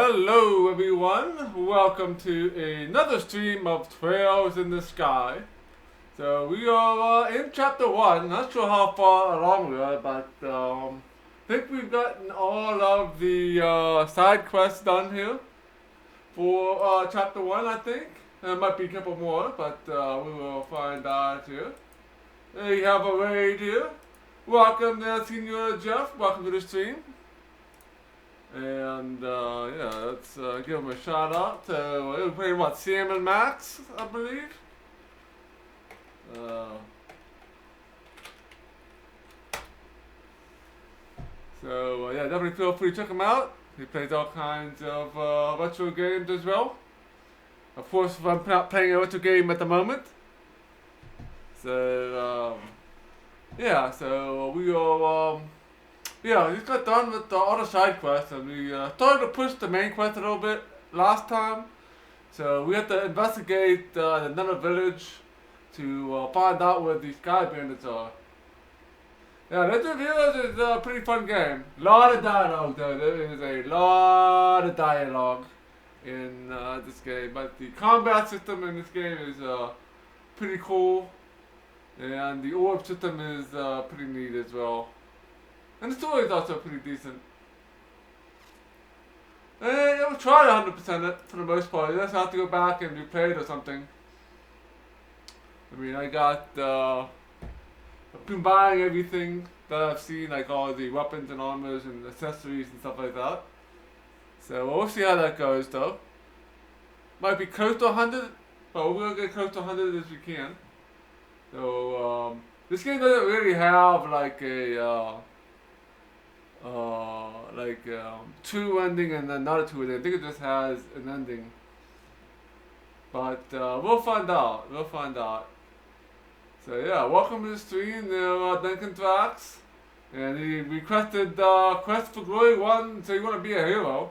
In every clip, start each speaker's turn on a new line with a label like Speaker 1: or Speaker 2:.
Speaker 1: Hello everyone, welcome to another stream of Trails in the Sky. So we are in chapter 1, not sure how far along we are, but I think we've gotten all of the side quests done here for chapter 1, I think. There might be a couple more, but we will find out here. We have a raid here. Welcome there, Senior Jeff, welcome to the stream. And yeah, let's give him a shout out. We're playing what, Sam and Max, I believe. So yeah, definitely feel free to check him out. He plays all kinds of retro games as well. Of course, I'm not playing a retro game at the moment. So yeah, so we are. Yeah, we just got done with the other side quests, and we started to push the main quest a little bit last time. So we have to investigate another village to find out where these sky bandits are. Yeah, Legend of Heroes is a pretty fun game. A lot of dialogue though, there is a lot of dialogue in this game. But the combat system in this game is pretty cool. And the orb system is pretty neat as well. And the story is also pretty decent. And I will try to 100% it for the most part. You just have to go back and replay it or something. I mean, I got I've been buying everything that I've seen, like all the weapons and armors and accessories and stuff like that. So we'll see how that goes though. Might be close to 100, but we're gonna get close to 100 as we can. So this game doesn't really have like a two ending and another two ending. I think it just has an ending. But we'll find out. We'll find out. So yeah, welcome to the stream. Duncan Tracks, and he requested Quest for Glory 1. So you want to be a hero.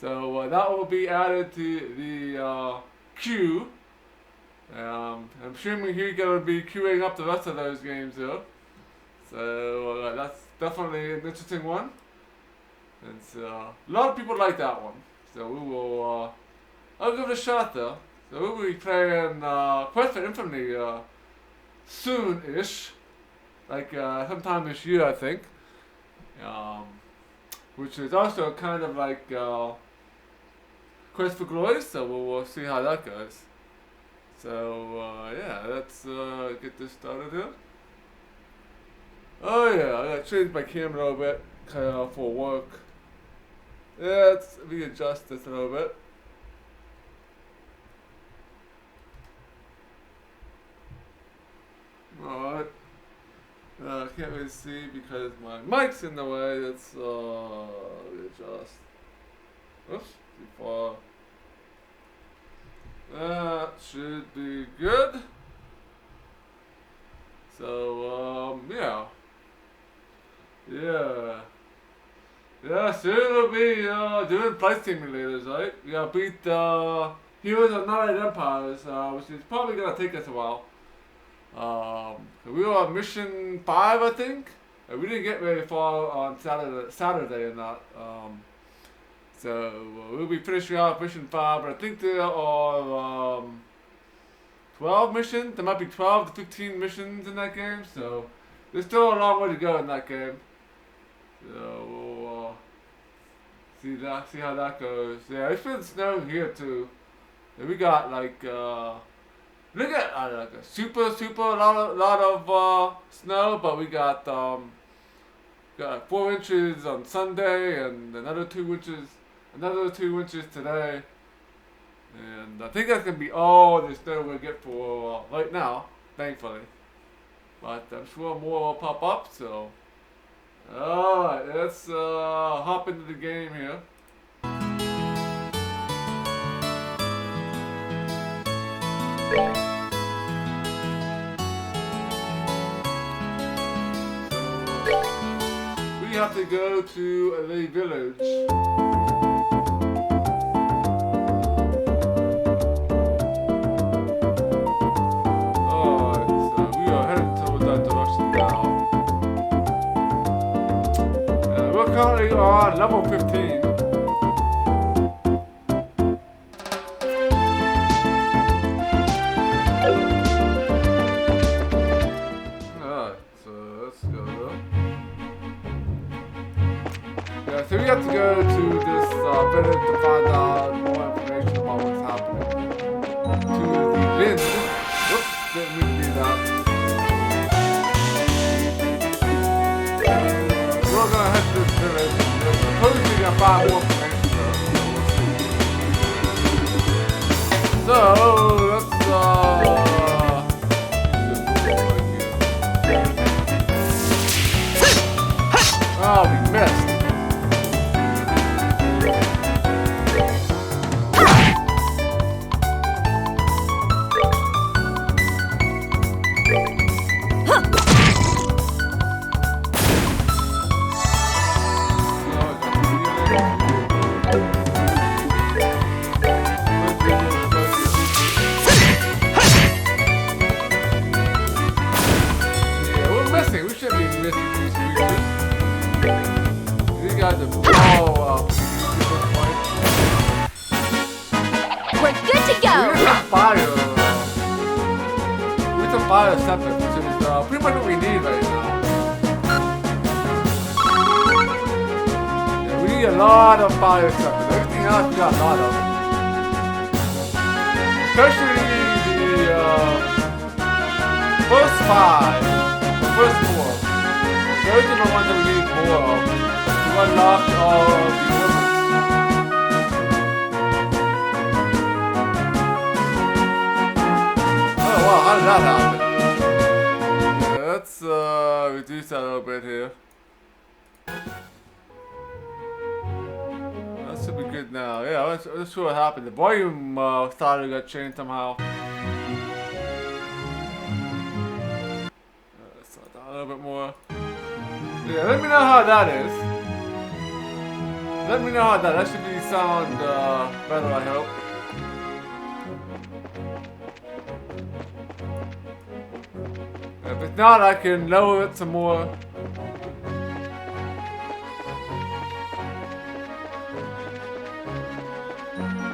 Speaker 1: So that will be added to the queue. I'm assuming he's gonna be queuing up the rest of those games here. So that's definitely an interesting one. And so, a lot of people like that one. So we will, I'll give it a shot though. So we'll be playing Quest for Infamy soon-ish. Like sometime this year, I think. Which is also kind of like Quest for Glory, so we'll see how that goes. So yeah, let's get this started here. Oh yeah, I gotta change my camera a little bit for work. Yeah, let's readjust this a little bit. Alright. I can't really see because my mic's in the way. Let's readjust. Oops, too far. That should be good. So, yeah. Yeah, soon we'll be doing flight simulators, right? We gotta beat Heroes of United Empires, which is probably gonna take us a while. We were on mission 5, I think. We didn't get very far on Saturday or not. So we'll be finishing off mission 5, but I think there are 12 missions. There might be 12 to 15 missions in that game, so there's still a long way to go in that game. So we'll see how that goes. Yeah, it's been snowing here too. And we got like look at like a super lot of snow, but we got 4 inches on Sunday and another 2 inches today. And I think that's gonna be all the snow we'll get for right now, thankfully. But I'm sure more will pop up, so. Alright, let's hop into the game here. We have to go to the village. Currently on level 15. have to go to this village to find out more information about what's happening. To the Lind. Whoops, didn't mean to do that. We're gonna head to this village and supposedly gonna find more information though. So let's oh, we missed. Fire separate, which is pretty much what we need right now. Yeah, we need a lot of fire separate. Everything else we got a lot of. Especially the first 5, the first 4. Those are the ones that we need more of to unlock all of the equipment. Oh wow, how did that happen? Let's reduce that a little bit here. That should be good now. Yeah, let's see what happened. The volume started got changed somehow. Let's start down a little bit more. Yeah, let me know how that is. Let me know how that should be sound better, I hope. If it's not, I can lower it some more.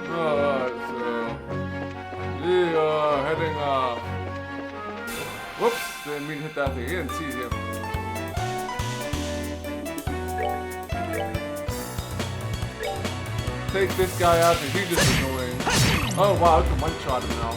Speaker 1: Alright, so we are heading off. Whoops, didn't mean to hit that thing. You didn't see him. Take this guy out because he's just annoying. Oh wow, I can one-shot him now.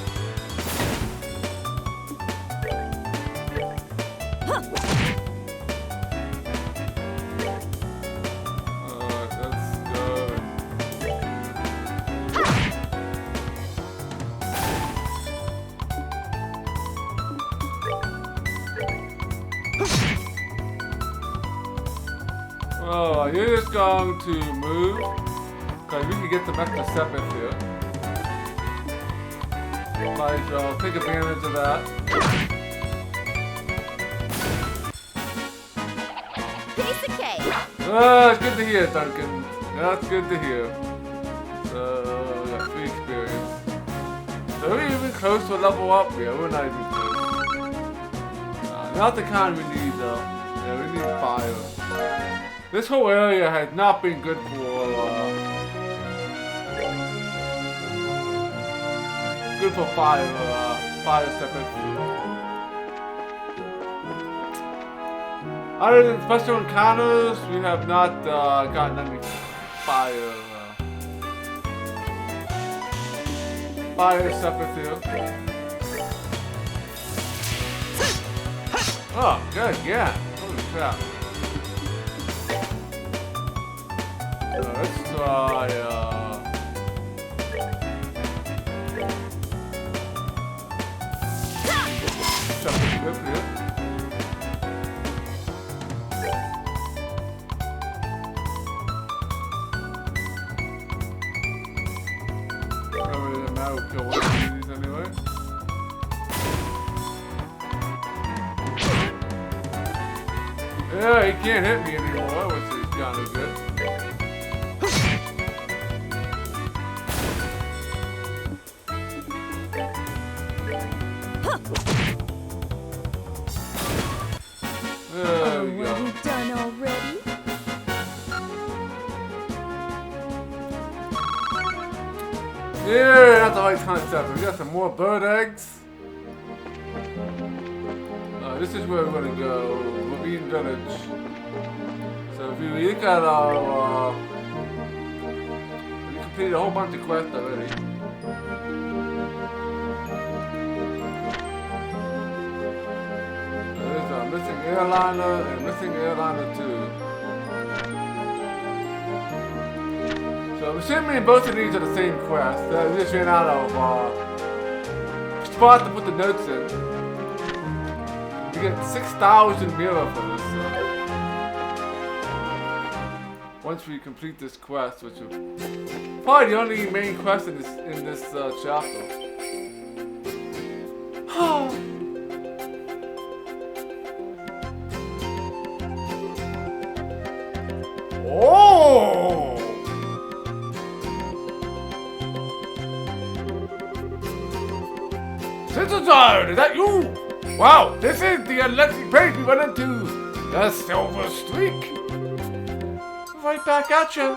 Speaker 1: Oh, you're just going to move, because we can get some extra seconds here. Might as well take advantage of that.
Speaker 2: Piece of cake.
Speaker 1: Oh, it's good to hear, Duncan. That's good to hear. So, we got 3 experience. So we're even close to a level up here. We're not even close. Not the kind we need, though. Yeah, we need fire. This whole area has not been good for fire separate. Other than special encounters, we have not gotten any fire separate here. Oh, good, yeah. Holy crap. Let's try, something good here. Probably doesn't matter, we'll kill one of these anyway. Yeah, he can't hit me anymore, which is kind of good. There we go.
Speaker 2: Are you done already?
Speaker 1: Yeah, that's the right kind of stuff. We got some more bird eggs. this is where we're gonna go. Ravine Village. So if you look at our, we completed a whole bunch of quests already. So there's a Missing Airliner and Missing Airliner 2. So I'm assuming both of these are the same quest. I just ran out of spot to put the notes in. You get 6,000 mira for this. Once we complete this quest, which is probably the only main quest in this chapter. Oh! Citizen, is that you? Wow, this is the electric page we went into. The Silver Streak. Right back at you.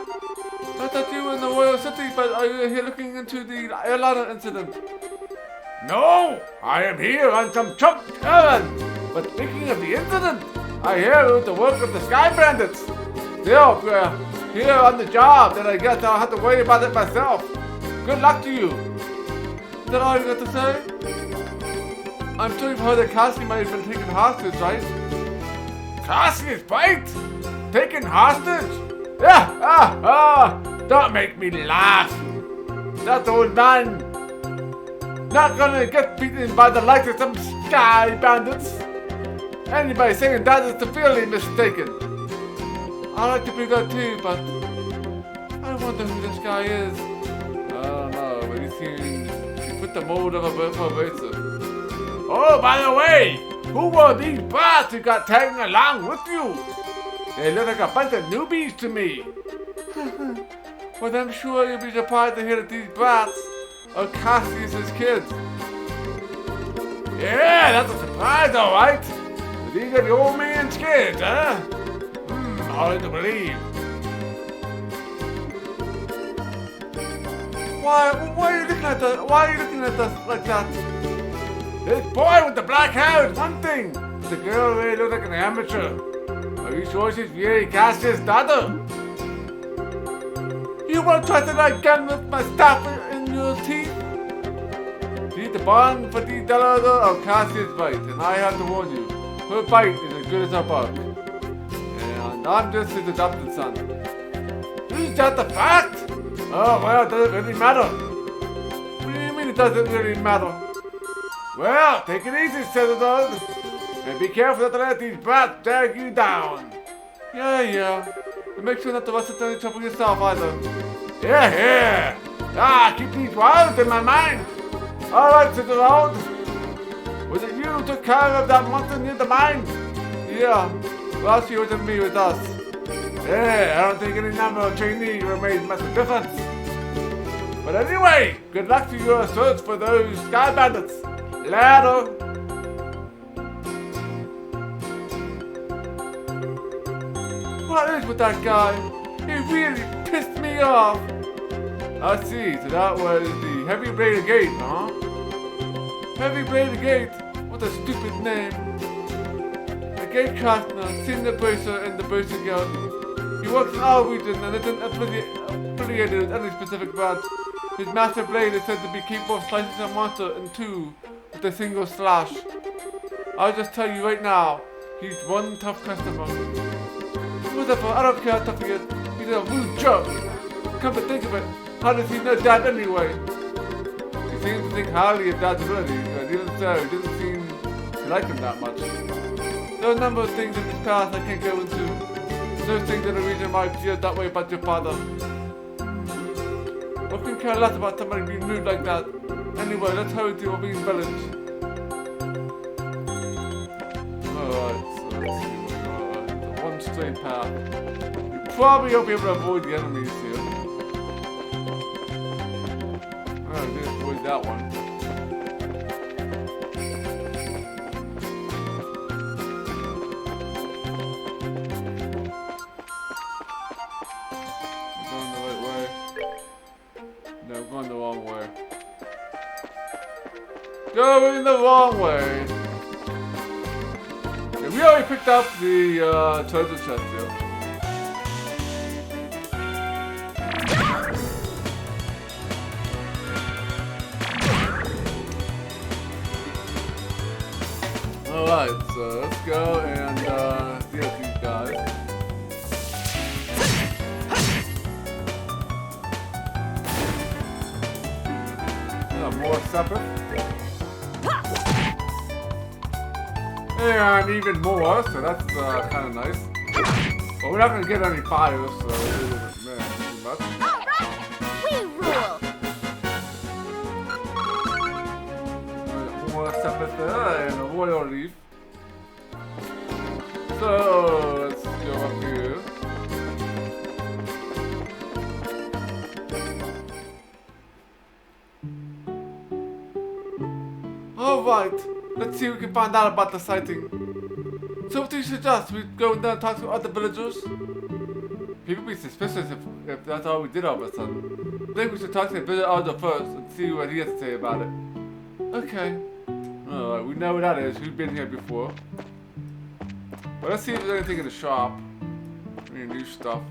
Speaker 1: I thought you were in the Royal City, but are you here looking into the airliner incident? No, I am here on some Trout errand. But speaking of the incident, I hear it was the work of the Sky Bandits. Still, we're here on the job, then I guess I'll have to worry about it myself. Good luck to you. Is that all you got to say? I'm sure you've heard that Cassie might have been taken hostage, right? Cassie is right? Taken hostage? Don't make me laugh. That old man not gonna get beaten by the likes of some Sky Bandits. Anybody saying that is severely mistaken. I like to be good too, but I wonder who this guy is. I don't know, but he put the mold of a racer. Oh, by the way, who were these brats who got tagged along with you? They look like a bunch of newbies to me. Well, I'm sure you'll be surprised to hear that these brats are Cassius's kids. Yeah, that's a surprise, all right. These are the old man's kids, huh? Hard to believe. Why are you looking at that? Why are you looking at us like that? This boy with the black hair is one thing. The girl really looks like an amateur. Are you sure she's really Cassius' daughter? You want to try to again with my staff in your teeth? See, the bond for the daughter of Cassius' bite, and I have to warn you, her bite is as good as her bark. And I'm just his adopted son. Is that the fact? Oh, well, does it really matter? What do you mean it doesn't really matter? Well, take it easy, citizen. And be careful not to let these brats drag you down. Yeah. And make sure not to rush into any trouble yourself either. Yeah. Keep these words in my mind. Alright, citizen. Was it you who took care of that monster near the mine? Yeah. Well, she wasn't me with us. Yeah, I don't think any number of trainees would have made much difference. But anyway, good luck to your search for those Sky Bandits. Later. What is with that guy? He really pissed me off. I see, so that was the Heavy Bladed Gate, huh? Heavy Bladed Gate? What a stupid name. The gate craftsman, senior bracer in the Bracer Guild. He works in our region and isn't affiliated with any specific branch. His master blade is said to be capable of slicing a monster in two with a single slash. I'll just tell you right now, he's one tough customer. Whatever, I don't care how tough he is. He's a rude jerk. Come to think of it, how does he know Dad anyway? He seems to think highly of Dad's abilities, but even so, he doesn't seem to like him that much. There are a number of things in his past I can't go into. Those things are the reason why I feel that way about your father. I couldn't care less about somebody being rude like that. Anyway, let's hurry to Ravine Village. Alright, so let's see where we are. The one straight path. You probably won't be able to avoid the enemies here. I did avoid that one. Going the wrong way. Okay, we already picked up the treasure chest here. Alright, so let's go and deal with these guys. More separate. And even more, so that's kind of nice. But we're not going to get any fires, so it doesn't matter too much.
Speaker 2: Alright! We rule!
Speaker 1: More separate there, and a royal leaf. So, let's go up here. Alright, let's see if we can find out about the sighting. So what do you suggest? We go down and talk to other villagers? People be suspicious if that's all we did all of a sudden. I think we should talk to the villager elder first and see what he has to say about it. Okay. Alright, we know what that is. We've been here before. But let's see if there's anything in the shop. Any new stuff.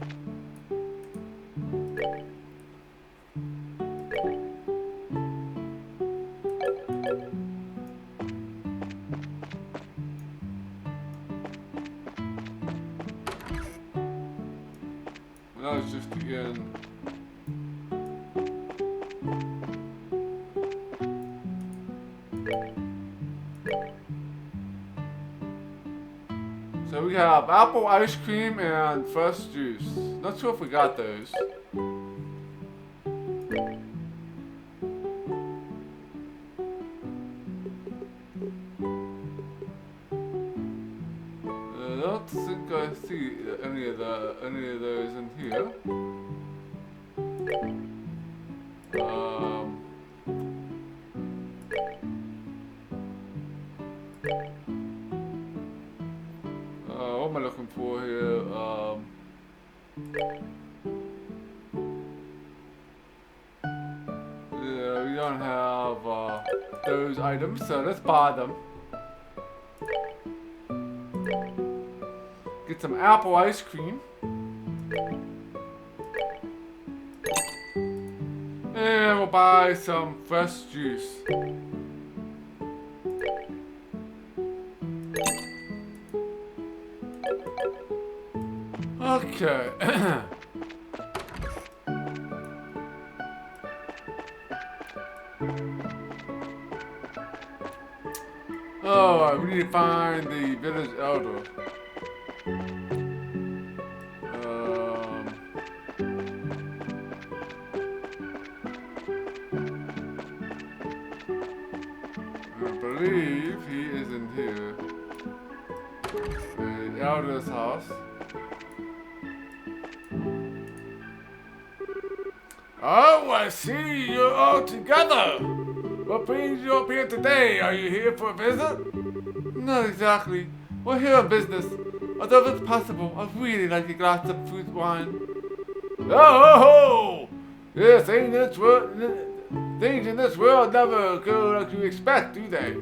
Speaker 1: That was just the end. So we have apple ice cream and fresh juice. Not sure if we got those. I don't think I see any of those in here. What am I looking for here? Yeah, we don't have those items, so let's buy them. Get some apple ice cream. And we'll buy some fresh juice. Okay. Oh, we need to find the village elder. I believe he is in here. The elder's house. Oh, I see you're all together. What brings you up here today? Are you here for a visit? Not exactly. We're here on business. Although if it's possible, I'd really like a glass of fruit wine. Oh! Yes, things in this world never go like you expect, do they?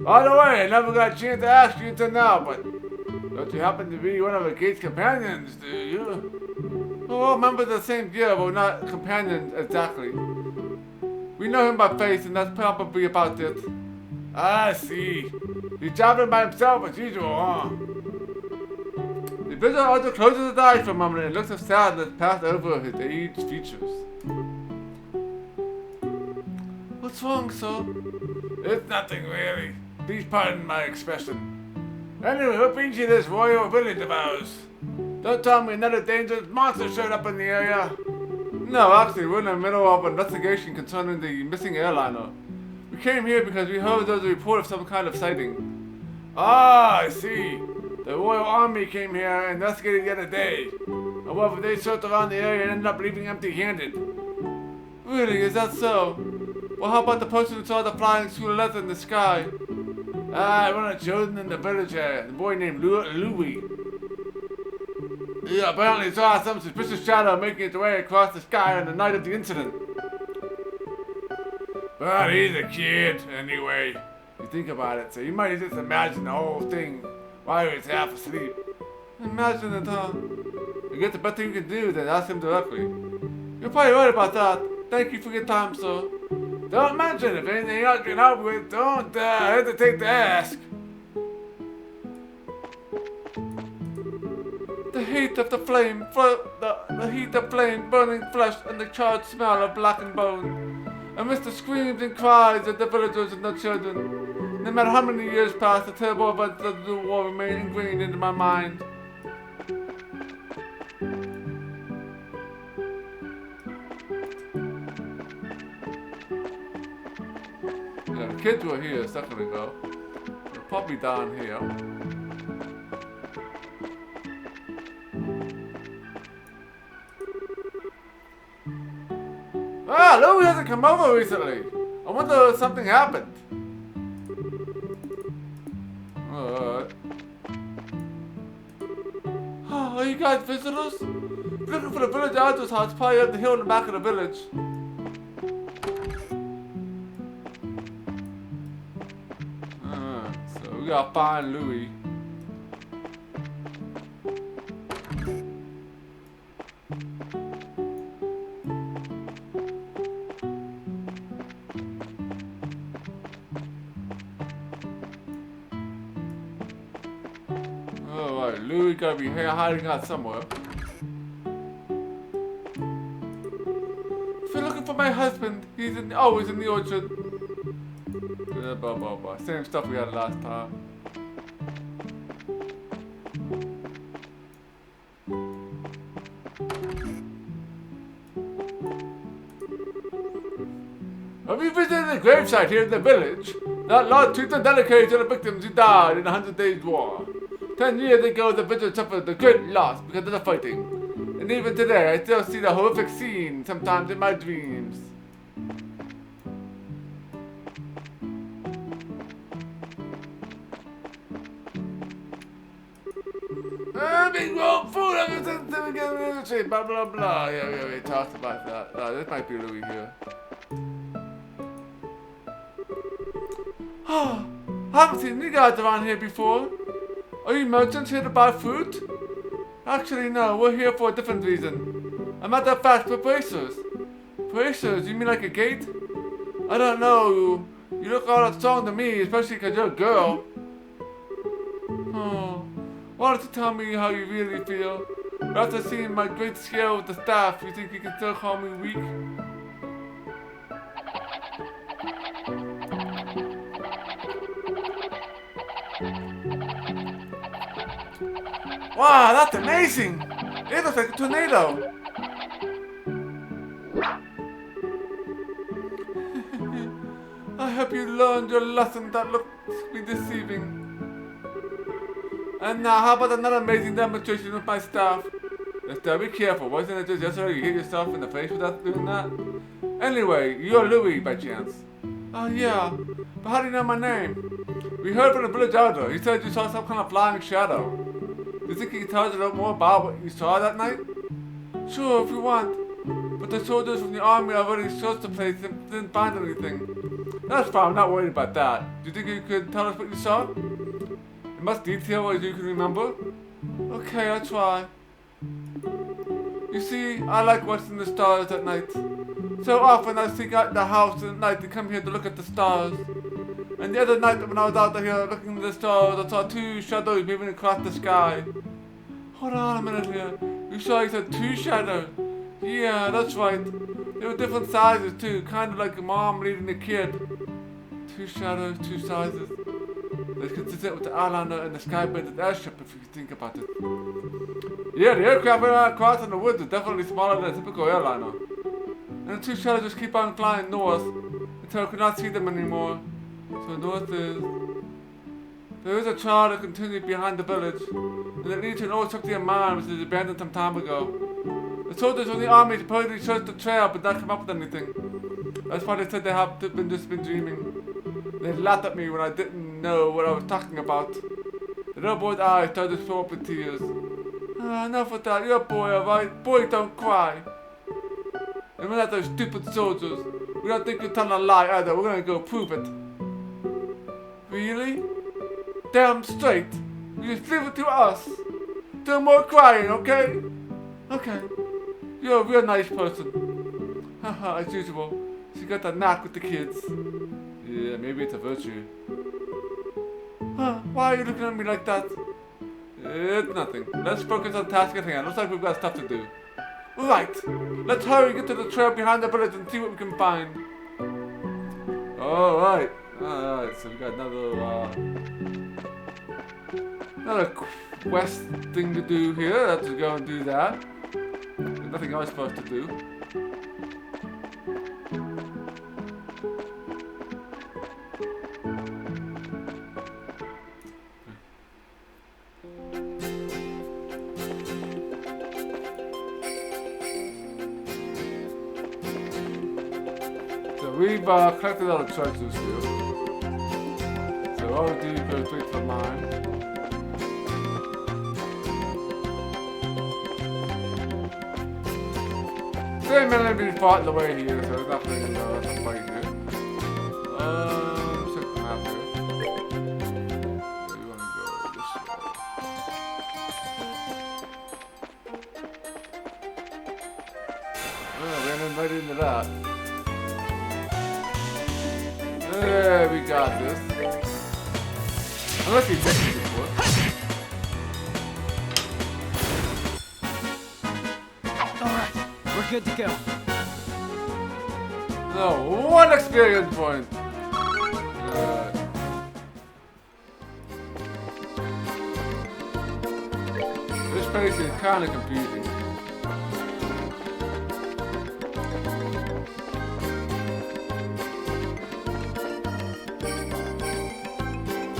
Speaker 1: By the way, I never got a chance to ask you until now, but don't you happen to be one of the gate's companions, do you? We're all members of the same guild, but we're not companions exactly. We know him by face, and that's probably about it. I see. He's traveling by himself as usual, huh? The visitor also closes his eyes for a moment and looks of sadness pass over his aged features. What's wrong, sir? It's nothing really. Please pardon my expression. Anyway, what brings you to this royal village of ours? Don't tell me another dangerous monster showed up in the area. No, actually, we're in the middle of an investigation concerning the missing airliner. We came here because we heard there was a report of some kind of sighting. Ah, I see. The Royal Army came here and investigated the other day. However, they searched around the area and ended up leaving empty-handed. Really, is that so? Well, how about the person who saw the flying silhouette in the sky? Ah, one of the children in the village here, a boy named Louis. He apparently saw some suspicious shadow making its way across the sky on the night of the incident. But he's a kid, anyway. You think about it, so you might just imagine the whole thing while he's half asleep. Imagine it, huh? I guess the best thing you can do is then ask him directly. You're probably right about that. Thank you for your time, sir. Don't mention if anything else can help with. Don't hesitate to ask. The heat of the flame, the heat of flame, burning flesh, and the charred smell of blackened bone. Amidst the screams and cries of the villagers and the children, no matter how many years pass, the terrible events of the war remain ingrained into my mind. Yeah, the kids were here a second ago. They're probably down here. Ah, Louie hasn't come over recently. I wonder if something happened. Alright. Oh, are you guys visitors? Looking for the village elder's house, probably up the hill in the back of the village. So we gotta find Louie. Alright, Louie gotta be here hiding out somewhere. If you're looking for my husband, he's always in the orchard. Blah, blah, blah. Same stuff we had last time. Have you visited the gravesite here in the village? That large treatment dedicated to the victims who died in the 100 Days War. 10 years ago, the village suffered a great loss because of the fighting. And even today, I still see the horrific scene sometimes in my dreams. Big roll food everything, blah blah blah. Yeah, we talked about that. This might be Louie here. I haven't seen you guys around here before. Are you merchants here to buy food? Actually, no, we're here for a different reason. I'm at that fact, we're bracers. Bracers? You mean like a gate? I don't know. You look all that strong to me, especially because you're a girl. Oh, why don't you tell me how you really feel? After seeing my great skill with the staff, you think you can still call me weak? Wow, that's amazing! It looks like a tornado! I hope you learned your lesson that looks to be deceiving. And now, how about another amazing demonstration with my staff? Estelle, be careful. Wasn't it just yesterday you hit yourself in the face without doing that? Anyway, you're Louie by chance. Oh yeah, but how do you know my name? We heard from the village elder. He said you saw some kind of flying shadow. Do you think you can tell us a little more about what you saw that night? Sure, if you want. But the soldiers from the army already searched the place and didn't find anything. That's fine, I'm not worried about that. Do you think you could tell us what you saw? In much detail as you can remember? Okay, I'll try. You see, I like watching the stars at night. So often I sneak out the house at night to come here to look at the stars. And the other night when I was out here looking at the stars, I saw two shadows moving across the sky. Hold on a minute here. You saw you said two shadows? Yeah, that's right. They were different sizes too, kind of like a mom leading a kid. Two shadows, two sizes. That's consistent with the airliner and the sky-bended airship if you think about it. Yeah, the aircraft we ran across in the woods is definitely smaller than a typical airliner. And the two shadows just keep on flying north until I could not see them anymore. So north is... There is a trail that continues behind the village, and it leads to an old structure mine which was abandoned some time ago. The soldiers from the army supposedly searched the trail but not come up with anything. That's why they said they have just been dreaming. They laughed at me when I didn't know what I was talking about. The little boy's eyes started to fill up with tears. Enough of that, you're a boy, alright? Boy, don't cry. And we're not those stupid soldiers. We don't think you're telling a lie either, we're gonna go prove it. Really? Damn straight. You You just leave it to us. No more crying, okay? Okay. You're a real nice person. Haha, as usual. She got that knack with the kids. Yeah, maybe it's a virtue. Huh, why are you looking at me like that? It's nothing. Let's focus on task at hand. Looks like we've got stuff to do. Right. Let's hurry, get to the trail behind the village and see what we can find. Alright. Alright, so we got another quest thing to do here. Let's go and do that. There's nothing else for us to do. So we've collected all the treasures here. So all we do is go straight to mine. There may be fought the way here, so there's nothing to fight here. Check the map here. So we want to go this way. Oh, ran in right into that. There, we got this. Unless we missed it before.
Speaker 3: Alright, we're good to go.
Speaker 1: No, 1 experience point. This place is kind of confusing.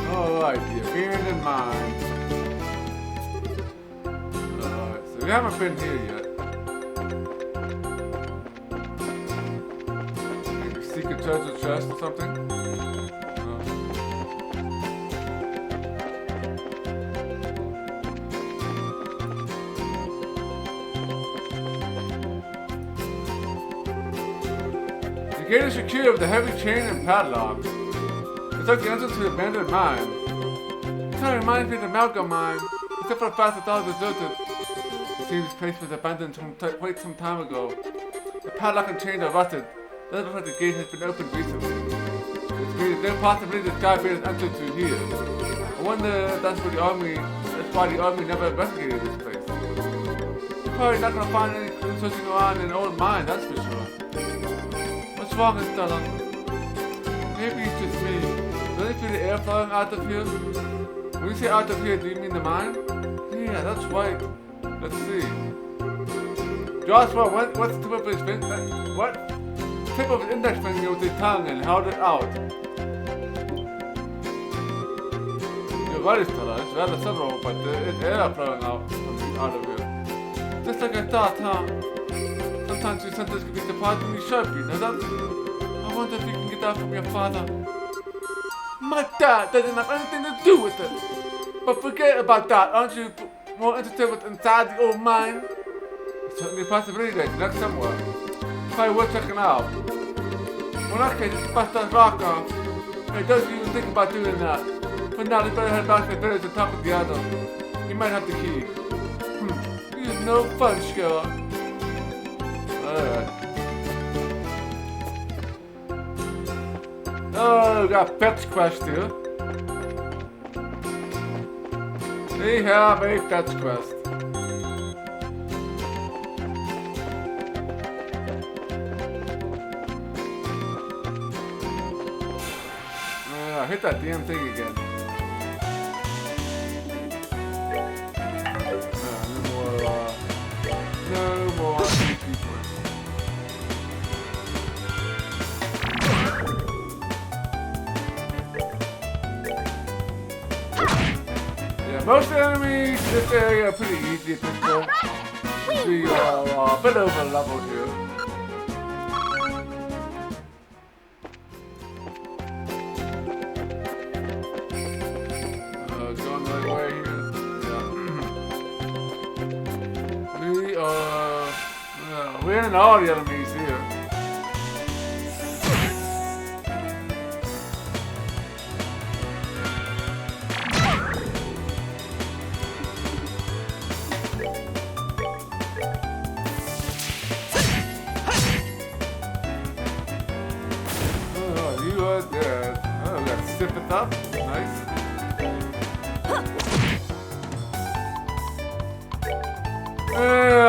Speaker 1: Alright, the abandoned mine. Alright, so we haven't been here yet. Maybe secret treasure chest or something? No. The gate is secured with a heavy chain and padlock. It's like the entrance to the abandoned mine. It kind of reminds me of the Malcolm mine, except for the fact that it's all deserted. It seems this place was abandoned from quite some time ago. The padlock and chains are rusted. It doesn't look like the gate has been opened recently. Which means there's no possibility the Skybeard has entered through here. I wonder if that's why the army never investigated this place. You're probably not gonna find any clues searching around in an old mine, that's for sure. What's wrong, Estella? Maybe it's just me. Don't you feel the air flowing out of here? When you say out of here, do you mean the mine? Yeah, that's right. Let's see. Joshua what's the tip of his finger? What? Tip of his index finger with his tongue and held it out. You're right, Stella. It's rather subtle, but it's air flowing out of here. Just like I thought, huh? Sometimes your senses can be surprisingly sharp, you know that? I wonder if you can get that from your father. My dad doesn't have anything to do with it. But forget about that. Aren't you more interested with inside the old mine? It's certainly a possibility that it's next somewhere. Probably worth checking out. Well, in that case, just bust that rock off. Hey, don't even think about doing that. For now, you better head back to the village and talk with the other. You might have the key. You're no fun, Scar. Alright. Oh, we got fetch quest here. We have a fetch quest. Hit that damn thing again. No more CP points. Yeah, most enemies in this area are pretty easy at this point. We are a bit over level here. Going the right way here. Yeah. We're in all the enemies here.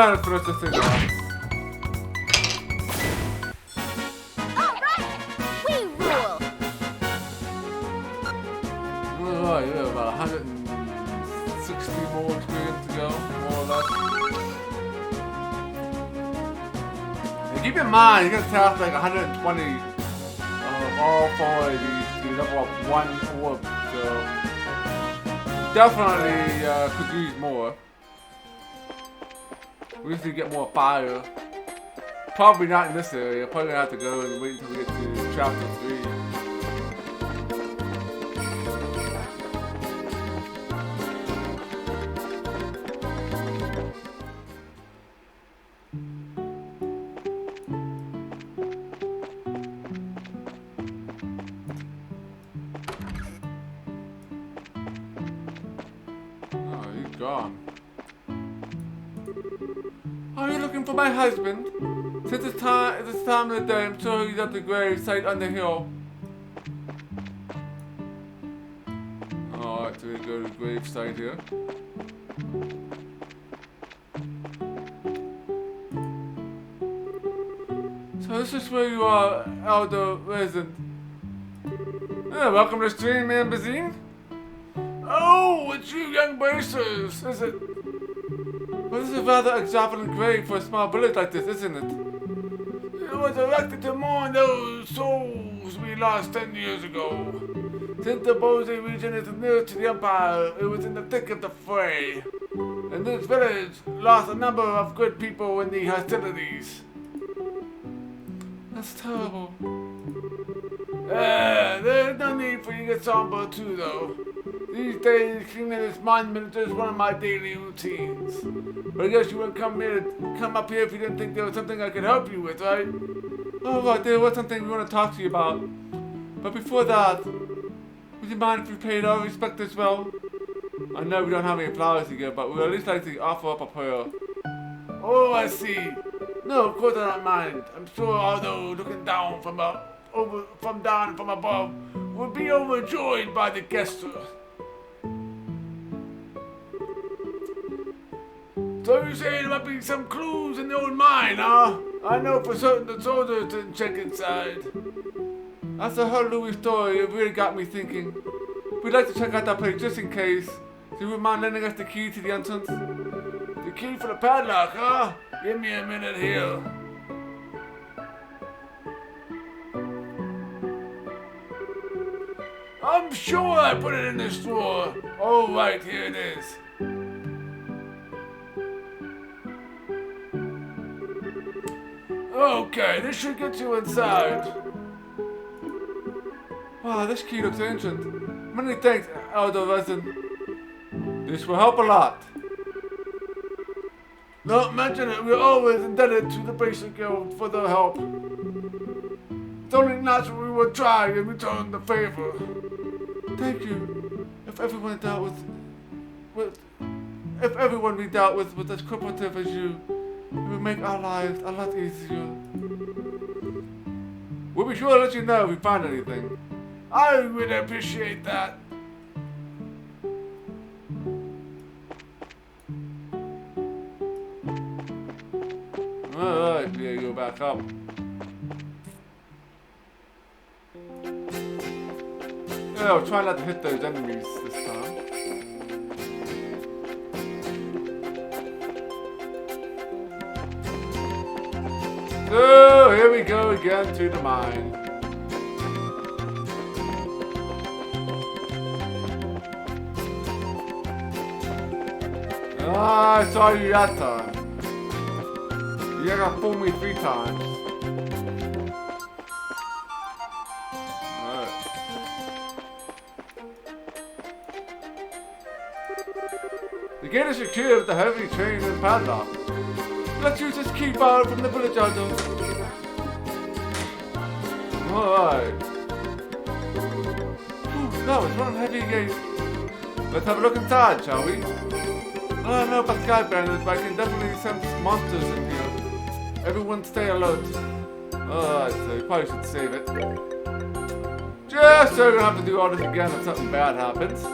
Speaker 1: on, let's finish this thing off.
Speaker 2: Alright! We rule!
Speaker 1: Alright, we have about 160 more experience to go, more or less. And keep in mind, you're gonna task like 120 all 4 of these to level up 1 orb, so definitely could use more. We need to get more fire. Probably not in this area. Probably gonna have to go and wait until we get to chapter 3. Oh, he's gone. Are you looking for my husband? Since it's time of the day, I'm sure he's at the grave site on the hill. Alright, so we go to the grave site here. So this is where you are, elder resident. Yeah, welcome to Stream Magazine. Oh, it's you young bracers, is it? Well, this is a rather extravagant grave for a small village like this, isn't it? It was erected to mourn those souls we lost 10 years ago. Since the Bose region is near to the Empire, it was in the thick of the fray. And this village lost a number of good people in the hostilities. That's terrible. There's no need for you to get somber too, though. These days, cleaning this monument is one of my daily routines. But I guess you wouldn't come up here if you didn't think there was something I could help you with, right? Oh, right, there was something we want to talk to you about. But before that, would you mind if we paid our respect as well? I know we don't have any flowers to give, but we'd at least like to offer up a prayer. Oh, I see. No, of course I don't mind. I'm sure although looking down from above would be overjoyed by the gesture. So you say there might be some clues in the old mine, huh? I know for certain the soldiers didn't check inside. After I heard Louis' story, it really got me thinking. We'd like to check out that place just in case. So you would mind lending us the key to the entrance? The key for the padlock, huh? Give me a minute here. I'm sure I put it in this drawer. Oh, right, here it is. Okay, this should get you inside. Wow, this key looks ancient. Many thanks, elder resident. This will help a lot. Don't mention it, we're always indebted to the Basic Guild for their help. It's only natural we will try and return the favor. Thank you. If everyone we dealt with was as cooperative as you, it would make our lives a lot easier. We'll be sure to let you know if we find anything. I really appreciate that. Alright, yeah, go back up. Yeah, I'll try not to hit those enemies this time. So, here we go again to the mine. Ah, I saw you that time. You gotta fool me 3 times. Alright. The gate is secured with a heavy chain and padlock. Let's use this key file from the village elder. Alright. That was one heavy gate. Let's have a look inside, shall we? I don't know about skybenders, but I can definitely sense monsters in here. Everyone stay alert. Alright, so you probably should save it. Just so we don't have to do all this again if something bad happens.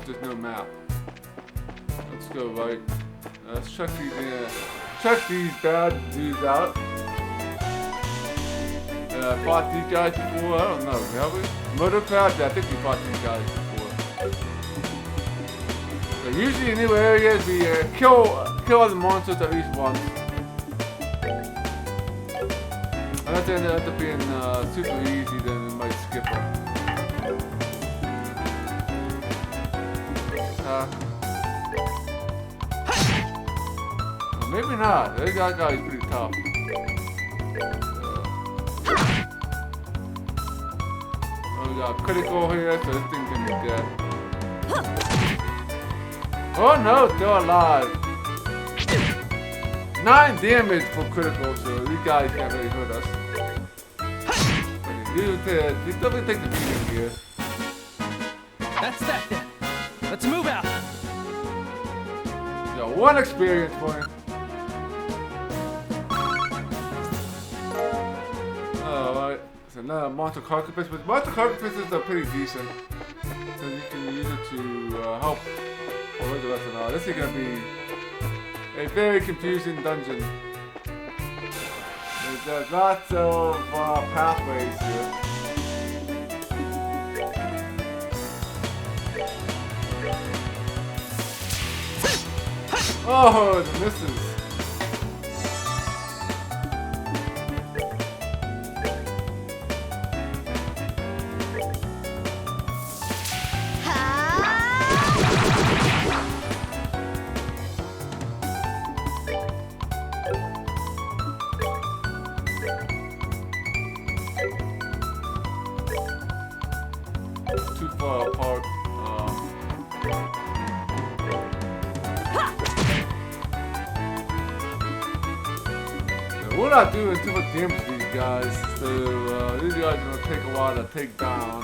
Speaker 1: there's no map. Let's go right. Let's check these bad dudes out. Fought these guys before? I don't know, have we? Murder crowd? Yeah, I think we fought these guys before. So usually in new areas we kill other monsters at least once. And if they end up being super easy, then we might skip them. Maybe not. That guy's pretty tough. We got critical here, so this thing can be dead. Oh no, still alive. 9 damage for critical, so these guys can't really hurt us. They definitely take the beating here.
Speaker 3: That's that then. Let's move out.
Speaker 1: Yo, 1 experience point. Alright, so now monster carcasses, but monster carcasses are pretty decent. So you can use it to help. Oh, where's the rest of it? This is gonna be a very confusing dungeon. There's lots of pathways here. Oh, it misses. Too far apart. We're not doing too much damage to these guys, so these guys are gonna take a while to take down.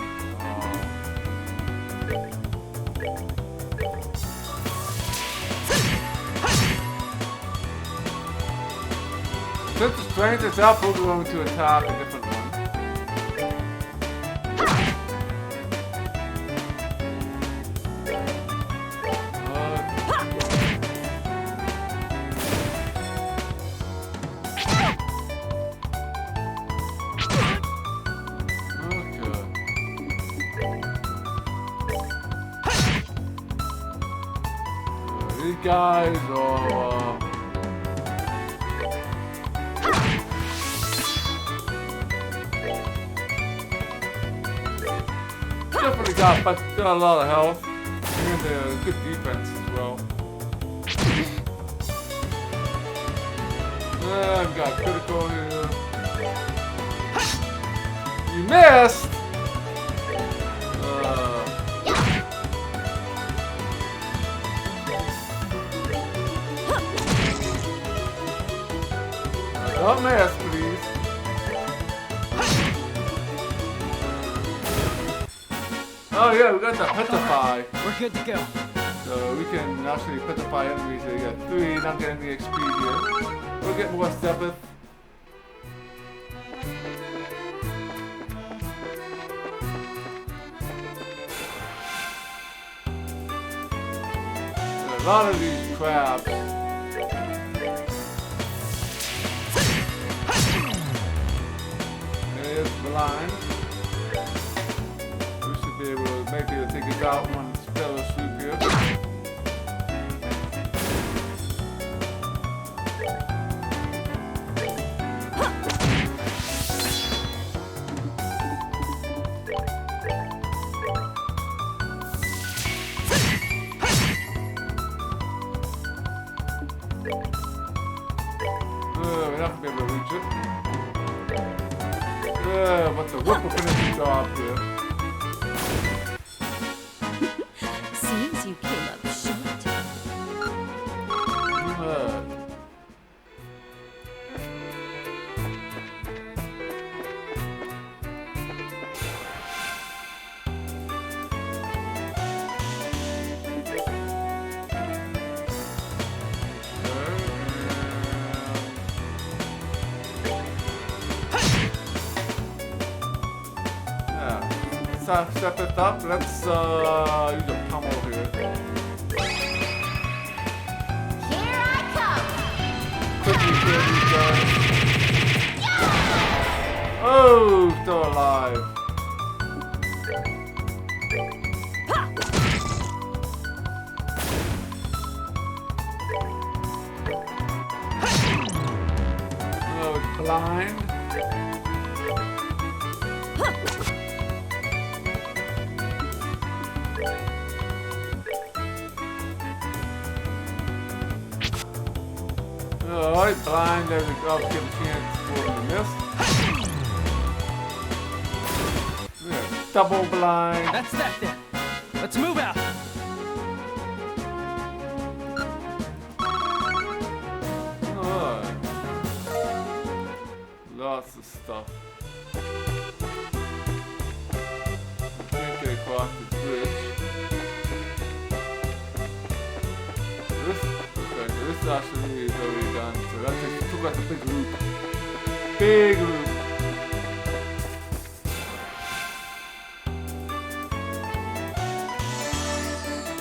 Speaker 1: Since the strength is up, we're going to attack a different one. These guys are definitely got a lot of health and good defense as well. I've got critical here. You missed! Don't miss, please. Oh yeah, we got the petrify.
Speaker 3: We're good to go.
Speaker 1: So we can actually petrify enemies. So we got 3, not getting the XP here. We'll get more steppeth. A lot of these crabs. There's blind. We should be able to make it take us out one spell of swoop here. We're not going to be able to reach it. But the whip will finish the job here.
Speaker 2: Seems you came up short.
Speaker 1: step it up. Let's use a pummel here.
Speaker 2: Here I come.
Speaker 1: Quickly kill these guys. Oh, still alive. Oh, it's blind. Alright, blind, there we go. Give a chance for him to miss. Yeah, double blind.
Speaker 3: That's that then. Let's move out.
Speaker 1: Alright. Lots of stuff. Can't get across the bridge. This actually is already done, so that just took us a big loop. Big loop.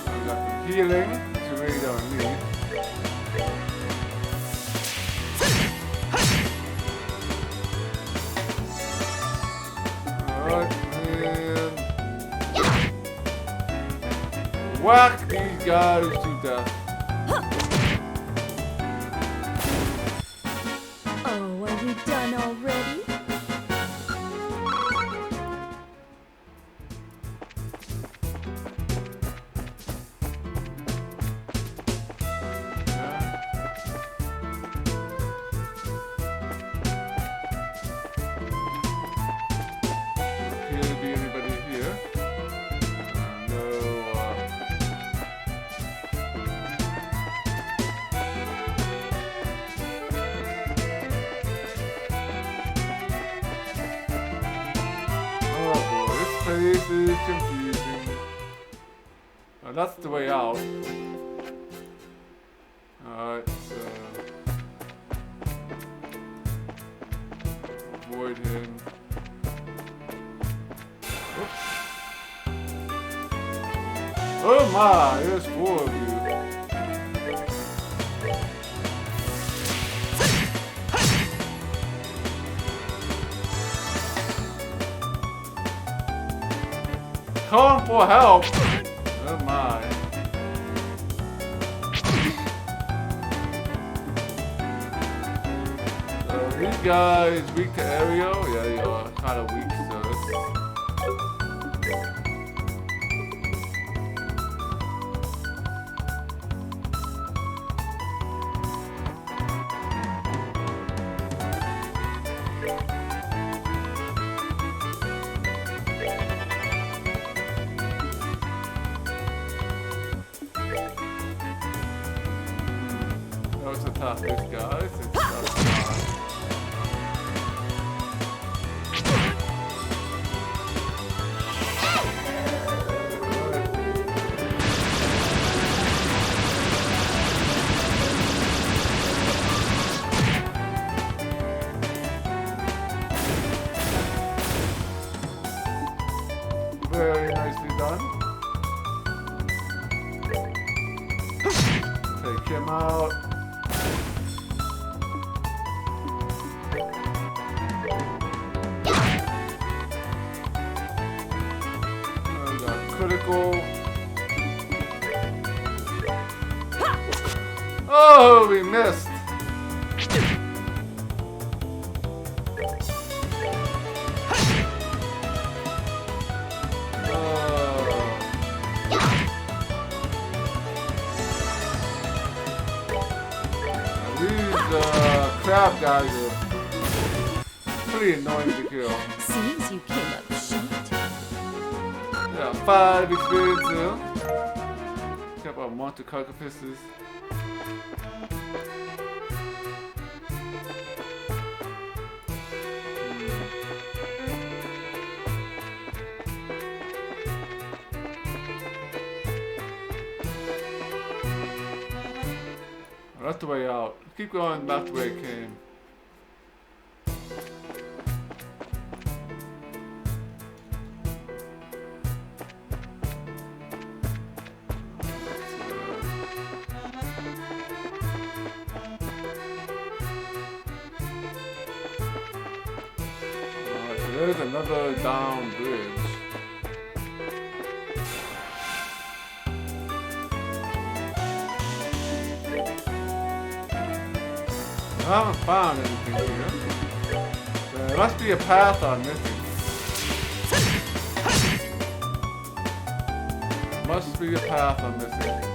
Speaker 1: I got some healing, which we really don't need. Alright, and whack these guys to death.
Speaker 2: Oh, are we done already?
Speaker 1: Appear to be anybody here? No. Oh boy, this place is confusing. Oh, that's the way out. Alright, so avoid him. Oops. Oh my, there's 4 of you. Calling for help. Oh my. So these guys weak to aerial? Yeah, they are kind of weak, so let's attack these guys. It's very nicely done. Take him out. Oh, we got critical. Oh, we missed. Crab guys are pretty annoying to kill.
Speaker 2: Seems you came up short.
Speaker 1: Yeah, 5 experience there. Got a bunch of carcasses. That's the way out. Keep going back to where it came. There's another down bridge. I haven't found anything here. There must be a path I'm missing. Must be a path I'm missing.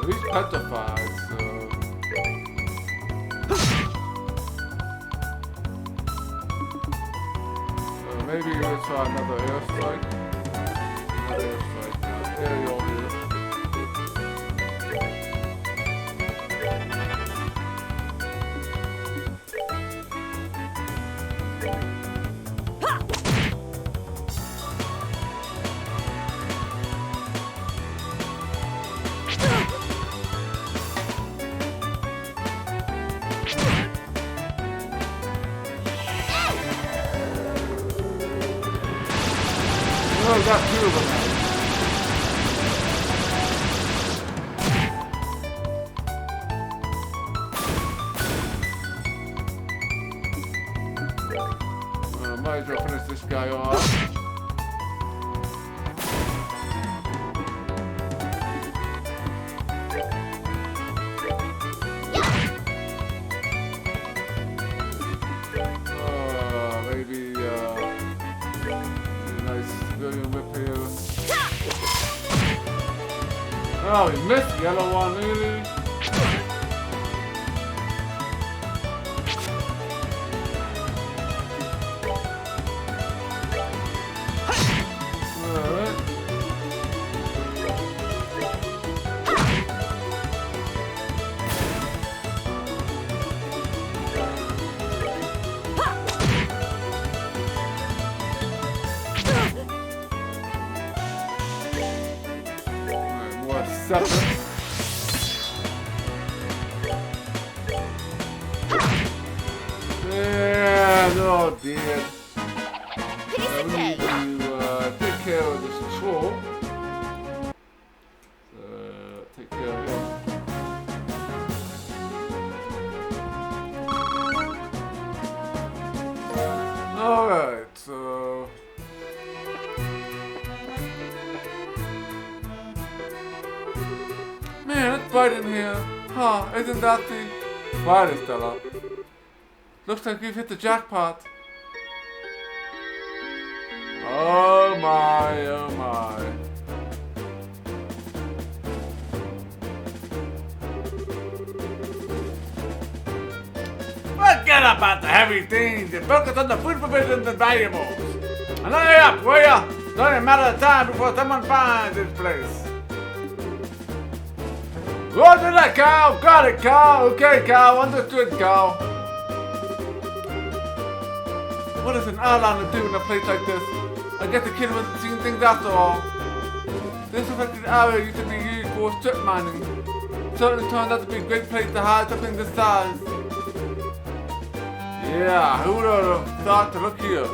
Speaker 1: He's petrified, so... maybe we'll try another airstrike. Another airstrike now. Aerial here. Oh, I got two of them now. Might as well finish this guy off. Maybe civilian whip here. Oh, we missed the yellow one, really? Alright. Separate. And oh dear. We need to take care of this troll. Take care of him. Alright, so man, it's bright in here. Huh, isn't that the... Quiet, Stella. Looks like we've hit the jackpot. Oh my, oh my. Forget about the heavy things and focus on the food provisions and valuables. And hurry up, will ya? It's only a matter of time before someone finds this place. Roger that, Cal! Got it, Cal! Okay, Cal. Understood, Cal. What does an airliner do in a place like this? I guess the kid wasn't seeing things after all. This affected area used to be used for strip mining. Certainly turned out to be a great place to hide something this size. Yeah, who would have thought to look here?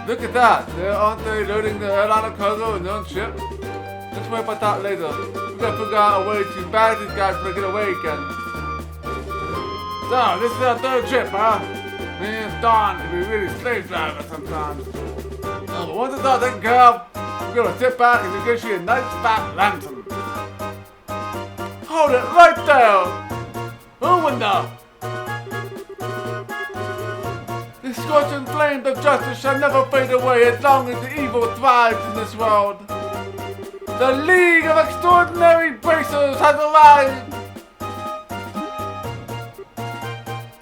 Speaker 1: Look at that. There aren't they loading the airliner cargo in their own ship? Let's worry about that later. We gotta figure out a way to bag these guys before they get away again. So, this is our third trip, huh? Me and Don can be really slave drivers sometimes. But once it's all taken care of, we're gonna sit back and negotiate a nice fat ransom. Hold it right there! Who would know? The scorching flames of justice shall never fade away as long as the evil thrives in this world. The League of Extraordinary Bracers has arrived!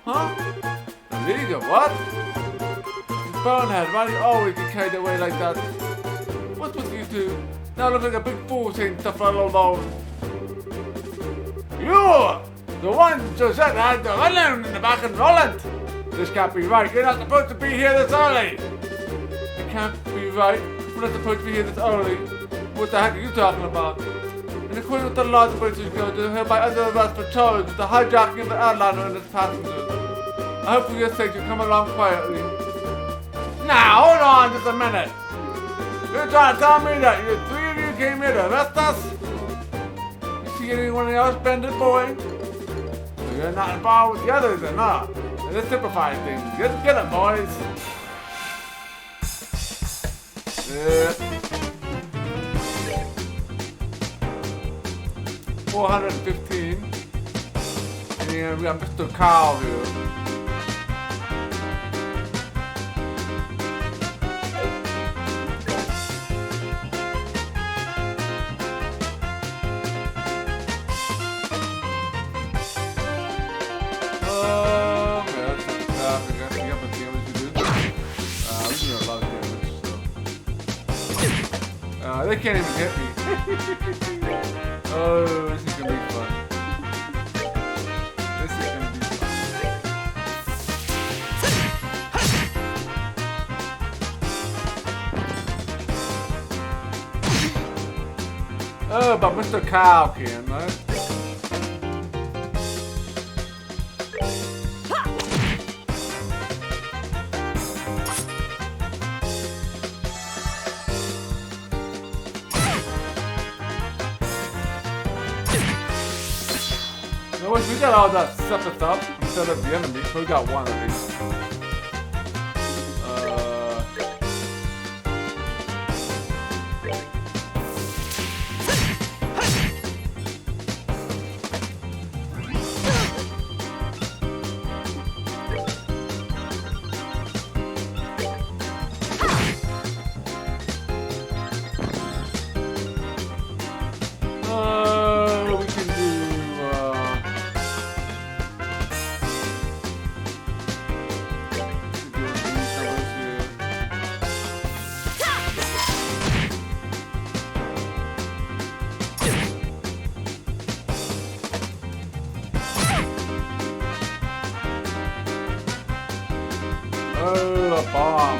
Speaker 1: Huh? The League of what? This bonehead, why do you always get carried away like that? What's with you two? Now look like a big fool saying stuff all alone. You! The one Josette had the running in the back and rolling! This can't be right. You're not supposed to be here this early. It can't be right. We're not supposed to be here this early. What the heck are you talking about? And according to the laws of British Guild, you're hereby under arrest for charges with the hijacking of the airliner and its passengers. I hope for your sake you come along quietly. Now, hold on just a minute. You're trying to tell me that you three of you came here to arrest us? You see anyone else, bandit boy? So you're not involved with the others, or not? And this simplifies things. Get it, boys. Yeah. 415. And we got Mr. Kyle here. They can't even hit me. Oh, this is gonna be fun. This is gonna be fun. Oh, but Mr. Kyle can, right? We got all that separate stuff instead of the enemy, so we got one at least. We can do oh, a bomb.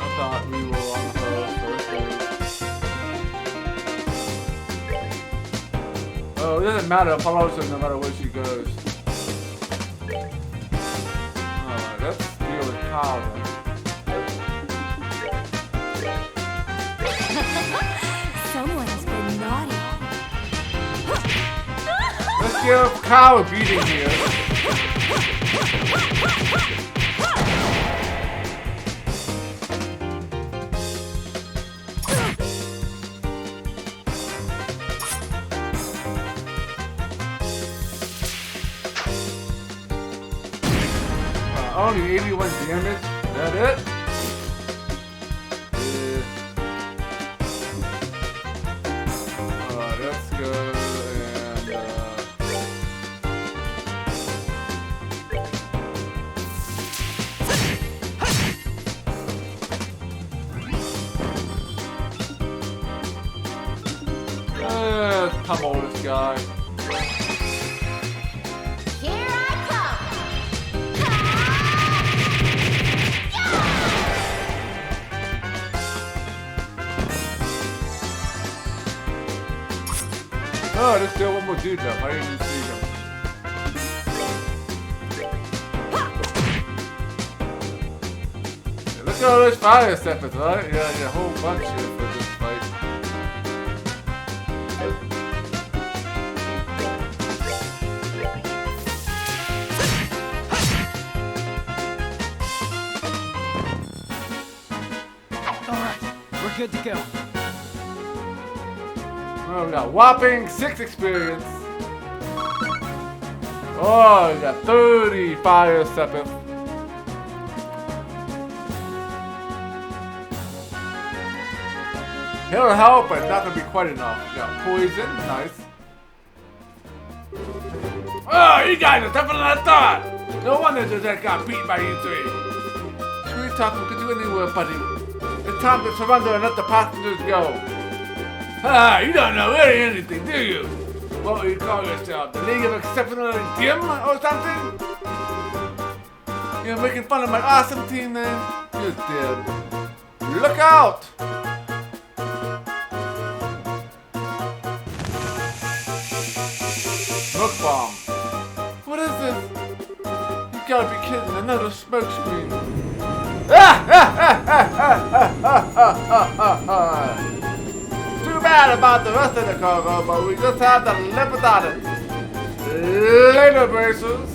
Speaker 1: I thought we were on her first. Oh, it doesn't matter. Follows her no matter where she goes. Alright, let's deal with Kyle then.
Speaker 2: Someone's been naughty.
Speaker 1: Let's give Kyle a beating here. Only 81 damage. Is that it? Alright, let's go and pummel this guy.
Speaker 2: Here I come.
Speaker 1: Oh, there's still one more dude though. I didn't even see him. Yeah, look at all those fire steppers, right? Yeah, a whole bunch here for this fight.
Speaker 3: Alright, we're good to go.
Speaker 1: Oh, we got whopping 6 experience. Oh, we got 30 fire steppers. It'll help, but not gonna be quite enough. We got poison, nice. Oh, you guys are tougher than I thought. No wonder Josette got beat by you three. Sweet talk, we can do anywhere, buddy. It's time to surrender and let the passengers go. Ah, you don't know really anything, do you? What do you call yourself? The League of Exceptionally Dim or something? You're making fun of my awesome team, man? You're dead. Look out! Smoke bomb. What is this? You gotta be kidding, another smoke screen. Too bad about the rest of the cargo, but we just have to live without it. Later, bracers.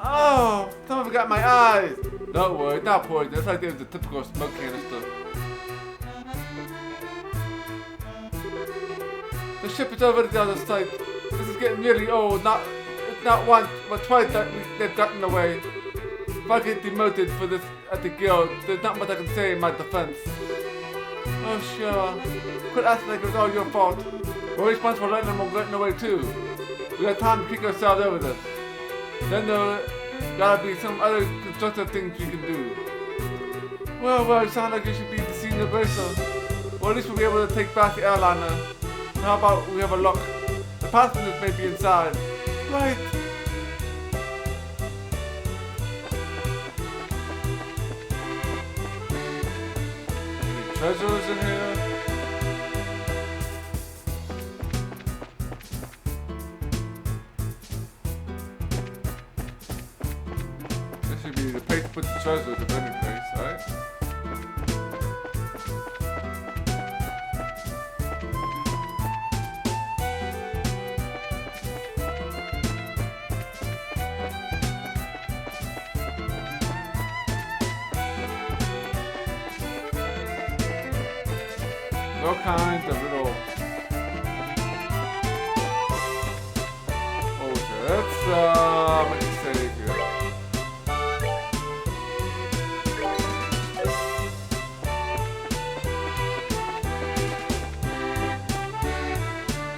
Speaker 1: Oh, someone forgot my eyes. Don't worry, not poison. It's like there's a typical smoke canister. The ship is already down the site. This is getting really old. It's not once, but twice that they've gotten away. If I get demoted for this at the guild, there's not much I can say in my defense. Oh sure. Quit acting like it was all your fault. We're responsible for letting them all getting away too. We got time to kick ourselves over this. Then there gotta be some other constructive things we can do. Well, you sound like you should be the senior bracer. Well, at least we'll be able to take back the airliner. How about we have a look? The passengers may be inside. Right. Any treasures in here? This should be the place to put the treasures of any place, right? All kinds of little. Okay, let's what do you say here?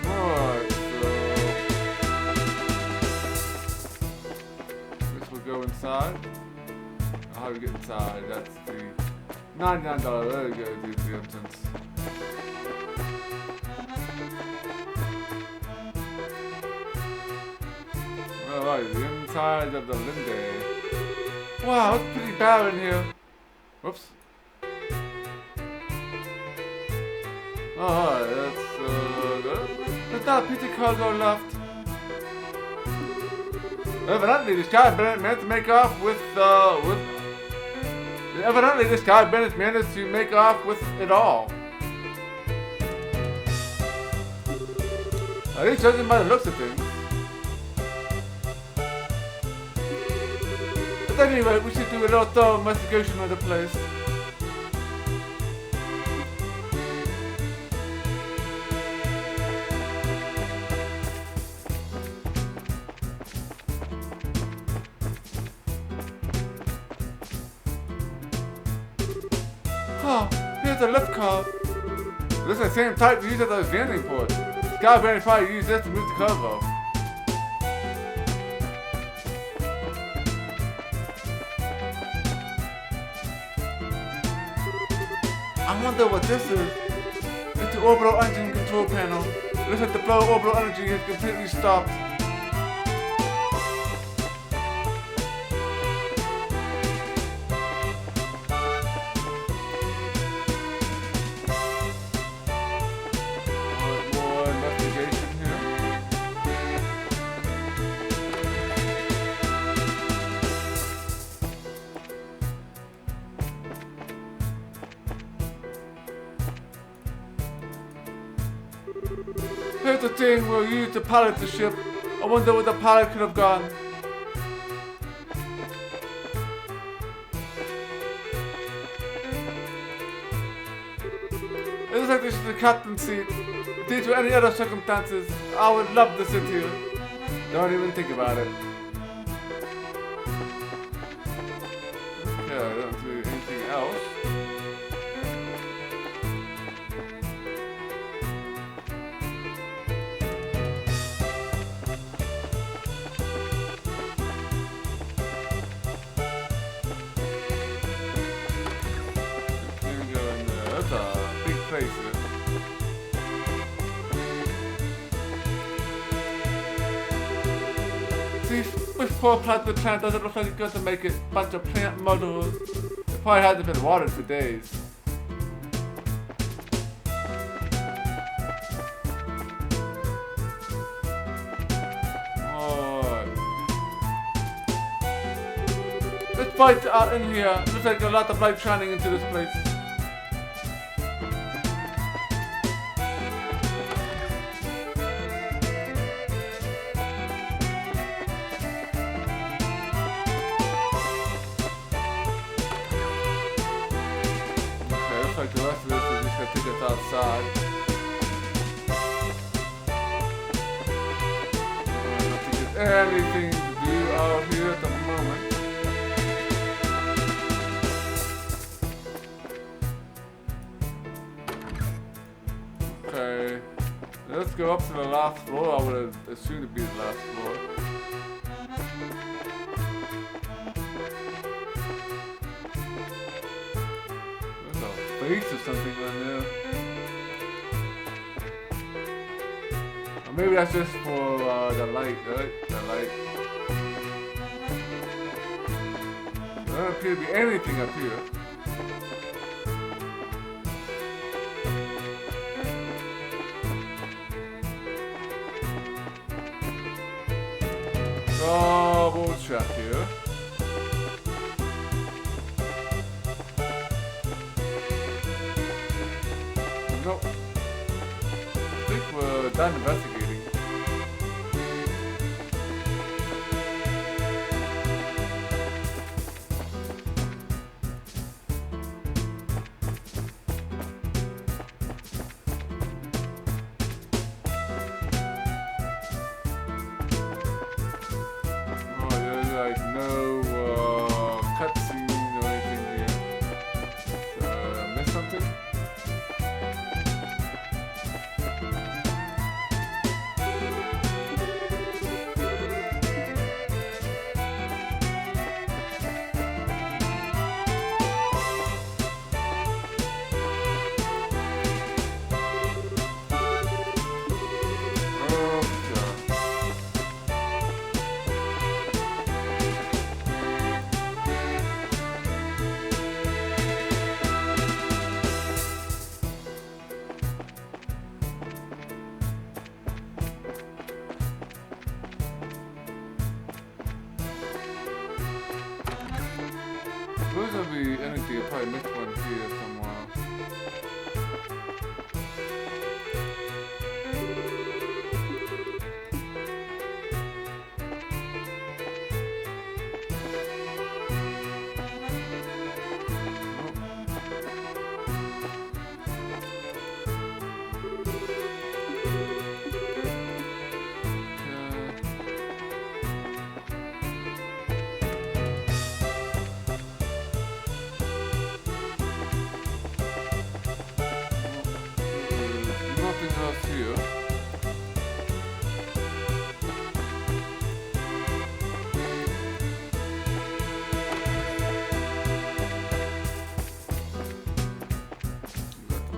Speaker 1: Alright, so this will go inside. How do we get inside? That's the $99. There we go, the entrance. Alright, the inside of the Linde. Wow, it's pretty barren here. Whoops. Alright, that's good. There's not a pity cargo left. Evidently, this guy managed to make off with Evidently, this guy managed to make off with it all. At least judging by the looks of things. But anyway, we should do a little thorough investigation of the place. Oh, here's a lift car. This is the same type we used at the landing port. This guy very probably used this to move the cargo. I wonder what this is. It's the orbital engine control panel. It looks like the flow of orbital energy is completely stopped. More investigation here. Here's the thing we'll use to pilot the ship. I wonder where the pilot could have gone. It looks like this is the captain's seat. Due to any other circumstances, I would love to sit here. Don't even think about it. Okay, I don't do anything else. That's a big place here. See, This poor plasma plant doesn't look like it's going to make it. Bunch of plant models. It probably hasn't been watered for days. This light out in here. Looks like a lot of light shining into this place. Okay, looks like the rest of this is just gonna take us outside. I don't think there's anything to do out here at the moment. Okay, let's go up to the last floor. I would assume to be the last floor. There's a face or something on there. Or maybe that's just for the light, right? The light. There doesn't appear to be anything up here. Double check here. Nope. I think we're done investigating. Like no cutscene or anything here. Miss something? There's gonna be anything, I'll probably missed one here somewhere. Nothing else here.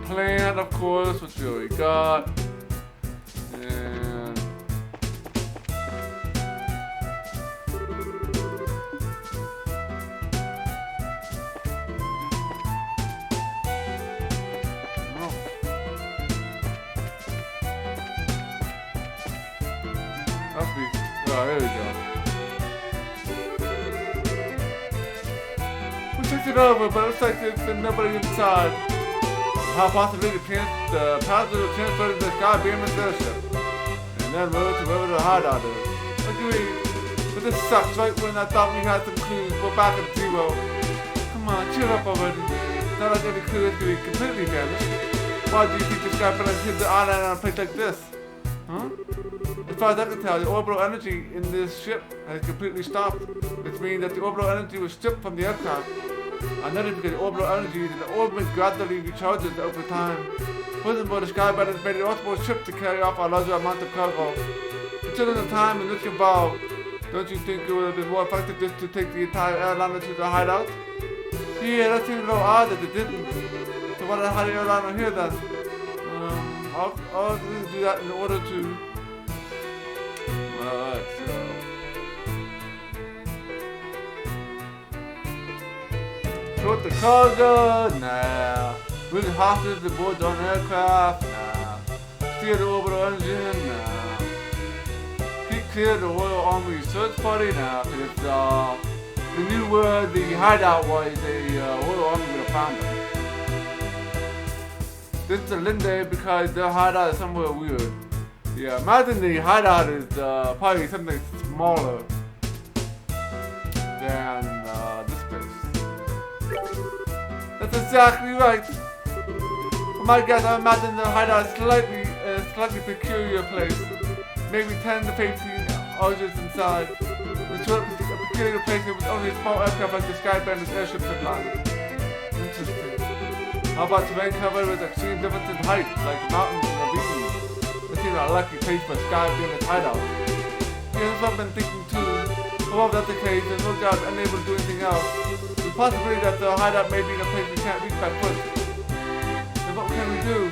Speaker 1: Plan, of course, which we already got. And must be. Oh, there we go. We checked it over, but it looks like there's been nobody inside. How possibly the passengers were transferred to the sky beam and airship, and then moved to wherever the hideout is. Agreed. But this sucks right when I thought we had some clues. We're back at zero. Come on, cheer up already. Not like every clue is going to be completely vanished. Why do you think this guy better hit the island on a place like this? Huh? As far as I can tell, the orbital energy in this ship has completely stopped, which means that the orbital energy was stripped from the aircraft. I noticed because the orbital energy in the orbit gradually recharges over time. Furthermore, the Skybender has made an orbital ship to carry off a larger amount of cargo. Considering the time and risk involved, don't you think it would have been more effective just to take the entire airliner to the hideout? Yeah, that seems a little odd that it didn't. So why did I hide the airliner here then? I'll do that in order to... Alright, so... Escort the cargo? Nah. Bring hostages aboard on aircraft? Nah. Steer the orbital engine? Nah. Keep clear of the Royal Army search party? Nah. Cause if the new word, the hideout was, the Royal Army would have found them. This is a Linde because their hideout is somewhere weird. Yeah, imagine the hideout is probably something smaller than this place. That's exactly right. For my guess, I imagine the hideout is slightly peculiar place. Maybe 10 to 15 houses inside. Which was a peculiar place with only a small aircraft like the Sky Bandit's airship could land. Interesting. How about terrain covered with extreme difference in height, like mountains and ravines? This seems a lucky place for Sky Bandit's hideout. Here's what I've been thinking too. Well, if that's the case, there's no doubt unable to do anything else. The possibility that the hideout may be in a place we can't reach by foot. Then what can we do?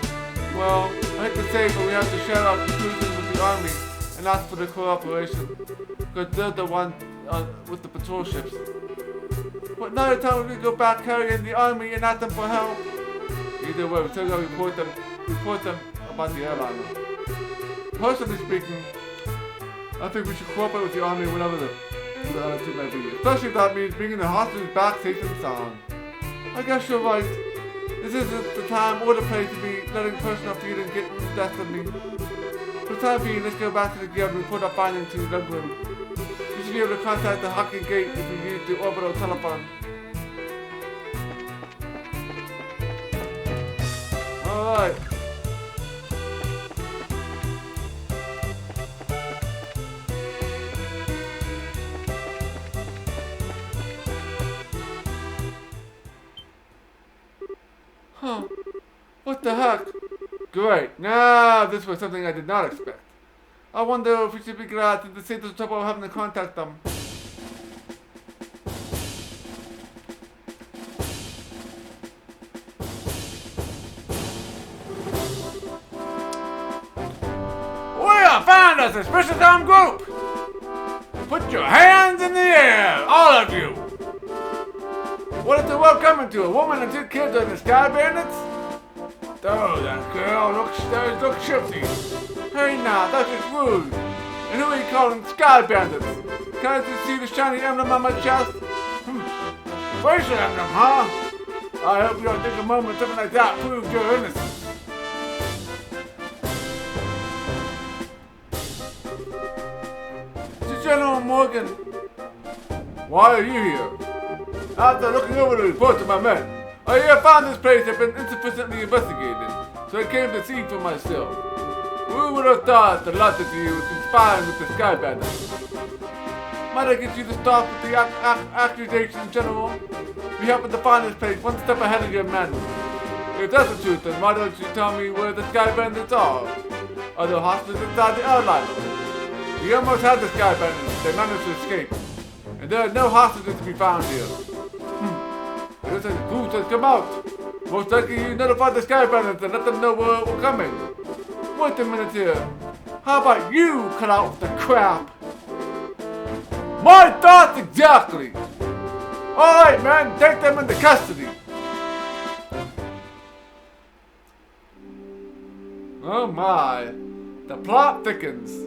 Speaker 1: Well, I hate to say, but we have to share our conclusions with the army and ask for their cooperation. Because they're the one with the patrol ships. But now it's time we go back carrying the army and ask them for help. Either way, we still gotta report them about the airliner. Personally speaking, I think we should cooperate with the army whenever the other two may be. Especially if that means bringing the hostages back safe and sound. I guess you're right. This isn't the time or the place to be letting personal feelings get in destiny. For the time being, let's go back to the gear and report our findings to Lugman. You should be able to contact the Hockey Gate if you use the orbital telephone. Alright. Huh. What the heck? Great. Now this was something I did not expect. I wonder if we should be glad to save the trouble of having to contact them. We have found a suspicious armed group! Put your hands in the air, all of you! What is the world coming to? A woman and 2 kids are the Sky Bandits? Oh, that girl looks shifty. Hey now, that's just rude. And who are you calling Sky Bandits? Can't you see the shiny emblem on my chest? Racial emblem, huh? I hope you don't think a moment something like that proves your innocence. General Morgan, why are you here? After looking over the reports of my men, I have found this place has been insufficiently investigated, so I came to see for myself. Who would have thought the lot of you was conspiring with the Sky Bandits? Might I get you to stop with the accusations, General? We happen to find this place one step ahead of your men. If that's the truth, then why don't you tell me where the Sky Bandits are? Are there hostages inside the airliner? We almost had the Sky Bandits, they managed to escape. And there are no hostages to be found here. It looks like the crew has come out. Most likely you notified the Sky Bandits and let them know we're coming. Wait a minute here. How about you cut out the crap? My thoughts exactly! Alright man, take them into custody. Oh my, the plot thickens.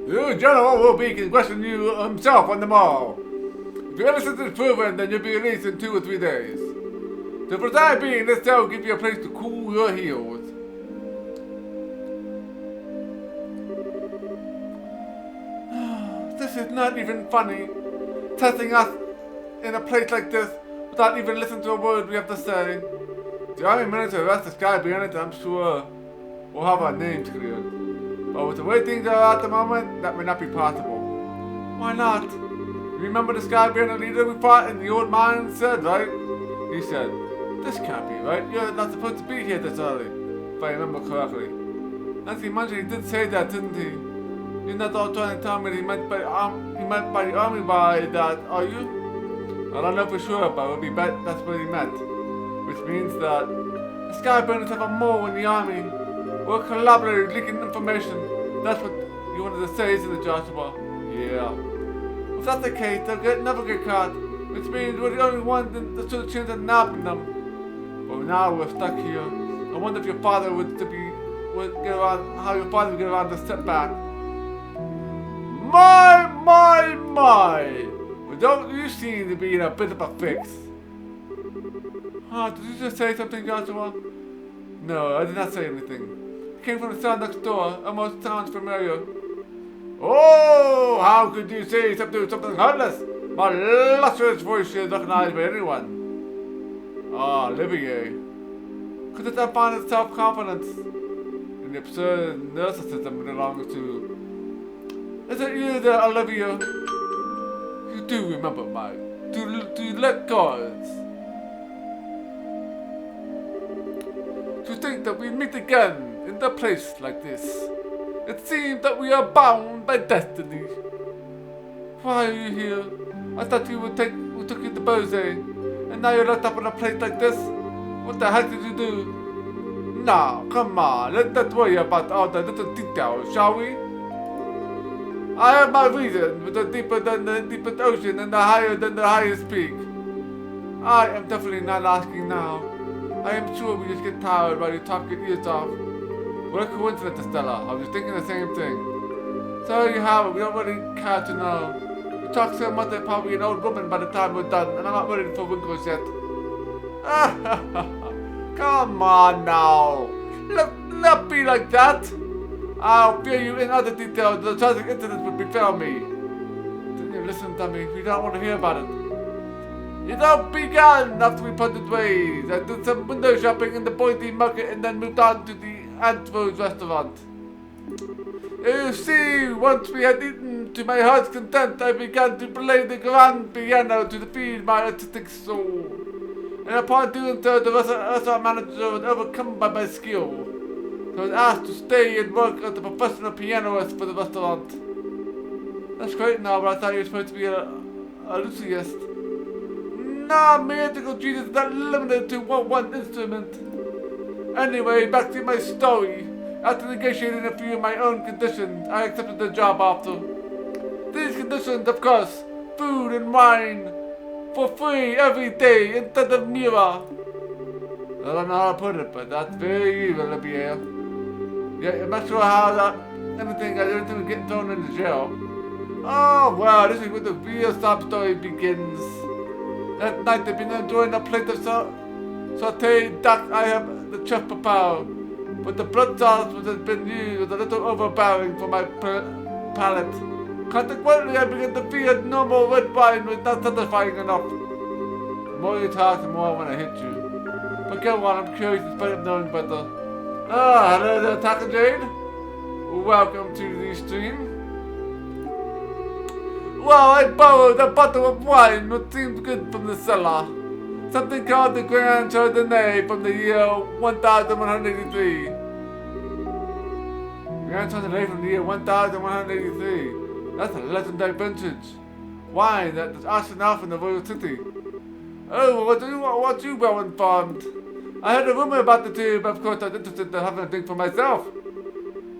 Speaker 1: The General will be questioning you himself on the mall. If your innocence is proven, then you'll be released in 2 or 3 days. So for the time being, this cell will give you a place to cool your heels. This is not even funny. Testing us in a place like this without even listening to a word we have to say. The Army managed to arrest the Sky Bandits, I'm sure we'll have our names cleared. But with the way things are at the moment, that may not be possible. Why not? You remember the Sky Bandit leader we fought in the old mine said, right? He said, this can't be right. You're not supposed to be here this early. If I remember correctly. Nancy Muncher, he did say that, didn't he? You're not all trying to tell me that he meant by the army by that, are you? I don't know for sure, but it would be that's what he meant. Which means that the Sky Bandits have a mole in the army. We're collaborating, leaking information. That's what you wanted to say, isn't it, Joshua? Yeah. If that's the case, they'll never get caught. Which means we're the only ones that stood a chance of nabbing them. But now we're stuck here. I wonder if your father would get around, how your father would get around the setback. My! Well, don't you seem to be in a bit of a fix? Did you just say something, Joshua? No, I did not say anything. It came from the sound next door. Almost sounds familiar. Oh, how could you say something heartless? My lustrous voice is recognized by anyone. Olivier. Could it not find its self-confidence in the absurd narcissism it belongs to? Is it you there, Olivia? You do remember my... Do you let gods? To think that we meet again in a place like this. It seems that we are bound by destiny. Why are you here? I thought we took you to Bose, and now you're locked up in a place like this? What the heck did you do? Now, come on, let's not worry about all the little details, shall we? I have my reason, but the deeper than the deepest ocean and the higher than the highest peak. I am definitely not asking now. I am sure we just get tired while you talk your ears off. What a coincidence, Estella. I was thinking the same thing. So you have it. We don't really care to know. You talk so much that probably an old woman by the time we're done, and I'm not ready for wrinkles yet. Come on now. Not be like that. I'll fill you in other details. The tragic incidents would befell me. Didn't you listen, dummy? We don't want to hear about it. It all began after we parted ways. I did some window shopping in the Boise market and then moved on to the Antwerp restaurant. You see, once we had eaten to my heart's content, I began to play the grand piano to feed my artistic soul. And upon doing so, the restaurant manager was overcome by my skill. So I was asked to stay and work as a professional pianist for the restaurant. That's great now, but I thought you were supposed to be a luthiist. Nah, musical genius is not limited to one instrument. Anyway, back to my story. After negotiating a few of my own conditions, I accepted the job offer. These conditions, of course, food and wine, for free every day instead of Mira. I don't know how to put it, but that's very evil, Olivier. Yeah, I'm not sure how that anything would get thrown into jail. Oh, well, this is where the real sob story begins. That night I've been enjoying a plate of sauteed duck I have the chef prepared. But the blood sauce which has been used was a little overbearing for my palate. Consequently, I began to feel normal red wine was not satisfying enough. The more you talk, the more I want to hit you. But go on, I'm curious in spite of knowing better. Hello there, Taka Jade. Welcome to the stream. Well, I borrowed a bottle of wine which seemed good from the cellar. Something called the Grand Chardonnay from the year 1183. Grand Chardonnay from the year 1183. That's a legendary vintage. Wine that was auctioned off in the royal city. Oh, what you well informed? I heard a rumor about the two, but of course I was interested in having a drink for myself.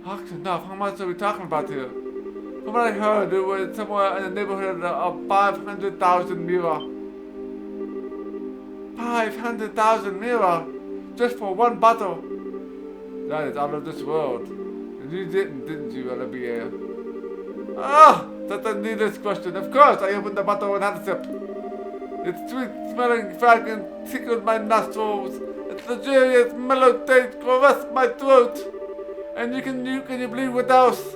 Speaker 1: Auctioned off? How much are we talking about here? From what I heard, it was somewhere in the neighborhood of 500,000 Mira. 500,000 Mira? Just for one bottle? That is out of this world. And you didn't you, Olivier? That's a needless question. Of course, I opened the bottle and had a sip. Its sweet-smelling fragrance tickled my nostrils. Its luxurious, mellow taste caressed my throat. And can you believe what else?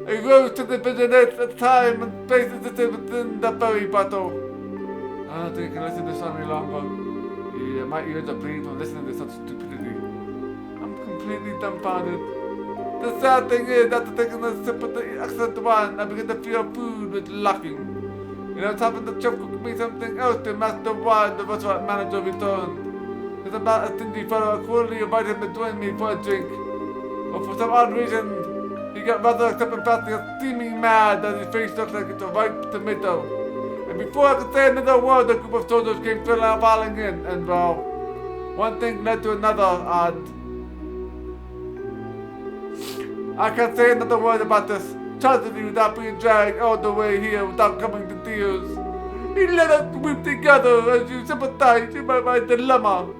Speaker 1: A rose took the vision at time and place existed within the very bottle. I don't think I can listen to this any longer. Yeah, my ears are bleeding from listening to such stupidity. I'm completely dumbfounded. The sad thing is, after taking a sip of the excellent wine, I began to feel food was lacking. And I was having the chef cook me something else to match the wine the restaurant manager returned. It's about a stingy fellow accordingly invited him to join me for a drink. But for some odd reason, he got rather upset and fast and steaming mad that his face looked like it's a ripe tomato. And before I could say another word, a group of soldiers came filing in, and well, one thing led to another, and I can't say another word about this tragedy without being dragged all the way here without coming to tears. He let us weep together as you sympathize in my dilemma.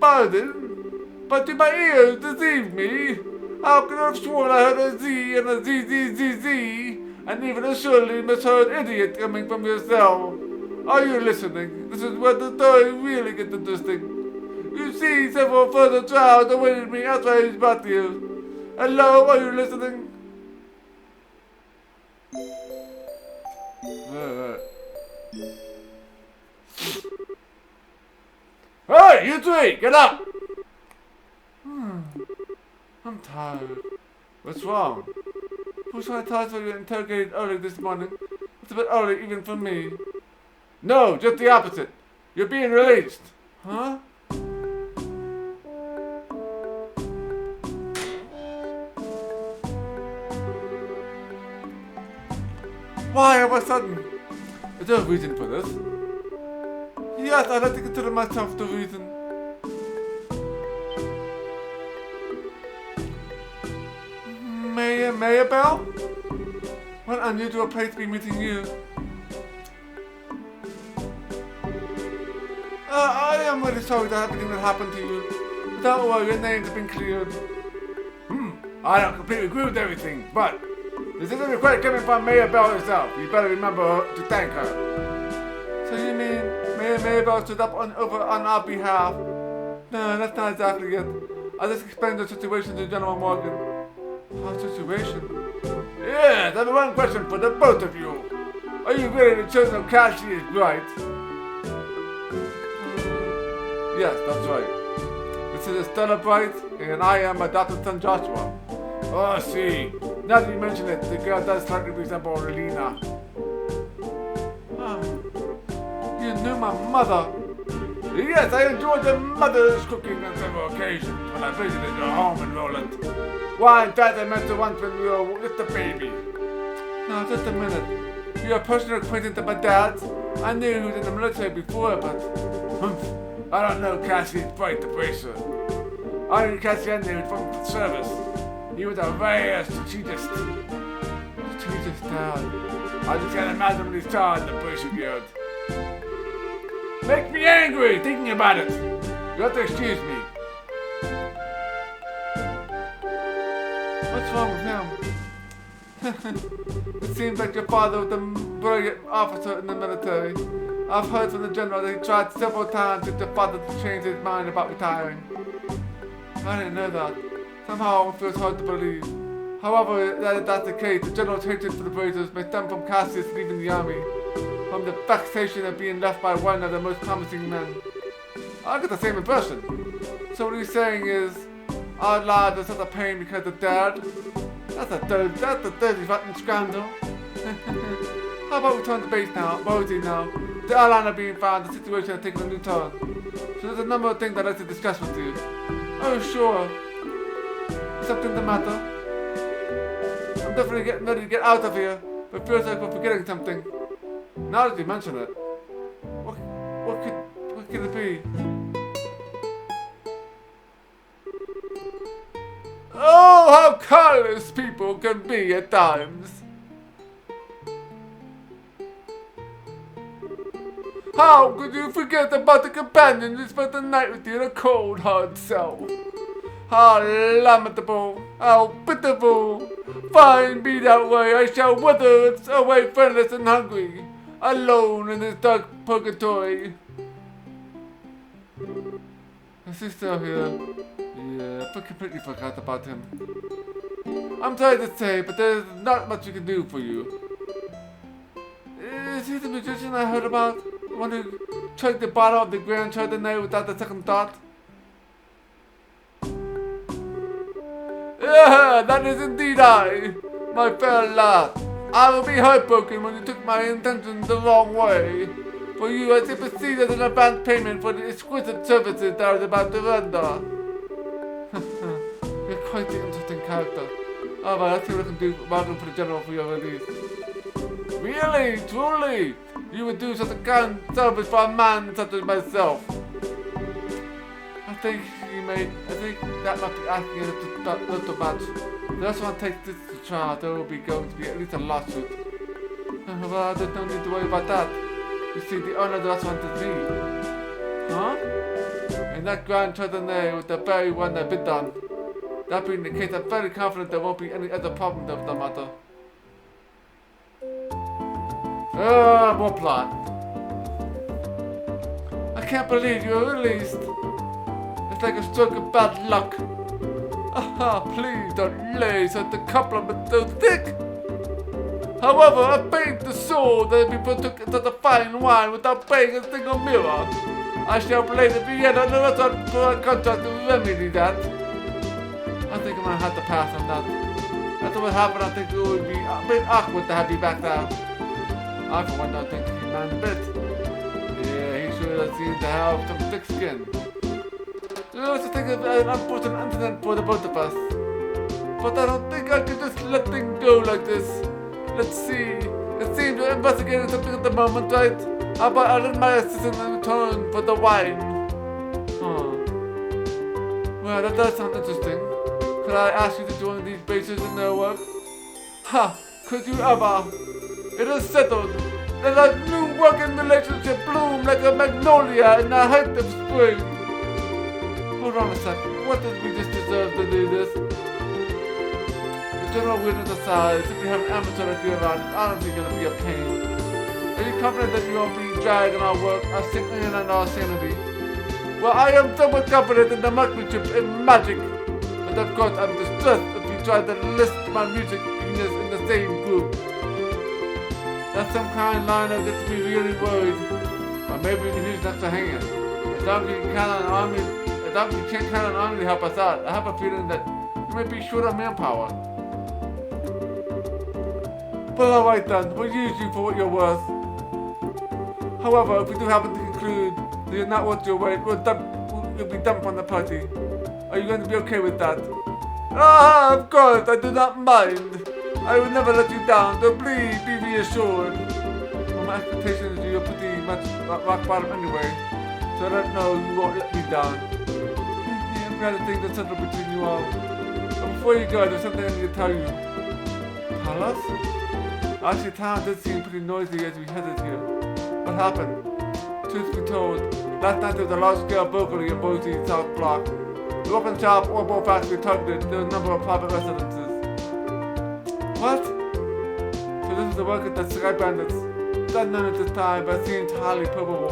Speaker 1: Pardon, but do my ears deceive me? How could I have sworn I heard a Z and a ZZZZ, and even a surely misheard idiot coming from your cell? Are you listening? This is where the story really gets interesting. You see, several further trials awaited me after I brought you. Hello, are you listening? Hey, you three, get up! I'm tired. What's wrong? Who's trying to tell us you interrogated early this morning? It's a bit early even for me. No, just the opposite. You're being released. Huh? Why all of a sudden? Is there a reason for this? Yes, I'd like to consider myself the reason. Mayabelle? What an unusual place to be meeting you. I am really sorry that everything that happened to you. But don't worry, your names have been cleared. I don't completely agree with everything, but this is a request coming from Mayabelle herself. You better remember to thank her. So you mean Mayabelle stood up on our behalf? No, that's not exactly it. I'll just explain the situation to General Morgan. Our situation? Yes, I have one question for the both of you. Are you really the chosen of Cassie is right? Yes, that's right. This is Stella Bright, and I am adopted son Joshua. Oh, I see. Now that you mention it, the girl does slightly resemble Relina. You knew my mother? Yes, I enjoyed your mother's cooking on several occasions when I visited your home in Roland. Why, in fact, I met her once when we were just a baby. Now, just a minute. You're a personal acquaintance of my dad's? I knew he was in the military before, but... I don't know Cassie Bright the Bracer. I knew Cassie knew from the service. He was a rare strategist. Strategist, Dad. I just can't imagine what he saw in the Bracer Guild. Makes me angry thinking about it. You have to excuse me. What's wrong with him? It seems like your father was a brilliant officer in the military. I've heard from the general that he tried several times to get your father to change his mind about retiring. I didn't know that. Somehow it feels hard to believe. However, if that's the case, the general's hatred for the Brazers may stem from Cassius leaving the army, from the vexation of being left by one of the most promising men. I get the same impression. So what he's saying is, our lives are such a pain because of Dad? That's a dirty rotten scandal. How about we turn to base now, Rosie now? The airliner being found, the situation has taken a new turn. So there's a number of things I'd like to discuss with you. Oh, sure. Something the matter? I'm definitely getting ready to get out of here, but feels like we're forgetting something. Now that you mention it, what could it be? Oh, how careless people can be at times. How could you forget about the companion who spent the night with you in a cold, hard cell? How lamentable, how pitiful. Fine, be that way, I shall wither away friendless and hungry, alone in this dark purgatory. Is he still here? Yeah, I completely forgot about him. I'm sorry to say, but there's not much we can do for you. Is he the magician I heard about? The one who chugged the bottle of the Grand Chardonnay without a second thought? Yeah, that is indeed I, my fair lad. I will be heartbroken when you took my intentions the wrong way. For you, I simply see as an advance payment for the exquisite services that I was about to render. You're quite the interesting character. Alright, let's see what I can do for the general for your release. Really? Truly? You would do such a kind service for a man such as myself? think you may. I think that might be asking a little much. That's why I take this to trial. There will be going to be at least a lawsuit. Well, there's no need to worry about that. You see, the owner of the restaurant is me. Huh? And that grandchildren there was the very one that bid on. That being the case, I'm very confident there won't be any other problem with the matter. More plot. I can't believe you were released. It's like a stroke of bad luck. Please don't lay such a compliment so thick. However, I paid the soul that people took into the fine wine without paying a single mirror. I shall play the Vienna and the restaurant for a contract to remedy that. I think I'm gonna have to pass on that. After what happened, I think it would be a bit awkward to have you back there. I for one don't think he's man bit. Yeah, he sure seems to have some thick skin. I also think of an unfortunate incident for the both of us. But I don't think I could just let things go like this. Let's see. It seems you're investigating something at the moment, right? How about I let my assistant in return for the wine? Well, that does sound interesting. Could I ask you to join these bases in their work? Could you ever? It is settled. Let our new working relationship bloom like a magnolia in the height of spring. Hold on a sec. What did we just deserve to do this? The general weirdness aside, if you have an amateur like you around, it's honestly going to be a pain. Are you confident that you won't be dragging our work, our sickness, and our sanity? Well, I am somewhat confident in the marksmanship and magic. But of course, I'm distressed if you try to list my music genius in the same group. That's some kind liner gets me really worried. Or maybe we can use an extra hand. As long as you can count on army, as long as you can't count on army to help us out, I have a feeling that you may be short on manpower. Well, alright then, we'll use you for what you're worth. However, if we do happen to conclude that you're not worth your weight, you'll be dumped from the party. Are you going to be okay with that? Of course, I do not mind. I will never let you down, so please be reassured. Well, my expectations you're pretty much rock bottom anyway, so I don't know you won't let me down. I'm glad to think that's settled between you all. But before you go, there's something I need to tell you. Tell us? Actually, town did seem pretty noisy as we headed here. What happened? Truth be told, last night there was a large-scale burglary in Boise South Block. The weapon shop or both factory targeted. There were a number of private residences. What? So this is the work of the Sky Bandits. It's unknown at this time, but it seems highly probable.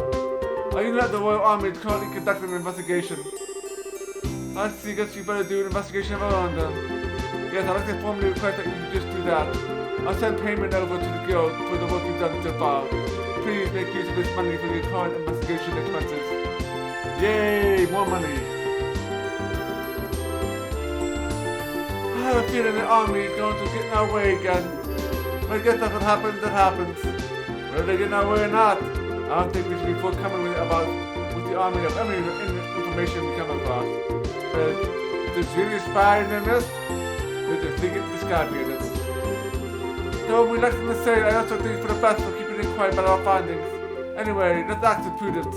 Speaker 1: Are you not the Royal Army is currently conducting an investigation? I guess you better do an investigation of our own then. Yes, I'd like to formally request that you just do that. I'll send payment over to the guild for the work you've done so far. Please make use of this money for your current investigation expenses. Yay, more money. I have a feeling the army is going to get in our way again. But I guess that happens, that happens. Whether they get in our way or not, I don't think we should be forthcoming with the army of any information we come across. But if there's really spying in this, we'll just leak it to the Sky Bandits. Though we like to say, I also think for the best for keeping it quiet about our findings. Anyway, let's act with prudence.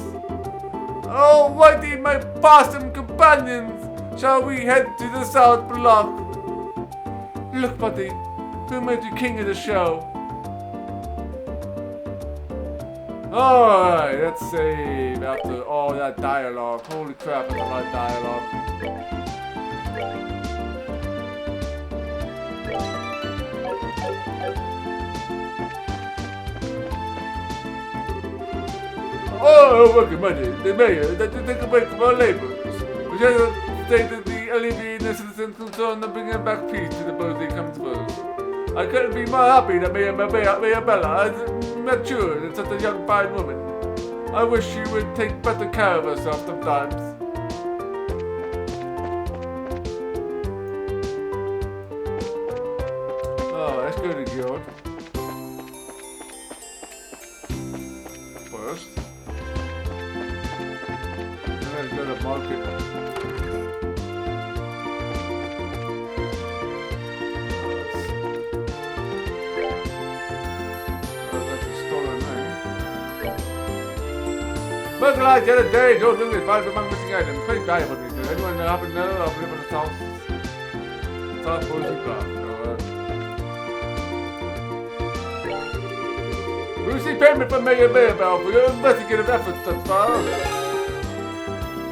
Speaker 1: Oh, righty, my possum companions! Shall we head to the South Block? Look, buddy, who made you king of the show? Alright, let's save after all that dialogue. Holy crap, that's a lot of dialogue. Oh, working money, the mayor, that you take away from our laborers. We shall stated the alleviating the citizens' concern and bringing back peace to the Boise Constables. I couldn't be more happy that Mayor Bella is mature and such a young fine woman. I wish she would take better care of herself sometimes. Oh, let's go to the guild. First. I'm gonna go to market. Localized the other day, Joe Lewis found among missing items. Quite valuable, he said. Anyone happen to know? I'll live in the South Boise Park. We receive payment from Mayor Maybell for your investigative efforts thus far.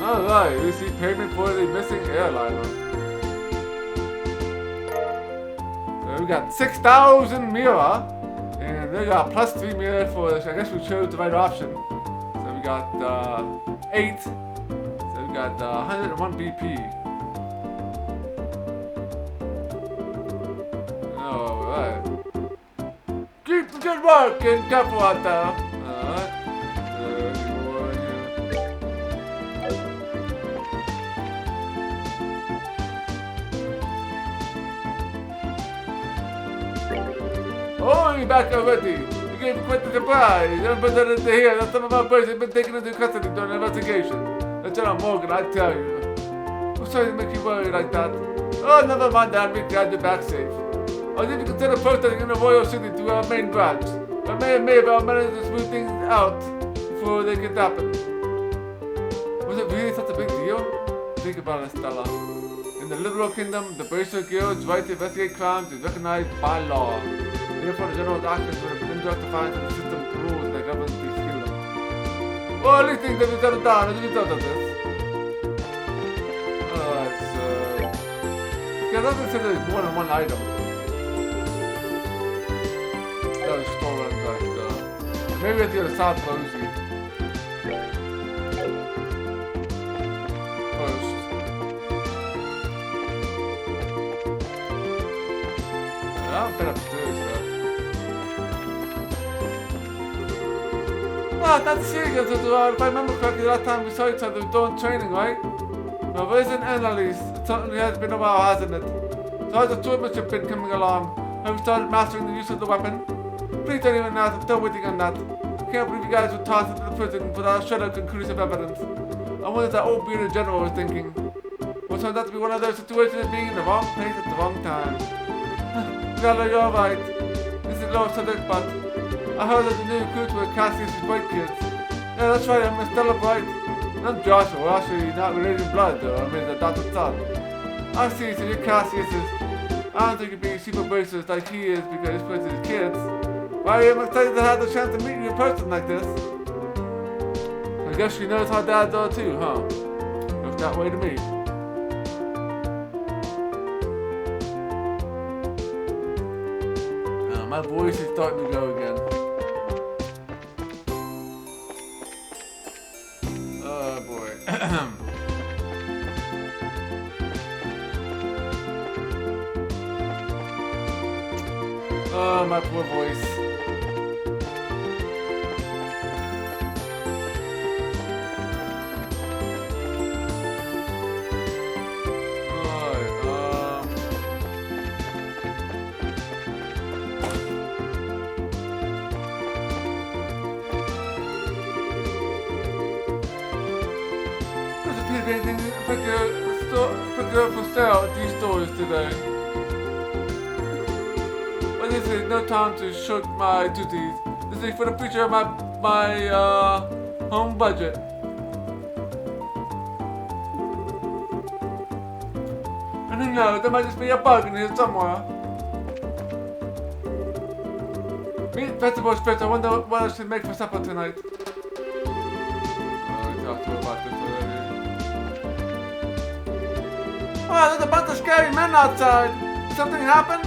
Speaker 1: Alright, we receive payment for the missing airliner. So we got 6,000 Mira, and they got plus 3 Mira for this. I guess we chose the right option. So we got 8. So we got 101 BP. Alright. Keep the good work and careful out there. Alright. Oh, you're back already. You gave quite the surprise. I'm better to hear that some of our boys have been taken into custody during the investigation. Lieutenant Morgan, I tell you. I'm sorry to make you worry like that. Oh, never mind that. We'll guide you back safe. I didn't consider protesting in the Royal City to our main branch, but maybe I'll manage to smooth things out before they get happen. Was it really such a big deal? Think about it, Stella. In the Liberal Kingdom, the Bracer Guild's right to investigate crimes is recognized by law. Therefore, the general's actions would have been indirect defiance of the system's rules that govern this kingdom. Well, at least things have been settled down as a result of this. Alright, so... Yeah, I don't consider there's more than one item. That was stolen, but maybe it's the other South Boise. First. I've been upstairs, though. Ah, that's serious. If I remember correctly, last time we saw each other doing training, right? Well, where's an analyst? It certainly has been a while, hasn't it? So how's the toolmanship been coming along? Have you started mastering the use of the weapon? Please don't even ask, I'm still waiting on that. I can't believe you guys were tossed into the prison without a shred of conclusive evidence. I wonder if that old bearded general was thinking. Well, turns out to be one of those situations of being in the wrong place at the wrong time. Gala, you're alright. This is low subject, but I heard that the new recruits were Cassius' white kids. Yeah, that's right, I'm Stella Bright. I'm Joshua, we're actually not related in blood, though. I mean, the adopted son. I see, so you're Cassius's. I don't think you're being super racist like he is because he's put his kids. Why am I excited to have the chance to meet you in person like this? I guess she knows how dads are too, huh? Looks that way to me. My voice is starting to go again. Oh boy. Oh, my poor voice. Anything for sale at these stores today. But this is no time to shirk my duties. This is for the future of my home budget. And who knows, there might just be a bug in here somewhere. Meat, vegetables, fish. I wonder what I should make for supper tonight. We talked to her about this already. Oh, there's a bunch of scary men outside. Did something happen?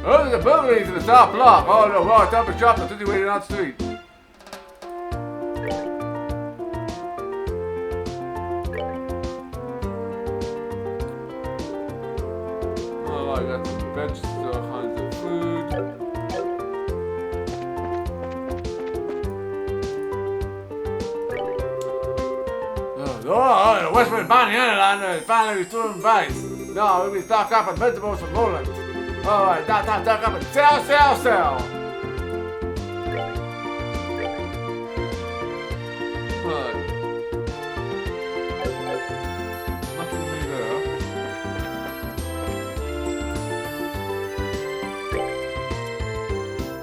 Speaker 1: Oh, there's a building in the south block. Oh, no, well, it's up a shop that's situated on the street. Oh, I got some vegetables, all kinds of food. Oh, the Westward Bonnie Airliner is finally restoring price. No, we'll be stocked up on vegetables from Roland. Alright, now time to stock up and sell, sell, sell. Good. Nothing new there.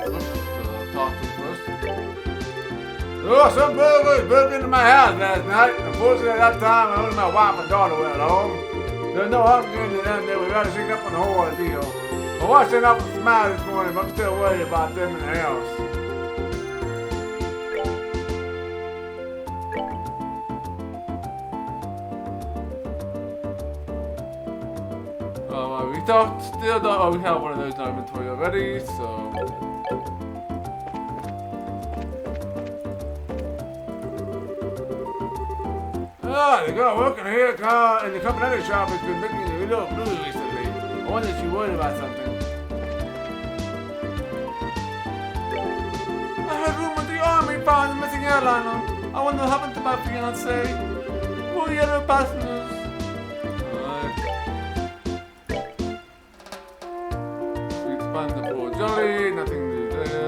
Speaker 1: Oops. Oh, some burglars broke into my house last night. Unfortunately, at that time, only my wife and daughter were at home. There's no harm doing to them. They were rather sing up on the whole ordeal. I watched them up with a smile this morning, but I'm still worried about them in the house. We still don't. Oh, we have one of those in our inventory already, so. Ah, the girl working here in the company shop has been making me a little blue recently. I wonder if she's worried about something. I heard rumors the army found the missing airliner. I wonder what happened to my fiancé. Poor yellow passengers. We expand the poor jolly, nothing new there.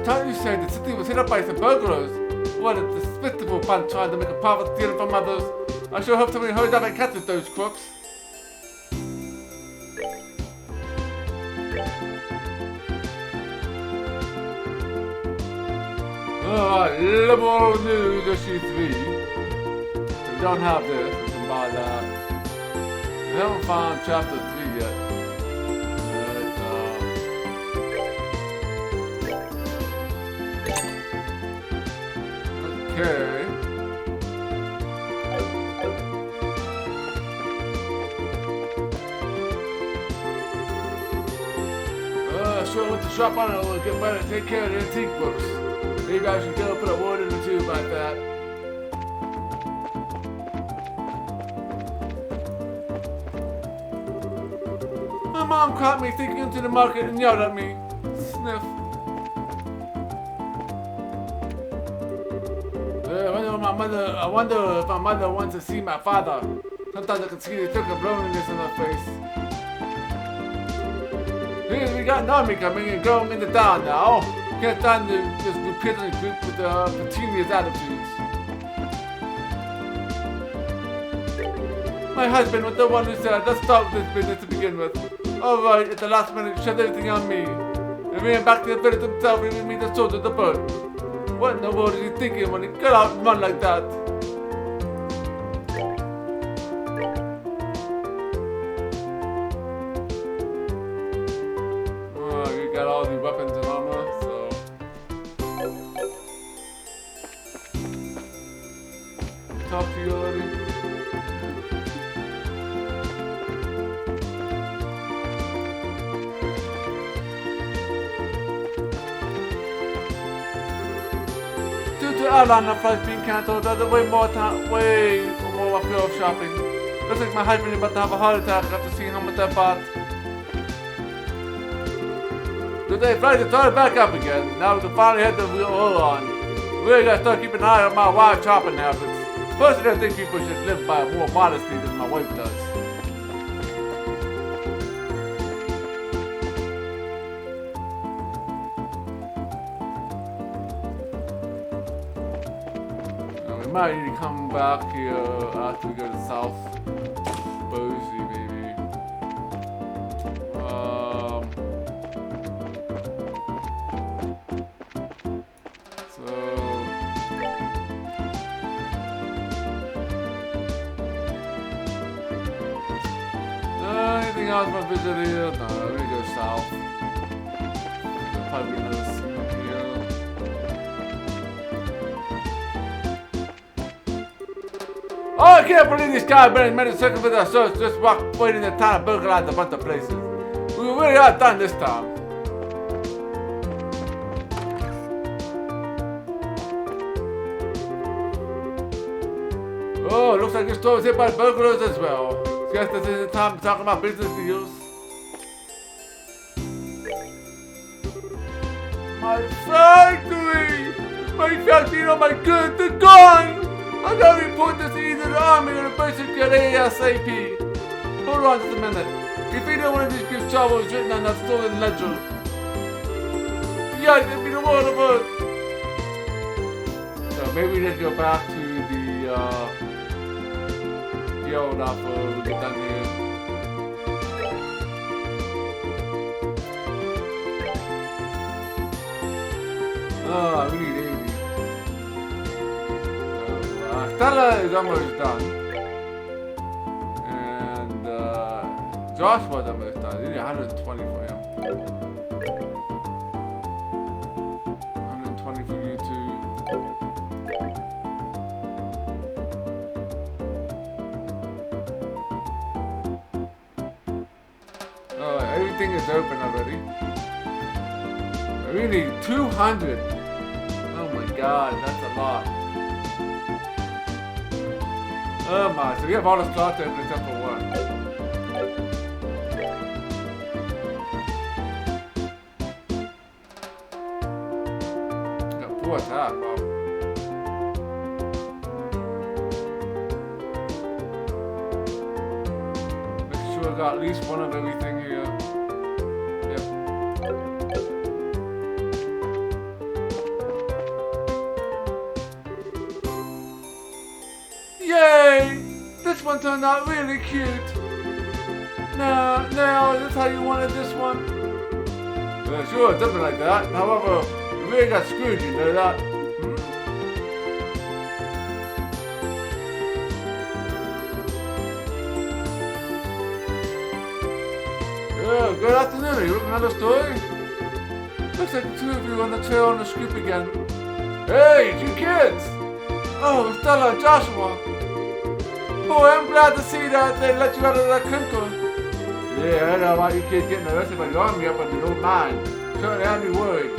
Speaker 1: Trout, you said the city was hit up by some burglars. What a despicable bunch trying to make a profit stealing from others. I sure hope somebody hurries up and catches those crooks. Alright, liberal news issue 3. We don't have this, we can buy that. We haven't found chapter 3 yet. Okay. Sure went to shop on it, we'll get better to take care of the antique books. Maybe I should go put a word in or two about that. My mom caught me sneaking into the market and yelled at me. Sniff. I wonder if my mother wants to see my father. Sometimes I can see the look of loneliness on her face. We got an army coming and going into town now. Can't stand this repeating group with petunious attitudes. My husband was the one who said, let's start this business to begin with. Alright, at the last minute, shut everything on me. And ran back to the village himself, leaving me the soldier the bird. What in the world is he thinking when he got out and run like that? Oh, you got all the weapons and armor, so. Talk to you already. Due to airliner flights being cancelled, there's way more I feel of shopping. Looks like my husband is about to have a heart attack after seeing how much I bought. Today, flights started back up again. Now we can finally head the wheel on. We really gotta start keeping an eye on my wild shopping habits. Personally, I think people should live by more modesty than my wife does. We might need to come back here after we go to South Boise, maybe. Anything else for visit here? No, we're gonna go south. There'll probably be another scene here. Oh, I can't believe this guy been many seconds with our search, just waiting in the town and burglarized a bunch of places. We were really outdone this time. Oh, looks like this store was hit by burglars as well. Guess this isn't time to talk about business deals. My factory! My factory, oh my god, they're gone! I gotta report this to either the army or the basic at ASAP. Hold on just a minute. If either one of these gift shovels is written on that stolen ledger. Yeah, it'd be the word of us. So maybe we need to go back to the guild after we get done here. Oh, we need 80. So, Stella is almost done. And Joshua's almost done. You need 120 for him. 120 for you two. Everything is open already. We need 200. Oh my god, that's a lot. Oh my, so we have all the slots open except for one. Got 4 attack, wow. Make sure I got at least one of everything here. Yay! This one turned out really cute. Now, that's how you wanted this one? Sure, something like that. However, we really got screwed, you know that? Yeah, good afternoon. Are you looking at the story? Looks like the two of you are on the trail on the scoop again. Hey, you kids! Oh, Stella and Joshua. Boy, I'm glad to see that they let you out of that clinker. Yeah, I know about you kids getting arrested by the army up under no mind. Certainly had me worried.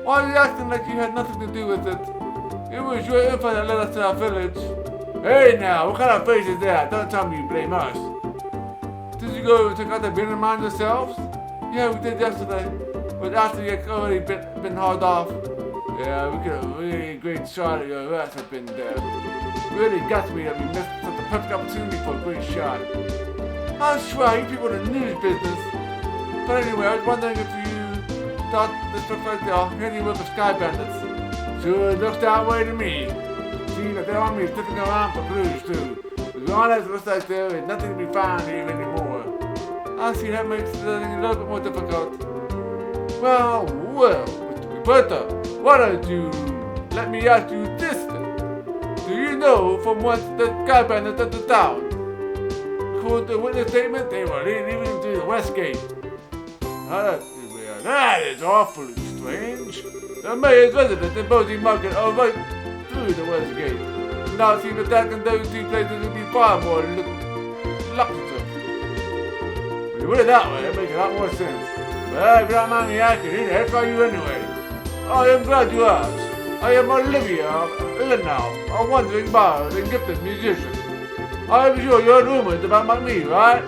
Speaker 1: Why are you acting like you had nothing to do with it? It was your info that led us to our village. Hey now, what kind of phrase is that? Don't tell me you blame us. Did you go and check out the bin and mind yourselves? Yeah, we did yesterday. But after you had already been hauled off. Yeah, we could have a really great shot at your ass up in there. Really got me that we missed such a perfect opportunity for a great shot. I'm sure you people in the news business. But anyway, I was wondering if you thought this looked like the handy work of sky bandits. Sure, it looks that way to me. See that their army is sticking around for clues too. To be honest, it looks like there is nothing to be found here anymore. I see that makes it a little bit more difficult. Well, Mr. Reporter, why don't you let me ask you this then? Do you know from whence the sky bandits entered town? According to the witness statement, they were leaving to the west gate. That is awfully strange. The mayor's residence in Bosie Market are right through the west gate. Now it seems attacking those two places would be far more lucrative. When you put it that way, it makes a lot more sense. But if you don't mind me asking, who the heck are you anyway? I am glad you asked. I am Olivia Illinois, a wandering bard and gifted musician. I am sure you heard rumors about me, right?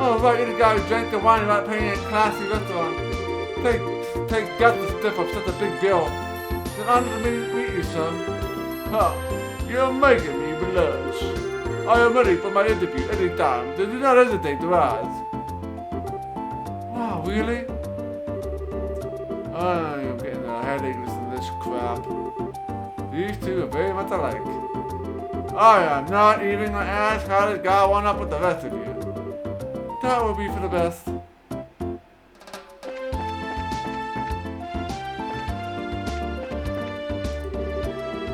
Speaker 1: Oh, right, you're the guy who drank the wine without paying at a classy restaurant. Take guts to stiff up such a big bill. It's an honor to meet you, sir. Huh, you're making me blush. I am ready for my interview anytime, so do not hesitate to ask. Wow, really? I am getting a headache listening to this crap. These two are very much alike. I am not even going to ask how this guy wound up with the rest of you. That will be for the best.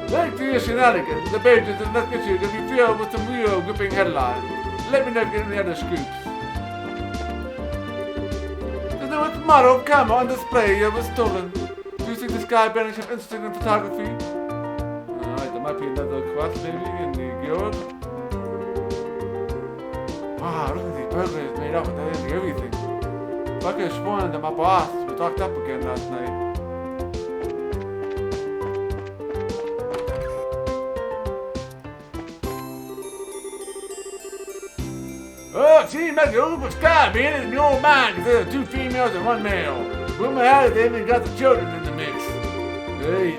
Speaker 1: Thanks to your shenanigans, the pages of this issue can be filled with some real gripping headlines. Let me know if you get any other scoops. The newest model of camera on display here was stolen. Do you think this guy Bennett is interested in photography? Alright, there might be another quest maybe in the guild. Wow, look at these burglars made up with everything. If I could have sworn that my boss was locked up again last night. Oh, it seems like the old sky being in your mind because there are 2 females and 1 male. Rumor has it they even got the children in the mix. Hey,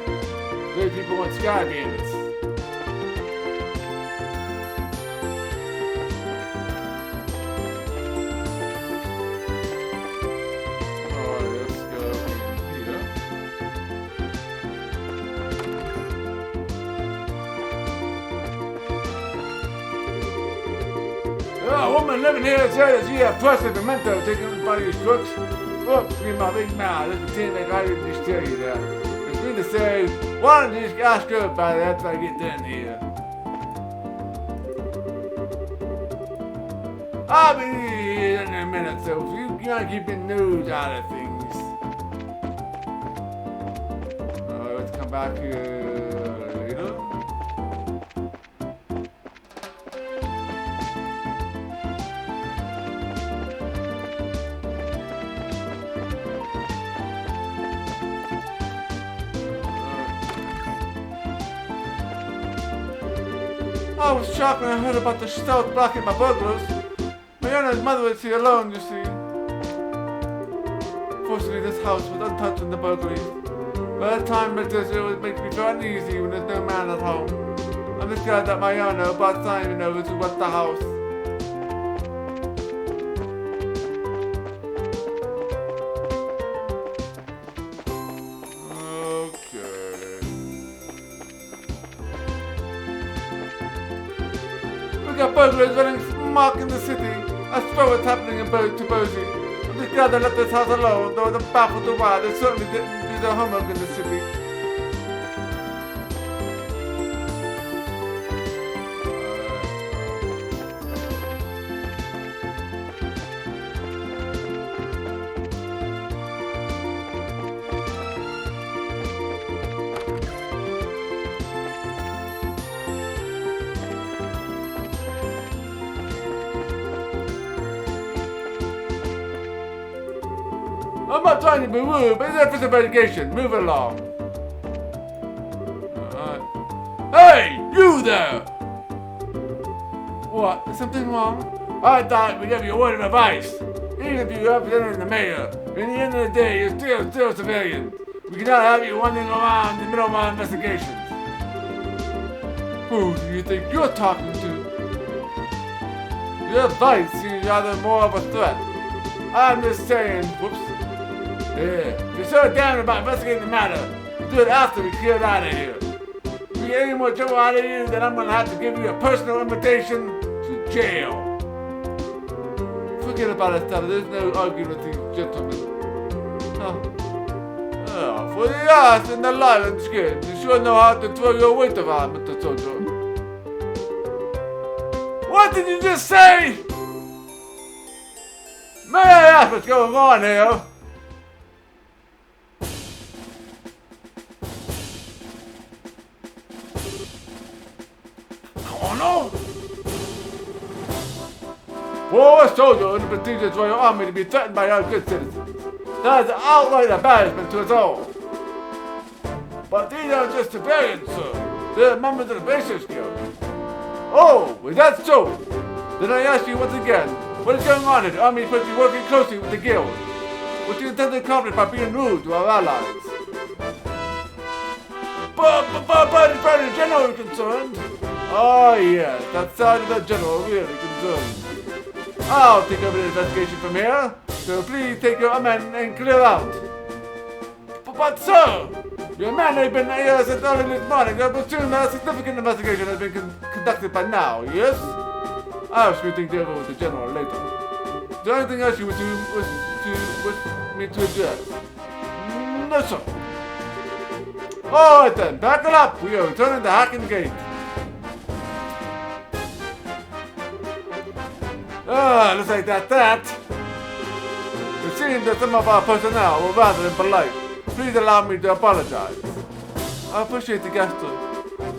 Speaker 1: those people want sky bandits. A woman living here said that she had plastic memento taken by these crooks. Oops, me my big mouth. Let's pretend like I didn't just tell you that. It's me to say, why don't you just ask her about it after I get done here? I'll be here in a minute, so if you can't keep the news out of things. Let's come back here later. I was shocked when I heard about the stealth blocking my burglars. Mariana's mother was here alone, you see. Fortunately, this house was untouched in the burglary. By the time like this, it would make me feel uneasy when there's no man at home. I'm just glad that Mariana about time knows who was the house. We got burglars running amok in the city. I swear what's happening in Boise. I'm just glad they left this house alone, though I'm baffled to why they certainly didn't do their homework in the city. I'm not trying to be rude, but it's an investigation. Move along. Hey, you there! What? Is something wrong? I thought we'd give you a word of advice. Even if you're representing the mayor, in the end of the day, you're still a civilian. We cannot have you wandering around in the middle of our investigations. Who do you think you're talking to? Your advice seems rather more of a threat. I'm just saying, whoops. Yeah, you're so damned about investigating the matter. Do it after we clear out of here. If we get any more trouble out of you, then I'm gonna have to give you a personal invitation to jail. Forget about it, Stella. There's no arguing with these gentlemen. For the ass and the lion's skin, you sure know how to throw your weight around, Mr. Soldier. What did you just say? May I ask what's going on here? Oh no! War soldier in the prestigious Royal Army to be threatened by our good citizens. That is an outright embarrassment to us all. But these are just civilians, sir. They're members of the Basics Guild. Oh, is that so? Then I ask you once again, what is going on here? The Army is supposed to be working closely with the Guild. What do you intend to accomplish by being rude to our allies? But as far as the General is concerned, oh yes, that side of the General really concerned. I'll take over the investigation from here, so please take your men and clear out. But sir, your men have been here since early this morning. I presume that a significant investigation has been conducted by now, yes? I'll speak things over with the General later. Is there anything else you wish me to address? No, sir. Alright then, back it up. We are returning to Hacking Gate. Looks like that. It seems that some of our personnel were rather impolite. Please allow me to apologize. I appreciate the gesture,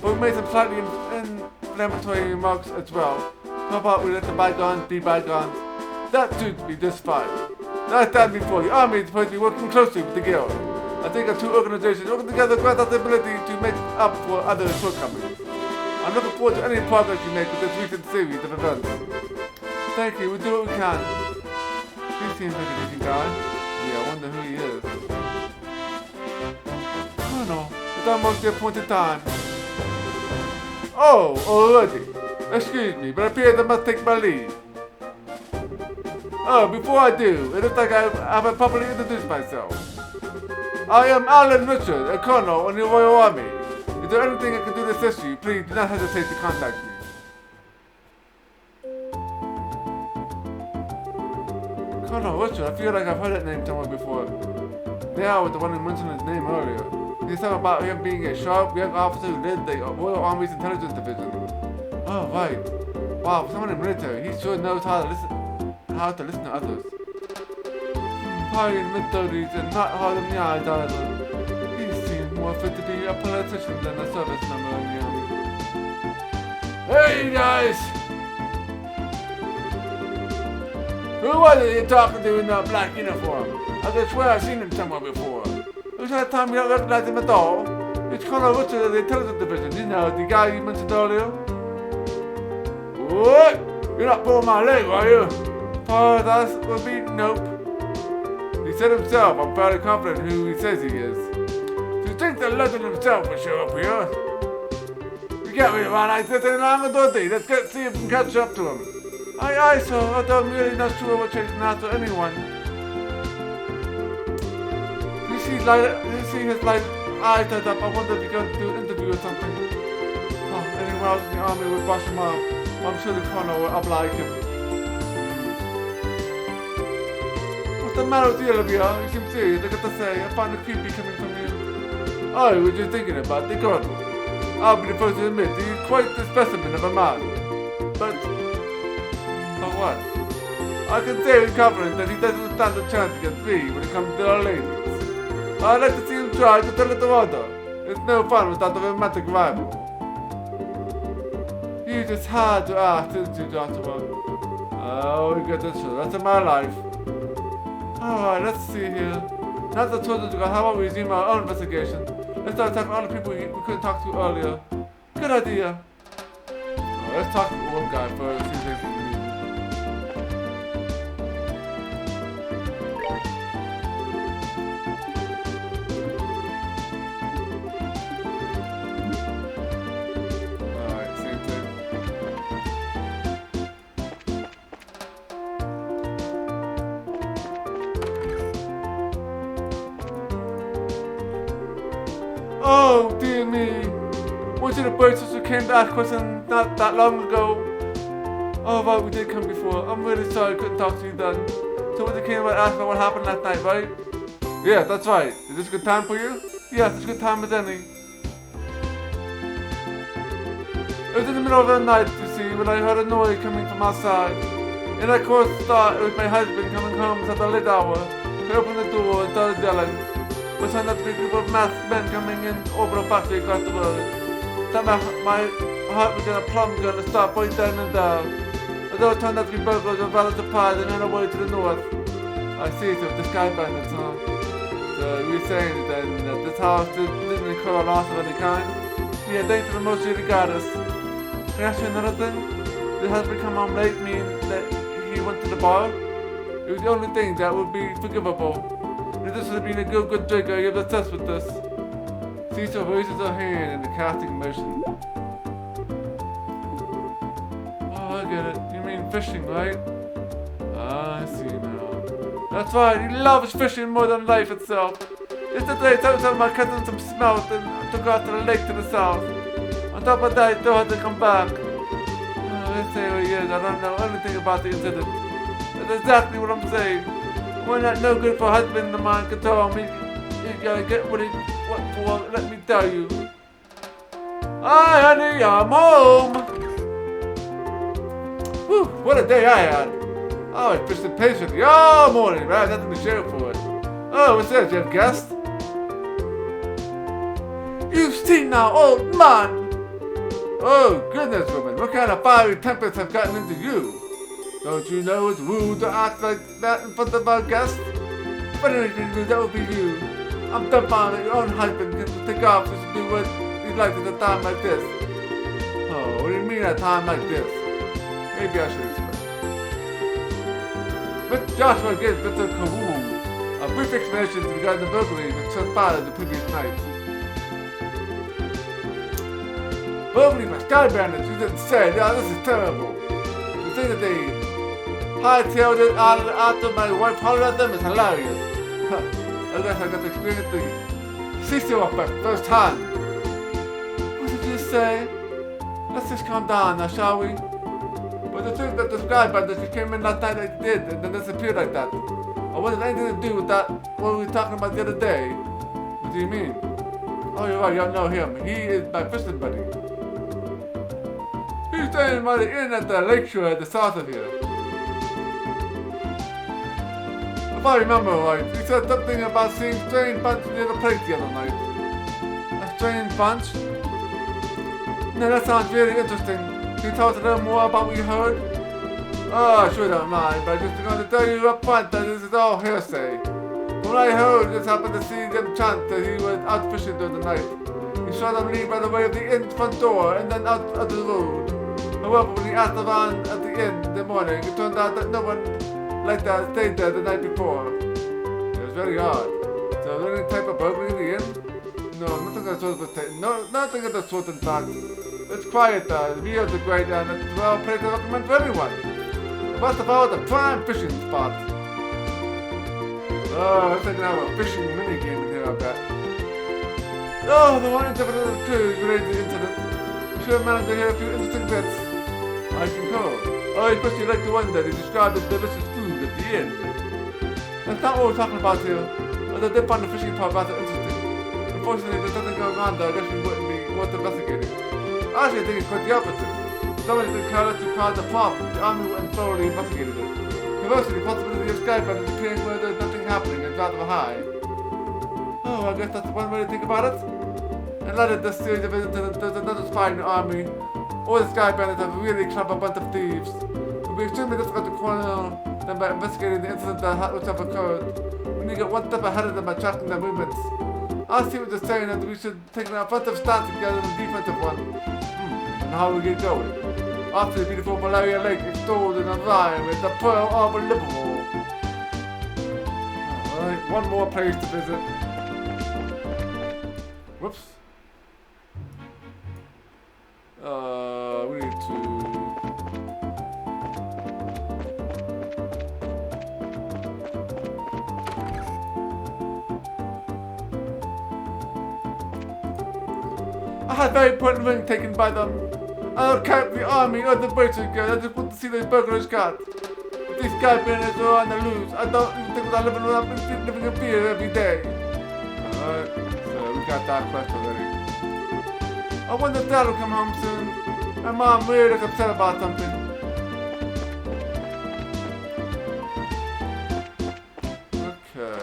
Speaker 1: but we made some slightly inflammatory remarks as well. How about we let the bygones be bygones? That suits me just fine. As I said before, the Army is supposed to be working closely with the Guild. I think our two organizations working together grant us the ability to make up for other shortcomings. I'm looking forward to any progress you make with this recent series of events. Thank you, we'll do what we can. He seems like a decent guy. Yeah, I wonder who he is. Oh no, it's almost the appointed time. Oh, already. Excuse me, but it appears I must take my leave. Oh, before I do, it looks like I haven't properly introduced myself. I am Alan Richard, a colonel in the Royal Army. Is there anything I can do to assist you? Please do not hesitate to contact me. Hold on, Richard, I feel like I've heard that name somewhere before. Yeah, with the one who mentioned his name earlier. He's talking about him being a sharp young officer who led the Royal Army's Intelligence Division. Oh, right. Wow, for someone in the military, he sure knows how to listen to others. Probably in the mid-30s and not hard in the eyes either. He seemed more fit to be a politician than a service member in the army. Hey, guys! Who was it you're talking to in that black uniform? I could swear I've seen him somewhere before. Who's that time you don't recognize him at all? It's Colonel Richard of the Intelligence Division, you know, the guy you mentioned earlier. What? You're not pulling my leg, are you? Oh, that would be nope. He said himself, I'm fairly confident who he says he is. Do you think the legend himself will show up here? You can't wait around like this any longer, don't they? Let's see if we can catch up to him. Aye, sir. Although I'm really not sure what chasing after anyone. You see his light eyes light up. I wonder if he's going to do an interview or something. Oh, anyone else in the army would brush him off. I'm sure the colonel will oblige him. What's the matter with you, Olivia? You seem serious. I got to say, I find it creepy coming from you. Oh, what you thinking about the colonel? I'll be the first to admit that he's quite the specimen of a man. But what? I can say with confidence that he doesn't stand a chance against me when it comes to our ladies. I'd like to see him try to tell it to other. It's no fun without a romantic rival. You just had to ask, didn't you, Joshua? Oh, we get this for the rest of my life. Alright, let's see here. Now that the children got, how about we resume our own investigation? Let's start talking to all the people we couldn't talk to earlier. Good idea. Let's talk to the one guy first, see if they can. Oh, dear me. One of the birds who came to ask questions not that long ago. Oh, right, we did come before. I'm really sorry I couldn't talk to you then. So what they came about asking about what happened last night, right? Yeah, that's right. Is this a good time for you? Yeah, it's a good time as any. It was in the middle of the night, you see, when I heard a noise coming from outside. And I, of course, thought it was my husband coming home at the late hour. I opened the door and started yelling. But turned out to be a group of masked men coming in over the factory across the road. Thought my heart was gonna plumb, gonna start both down and down. Although it turned out to be burglars of rather surprised and ran away to the north. I see, so the sky bandits, huh? So we were saying then that this house didn't incur a loss of any kind. Yeah, thanks to the most really got us. Can I ask you another thing? The husband come home late mean that he went to the bar? It was the only thing that would be forgivable. If this had been a good drinker, you'd obsessed with this. Cecil raises her hand in the casting motion. Oh, I get it. You mean fishing, right? Ah, I see now. That's right, he loves fishing more than life itself. Yesterday, I told my cousin some smelt and took her out to the lake to the south. On top of that, he told her to come back. Oh, let's say who he is. I don't know anything about the incident. That's exactly what I'm saying. When that no good for husband of mine can tell me, he gotta get what for, let me tell you. Hi honey, I'm home! Whew, what a day I had. I was fishing patiently all morning, but I had nothing to show for it. Oh, what's that, you have guest? You've seen now, old man! Oh, goodness, woman, what kind of fiery tempers have gotten into you? Don't you know it's rude to act like that in front of our guests? If anything to do, that would be you. I'm dumbfounded your own husband can take off just to do what he likes at a time like this. Oh, what do you mean at a time like this? Maybe I should explain. But Joshua gives Mr. Kawoo a brief explanation regarding the burglary that transpired the previous night. Burglary by sky bandits, you didn't say. Oh, this is terrible. The thing that they hightailed it out after my wife hollered at them is hilarious. I guess I got to experience the Cecil effect firsthand. What did you say? Let's just calm down now, shall we? But the thing that the sky bandits just came in last night like they did and then disappeared like that. I wonder if anything to do with that, what we were talking about the other day. What do you mean? Oh, you're right, you don't know him. He is my fishing buddy. He's staying by the inn at the lakeshore at the south of here. If I remember right, he said something about seeing strange bunch near the place the other night. A strange bunch? No, that sounds really interesting. Can you tell us a little more about what you heard? Oh, sure don't mind, but I'm just going to tell you up front that this is all hearsay. From what I heard, just happened to see them chant that he was out fishing during the night. He saw them leave by the way of the inn's front door and then out of the road. However, when he asked around at the inn in the morning, it turned out that no one like that stayed there the night before. It was very odd. So, there any type of burglary in the inn? No, nothing of the sort was taken. No, nothing of the sort, in fact. It's quiet there, the views are great, and it's a well place to recommend for everyone. First of all, the prime fishing spot. Oh, let's take now a fishing mini game in here, I bet. Oh, the one interpreter of the clue related to the incident. You should have managed to hear a few interesting bits. I concur. I especially like the one that he described as delicious food at the end. That's not what we're talking about here, but I did find the fishing part rather interesting. Unfortunately, there's nothing going on there I guess we wouldn't be worth investigating. Actually, I think it's quite the opposite. Somebody been careless to cause a problem, the army went and thoroughly investigated it. Conversely, the possibility of Skype and appearing where there's nothing happening is rather high. Oh, I guess that's one way to think about it. In light of this series of incidents, there's another spy in the army. All the Sky Bandits have really clever bunch of thieves. It would be extremely difficult to corner them by investigating the incident which have occurred. We need to get one step ahead of them by tracking their movements. I see what they're saying that we should take an offensive stance together than a defensive one. And how we get going? After the beautiful Malaria Lake extolled in a rhyme with the Pearl of Liverpool. Alright, one more place to visit. Whoops. We need to... I had a very important ring taken by them. I don't care if the army or the British girl, I just want to see those burglars caught. If these Sky Bandits are on the loose, I don't even think about living in fear every day. Alright, so we got that quest already. I wonder if Dad will come home soon. My mom really is upset about something. Okay.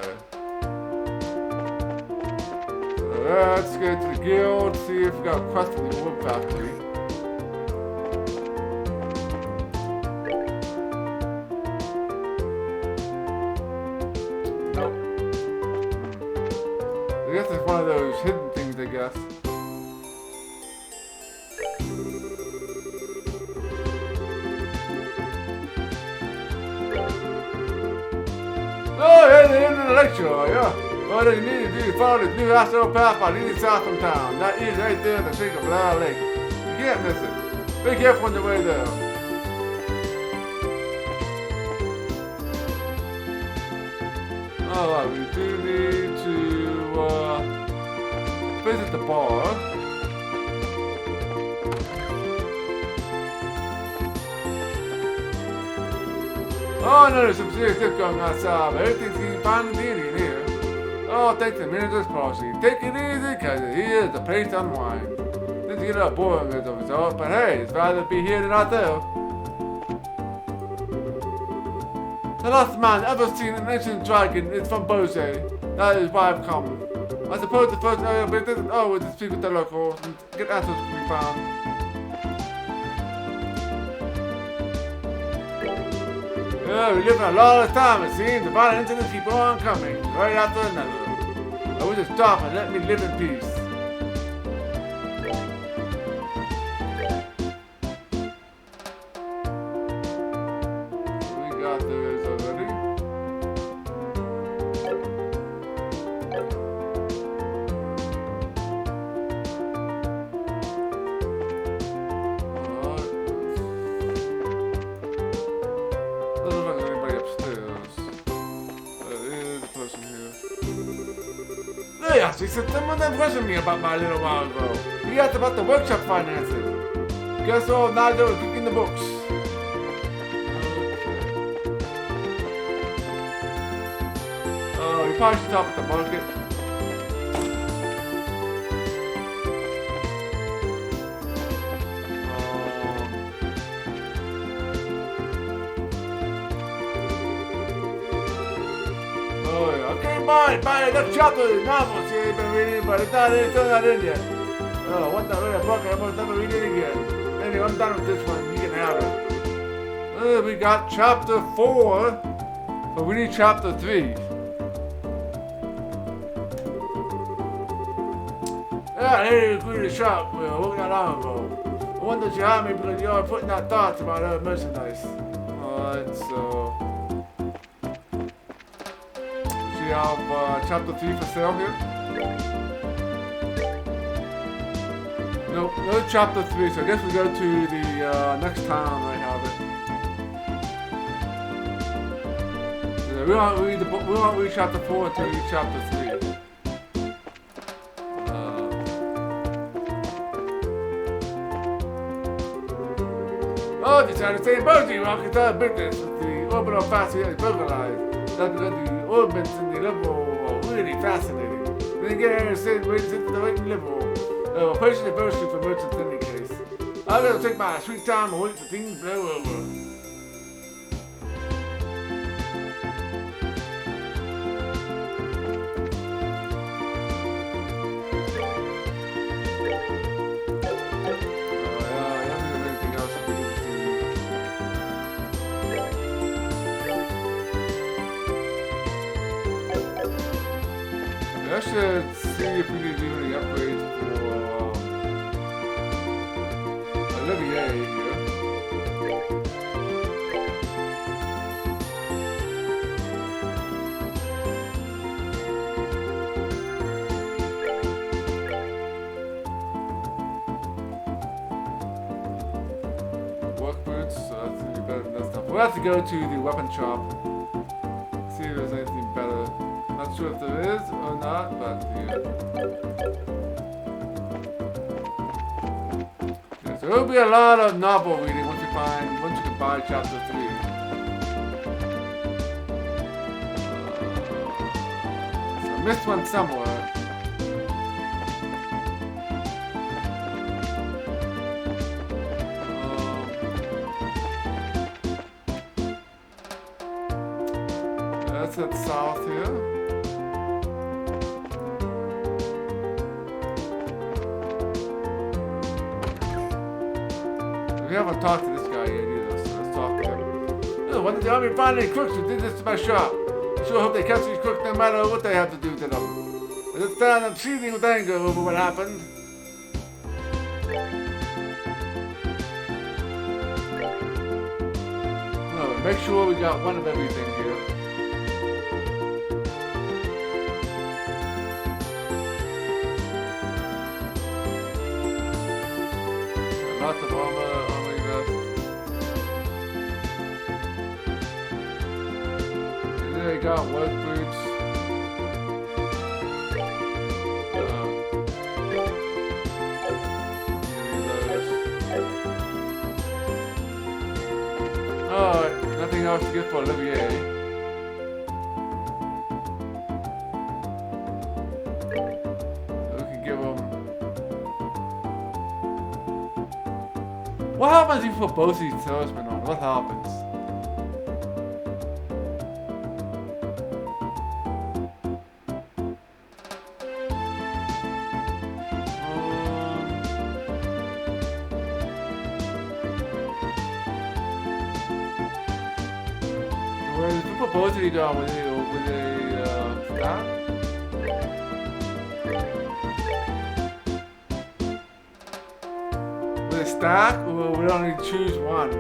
Speaker 1: So let's go to the guild, see if we got a quest in the wood factory. Nope. I guess it's one of those hidden things, I guess. Oh, yeah, the end of the lecture, yeah. All you need to do is follow this new astral path by leading south from town. That is right there in the shake of Loud Lake. You can't miss it. Be careful on the way there. Alright, we do need to visit the bar. Oh no, there's some serious stuff going on outside, but everything seems fine and dandy in here. Oh, thanks to manager's policy. Take it easy, cause here is the place to unwind. This is a little boring as a result, but hey, it's rather be here than out there. The last man ever seen an ancient dragon is from Bose. That is why I've come. I suppose the first area we visit is to speak with the locals and get answers to be found. Yeah, we live in a lawless time, it seems. The violent incidents keep on coming, right after another. I wish to stop and let me live in peace. We got this already. They actually said someone that questioned me about my little while ago. He asked about the workshop finances. Guess all Nigel is cooking the books. we probably should stop at the market. Oh yeah, okay, buy that chapter novels you've been reading, but it's still not in yet. Oh, what the really book? I'm gonna read it again. Anyway, I'm done with this one. You can have it. We got chapter 4, but we need chapter 3. Yeah, hey, you agree to shop. We're working on Alamo. I wonder if you have me because you are putting out thoughts about other merchandise. Alright, so. We have chapter 3 for sale here. Nope, no chapter 3, so I guess we go to the next town I have it. Yeah, we won't read the book, we won't read chapter 4 until we read chapter 3. Oh, decided to say Boji rocket business with the orbital fascinating burglarized. That's because the orbits in the level are really fascinating. Then again, it says wait into the right level. Personally bursting for merchants in any case. I'm gonna take my sweet time and wait for things to blow over. I should see if we can do any upgrades for Olivier here. Work boots, so that's gonna be better than that stuff. We'll have to go to the weapon shop. See if there's anything better. Not sure if there is or not, but yeah. So there'll be a lot of novel reading once you can buy chapter 3. So I missed one somewhere. That's at south here. We haven't talked to this guy yet either, so let's talk to him. When did the army find any crooks who did this to my shop? I sure hope they catch these crooks no matter what they have to do to them. I just found them seething with anger over what happened. Oh, make sure we got one of everything here. Lots of armor vest. And then they got work boots. Alright, nothing else to get for Olivier. What happens if you put both these salesmen on? What happens? Well, if you put both of these on with a staff? Stack, or we only choose one.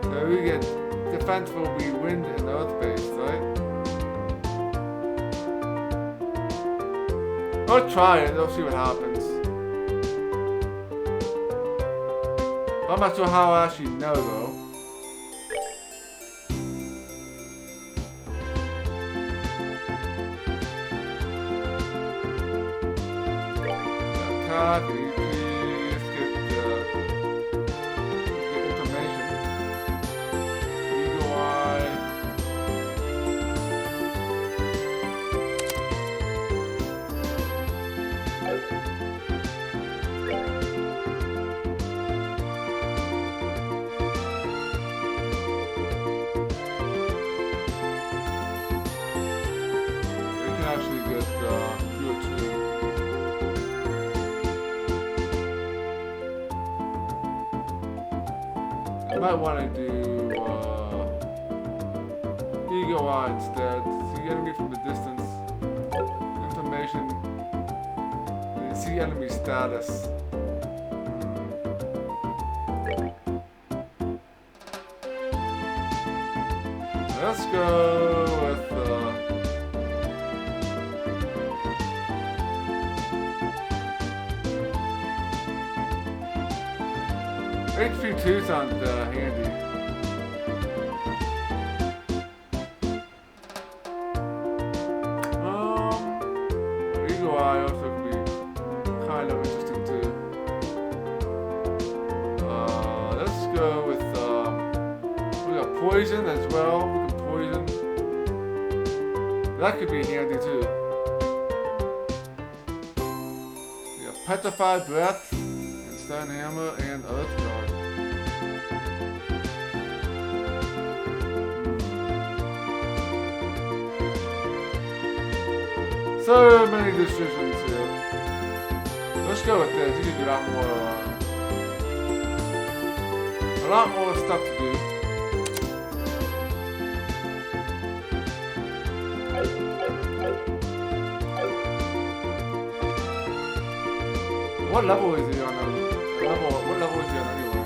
Speaker 1: So we get defense will be wind and earth based, right? I'll try it, I'll see what happens. I'm not sure how I actually know though. Attack, Might want to do Eagle Eye instead. See enemy from the distance. Information. See enemy status. Let's go with HP2 sounds handy. Eagle Eye also could be kind of interesting too. Let's go with we got poison as well. We can poison. That could be handy too. We got petrified breath, and stun hammer, and earth guard. So many decisions here. Let's go with this. You can do a lot more stuff to do. What level is he on? What level is he on anyway?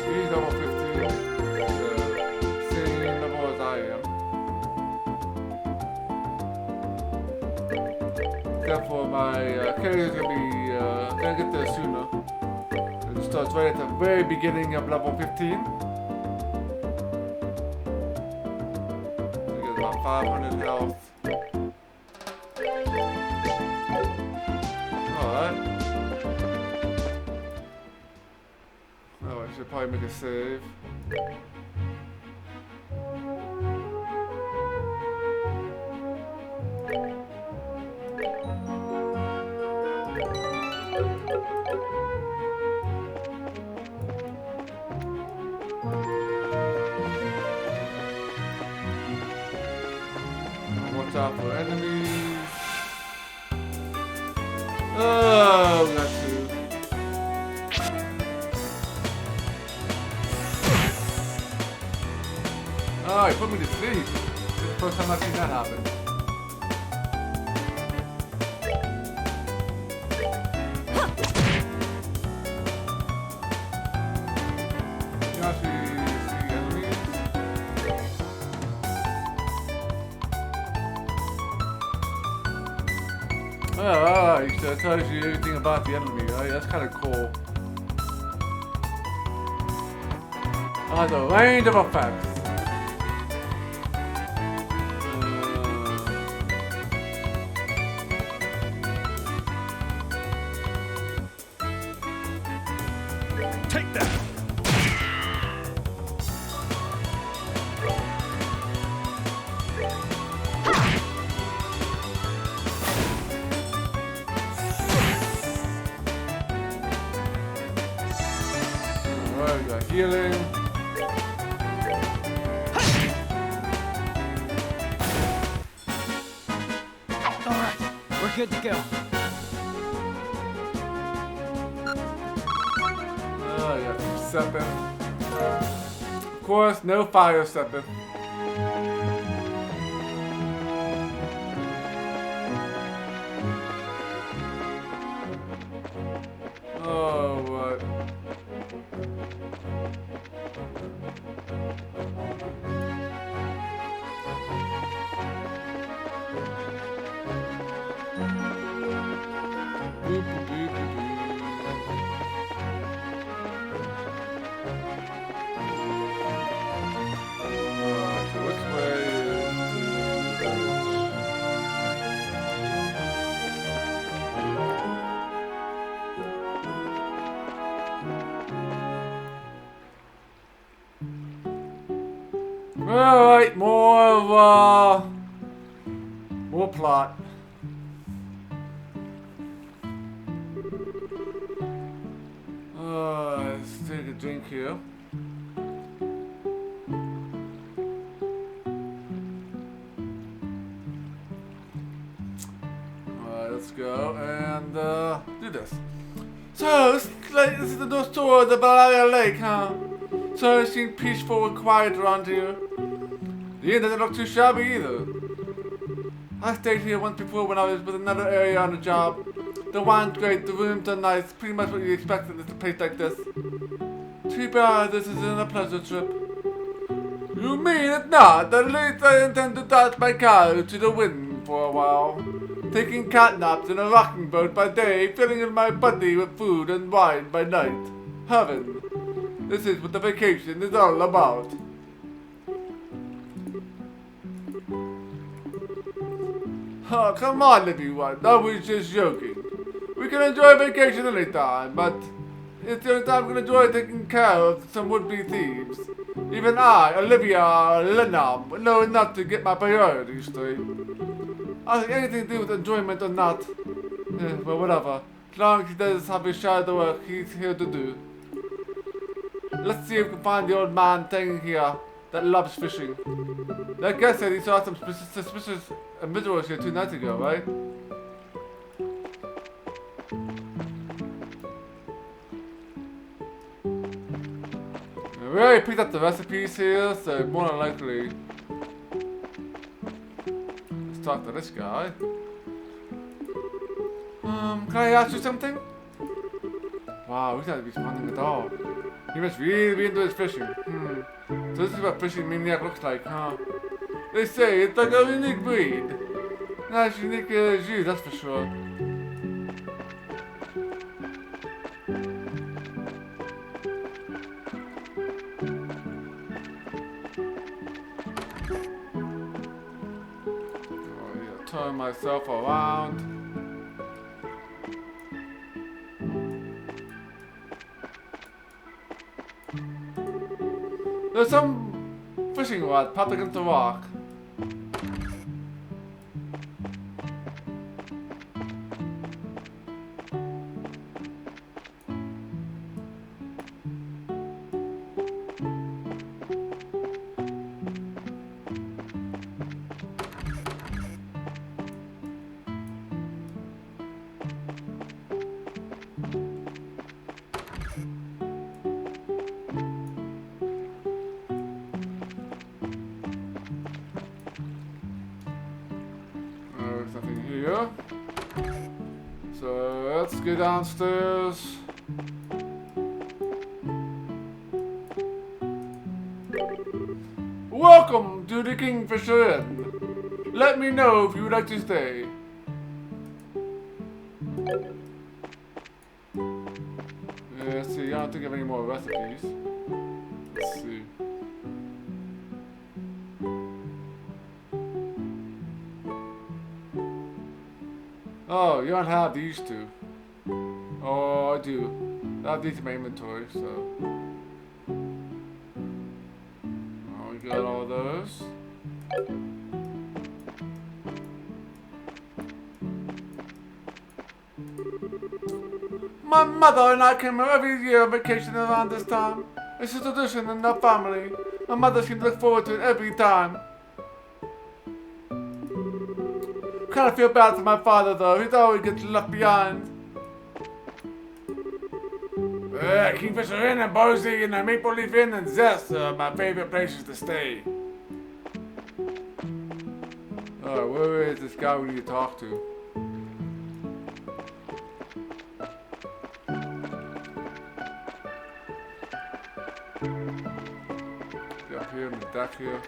Speaker 1: He's level 15. Same level as I am. Therefore, my character is gonna get there sooner. It starts right at the very beginning of level 15. He gets about 500 health. Alright. Oh, I should probably make a save. Watch out for enemies. Oh, we got two. Oh, he put me to sleep. This is the first time I've seen that happen. You can actually see enemies. Oh, alright, so it tells you everything about the enemy, right? That's kind of cool. Oh, the range of effects.
Speaker 3: Take that!
Speaker 1: Alright, we got healing.
Speaker 3: Alright, we're good to go.
Speaker 1: Oh, yeah, stepping. Of course, no fire stepping. Oh, what? Boop, boop, boop, boop. So which way Alright, more plot. Let's take a drink here. Alright, let's go and do this. So, this is the north shore of the Balaria Lake, huh? So it seems peaceful and quiet around here. The inn doesn't look too shabby either. I stayed here once before when I was with another area on a job. The wine's great, the rooms are nice, pretty much what you expect in a place like this. Too bad this isn't a pleasure trip. You mean it's not? At least I intend to toss my car to the wind for a while. Taking cat naps in a rocking boat by day, filling in my body with food and wine by night. Heaven. This is what the vacation is all about. Oh, come on everyone, I was just joking. We can enjoy vacation anytime, but it's the only time we can enjoy taking care of some would-be thieves. Even I, Olivia Lenham, know enough to get my priorities straight. I think anything to do with enjoyment or not, well whatever. As long as he does have his share of the work he's here to do. Let's see if we can find the old man thing here that loves fishing. That guy said he saw some suspicious individuals here 2 nights ago, right? We already picked up the recipes here, so more than likely. Let's talk to this guy. Can I ask you something? Wow, he's not responding at all. He must really be into his fishing. So this is what fishing maniac looks like, huh? They say it's like a unique breed. Not as unique as you, that's for sure. Oh, yeah, turn myself around. There's some fishing rod popped against the rock. There's nothing here. So let's go downstairs. Welcome to the Kingfisher Inn. Let me know if you would like to stay. Let's see, I don't think I have any more recipes. Let's see. Oh, you don't have these two. Oh, I do. I have these in my inventory, so. Oh, we got all those. My mother and I come here every year on vacation around this time. It's a tradition in our family. My mother seems to look forward to it every time. Kind of feel bad for my father though, he's always gets left behind. Kingfisher Inn and Boise and Maple Leaf Inn and Zest are my favorite places to stay. Where is this guy we need to talk to? Up here in the deck here.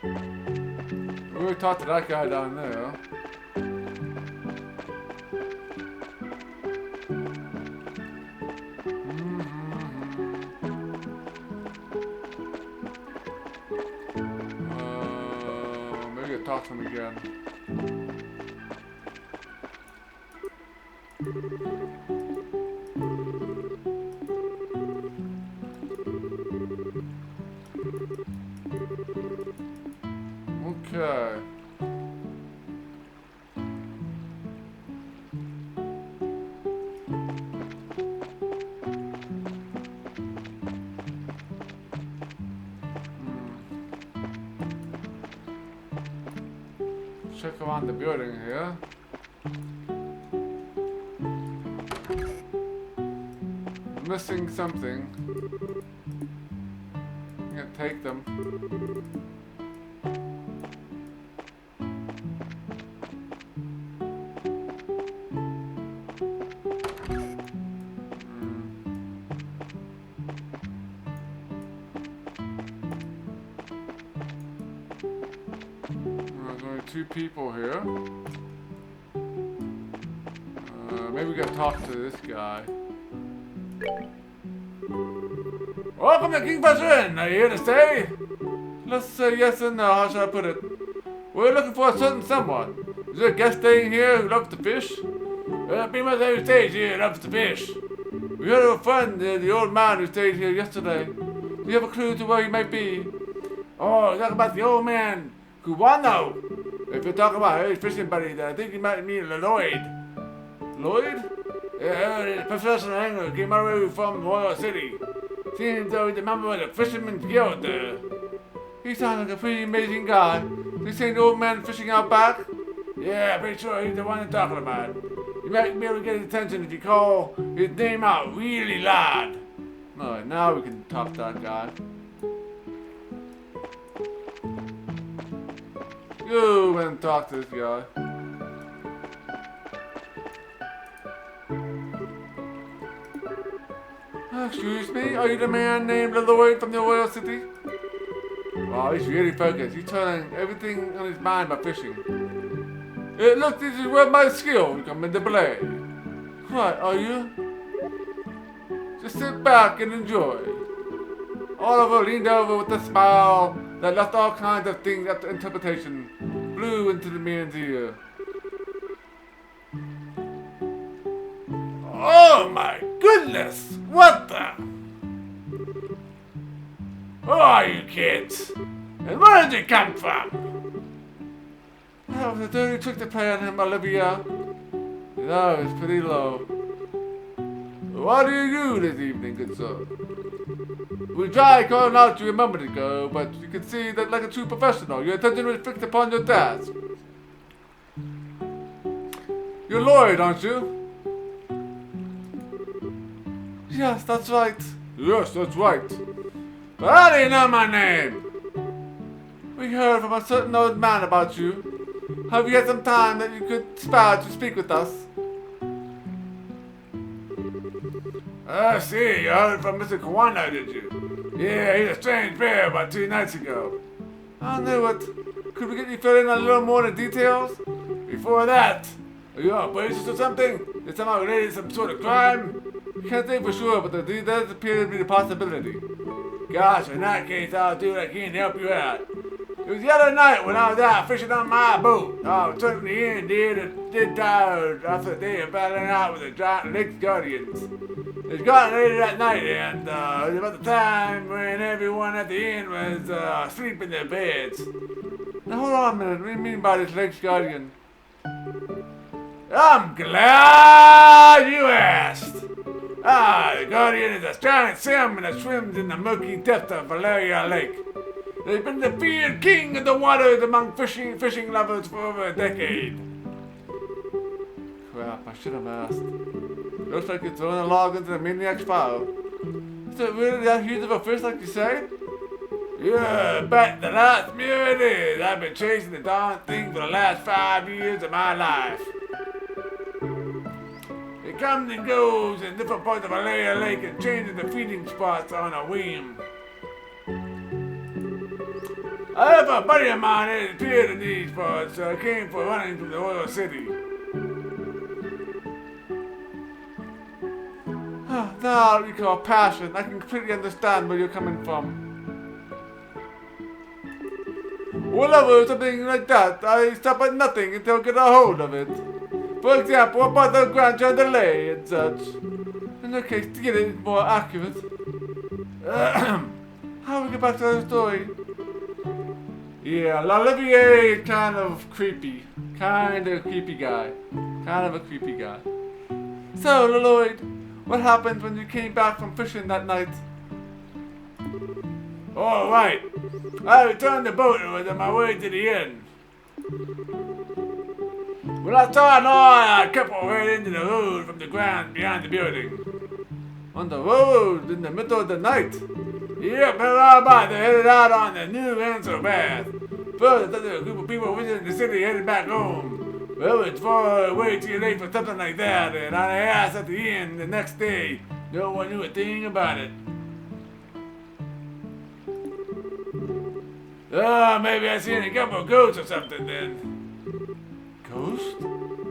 Speaker 1: We already talked to that guy down there. Maybe I'll talk to him again. Okay. Check around the building here. missing something. I'm gonna take them. There's only 2 people here. Maybe we gotta talk to this guy. Welcome to Kingfisher Inn. Are you here to stay? Let's say yes and no. How should I put it? We're looking for a certain someone. Is there a guest staying here who loves to fish? People who stays here loves to fish. We heard of a friend, the old man who stayed here yesterday. Do you have a clue to where he might be? Oh, talk about the old man, Cubano. If you're talking about his fishing buddy, then I think you might mean Lloyd. Lloyd? Yeah, professional angler came all the way from Royal City. Seems though he's a member of the Fisherman's Guild there. He sounds like a pretty amazing guy. This ain't the old man fishing out back? Yeah, pretty sure he's the one I'm talking about. You might be able to get his attention if you call his name out really loud. Alright, now we can talk to that guy. Go and talk to this guy. Excuse me, are you the man named Lloyd from the Royal City? Wow, he's really focused. He's turning everything on his mind by fishing. Look, this is where my skills come into play. Right, are you? Just sit back and enjoy. Oliver leaned over with a smile that left all kinds of things up to interpretation. Blew into the man's ear. Oh my goodness! What the? Who are you kids? And where did you come from? That was a dirty trick to play on him, Olivia. That was pretty low. What do you do this evening, good sir? We tried calling out to you a moment ago, but you can see that like a true professional, your attention was fixed upon your task. You're Lloyd, aren't you? Yes, that's right. Yes, that's right. But how do you know my name? We heard from a certain old man about you. Have you had some time that you could spare to speak with us? I see, you heard from Mr. Kawano, did you? Yeah, he's a strange bear about 2 nights ago. I knew it. Could we get you filled in on a little more of the details? Before that, are you on a basis or something? Is somehow related to some sort of crime? Can't say for sure, but there does appear to be the possibility. Gosh, in that case, I'll do what I can to help you out. It was the other night when I was out fishing on my boat. I was turning the end dead tired after a day of battling out with the giant lake guardians. It was gotten later that night, and it was about the time when everyone at the inn was asleep in their beds. Now hold on a minute, what do you mean by this lake's guardian? I'm glad you asked. The Guardian is a giant salmon that swims in the murky depths of Valeria Lake. They've been the feared king of the waters among fishing lovers for over a decade. Crap, I should have asked. Looks like you're throwing a log into the maniac's fire. Is it really that huge of a fish like you say? Yeah, bet the last mirror it is. I've been chasing the darn thing for the last 5 years of my life. It comes and goes in different parts of Valeria Lake and changes the feeding spots on a whim. I have a buddy of mine that appeared in these parts, so I came for running from the Royal City. Now you call passion. I can completely understand where you're coming from. Whatever, something like that, I stop at nothing until I get a hold of it. For example, about the Grand Chandelier and such. In that case, to get it more accurate. How do we get back to the story? Yeah, L'Olivier is kind of creepy. Kind of a creepy guy. So, Lloyd, what happened when you came back from fishing that night? All right. I returned the boat and was on my way to the inn. When I saw an eye, I couple right into the road from the ground behind the building. on the road in the middle of the night. Yep, how about they headed out on the new answer path. First, a group of people visiting the city headed back home. Well, it's far way too late for something like that, and I asked at the end the next day. No one knew a thing about it. Maybe I seen a couple of ghosts or something then. Ghosts?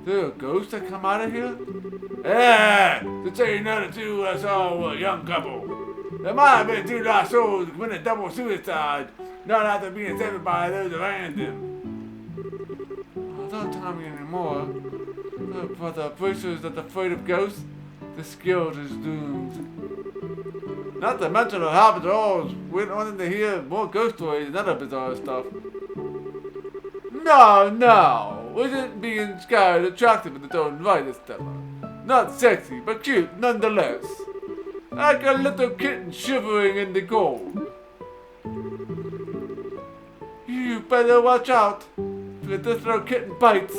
Speaker 1: There are ghosts that come out of here? Yeah, to tell you another two, I saw a young couple. There might have been two lost souls who committed double suicide, not after being saved by those around them. Oh, don't tell me anymore. For the persons that are afraid of ghosts, this guild is doomed. Not to mention the habits all went on to hear more ghost stories and other bizarre stuff. No, isn't being scared attractive in its own right, Estella? Not sexy, but cute nonetheless. Like a little kitten shivering in the cold. You better watch out, if this little kitten bites.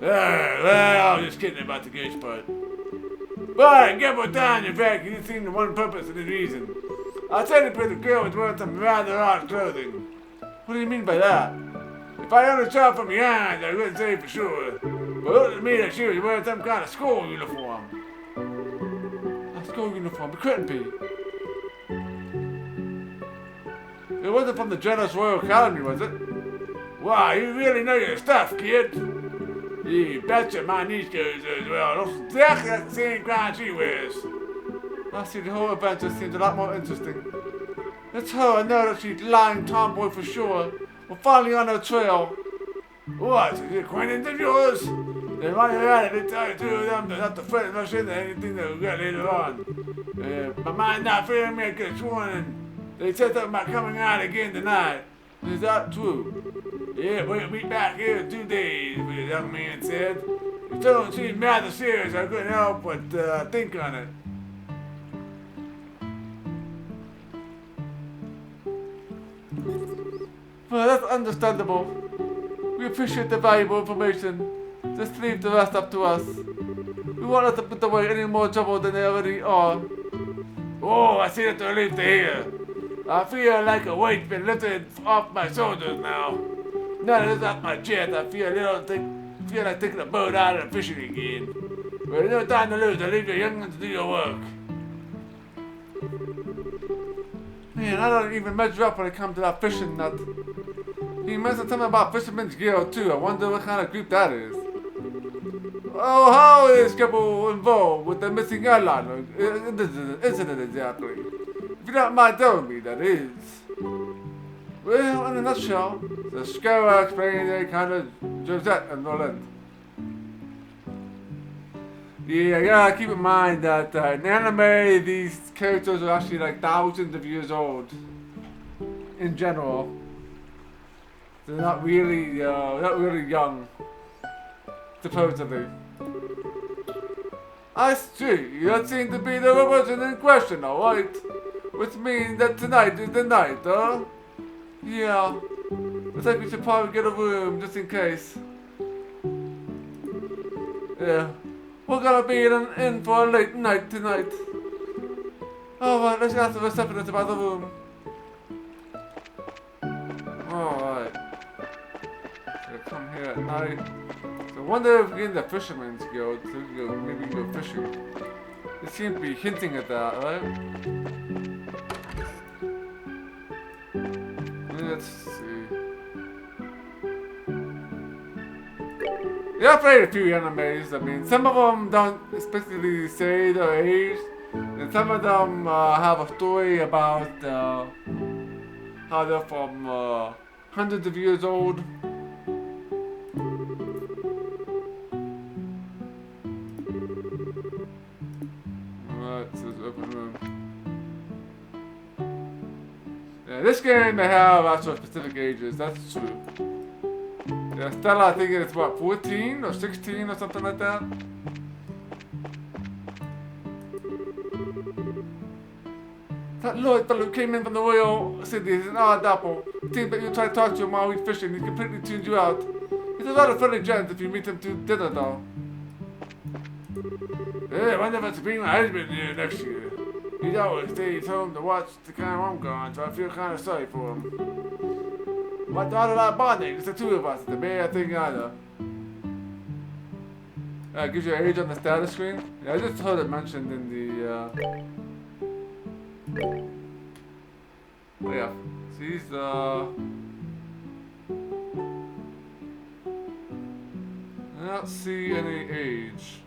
Speaker 1: Well, I'm just kidding about the ghost part. But get more down your back, you seen the one purpose and the reason. I'll tell you the girl was wearing some rather odd clothing. What do you mean by that? If I only saw from behind, I wouldn't say for sure. But it looked to me that she was wearing some kind of school uniform. A school uniform? It couldn't be. It wasn't from the Generous Royal Academy, was it? Wow, you really know your stuff, kid. You betcha my niece goes as well. That's exactly the same kind she wears. I see, the whole event just seems a lot more interesting. It's her, I know that she's lying tomboy for sure. We're finally on her trail. What, is it acquaintance of yours? Then while you're at it, tell you two of them to not to fret much into anything that we'll get later on. My mind not feeling me, I could have sworn they said something about coming out again tonight. Is that true? Yeah, we'll meet back here in 2 days, the young man said. You don't seem rather serious, I couldn't help but think on it. Well, that's understandable. We appreciate the valuable information. Just leave the rest up to us. We won't let them put away any more trouble than they already are. Oh, I see that they're relieved to hear. I feel like a weight's been lifted off my shoulders now. Now that it's off my chest, I feel like taking a boat out and fishing again. But there's no time to lose. I leave your young ones to do your work. Man, I don't even measure up when it comes to that fishing nut. He mentioned something about Fisherman's Guild too. I wonder what kind of group that is. Oh, how is couple involved with the missing airliner incident exactly? If you don't mind telling me, that is. Well, in a nutshell, the Scour explained they kind of Josette and Roland. Yeah, I gotta keep in mind that in anime, these characters are actually like thousands of years old. In general, they're not really young, supposedly. I see. That seems to be the person in question, alright? Which means that tonight is the night, huh? Yeah. Looks like we should probably get a room just in case. Yeah. We're gonna be in for a late night tonight. Alright, let's ask the receptionist about the room. Alright. So come here at night. So I wonder if we get in the Fisherman's Guild, so we can maybe go fishing. They seem to be hinting at that, right? Let's see. Yeah, I played a few animes. I mean, some of them don't especially say their age, and some of them have a story about how they're from hundreds of years old. Alright, so it's open room. Yeah, this game they have actual specific ages, that's true. Yeah, Stella, I think it's what, 14 or 16 or something like that? That Lloyd fellow came in from the Royal City is an odd apple. It seems that you try to talk to him while he's fishing, he completely tunes you out. He's a rather friendly gent if you meet him to dinner though. I wonder if it's bring my husband here next year. He always stays home to watch the time I'm gone, so I feel kind of sorry for him. My daughter like bonding, it's the two of us, it's the bad thing either. Gives you age on the status screen. Yeah, I just heard it mentioned in the, oh yeah, she's, I don't see any age.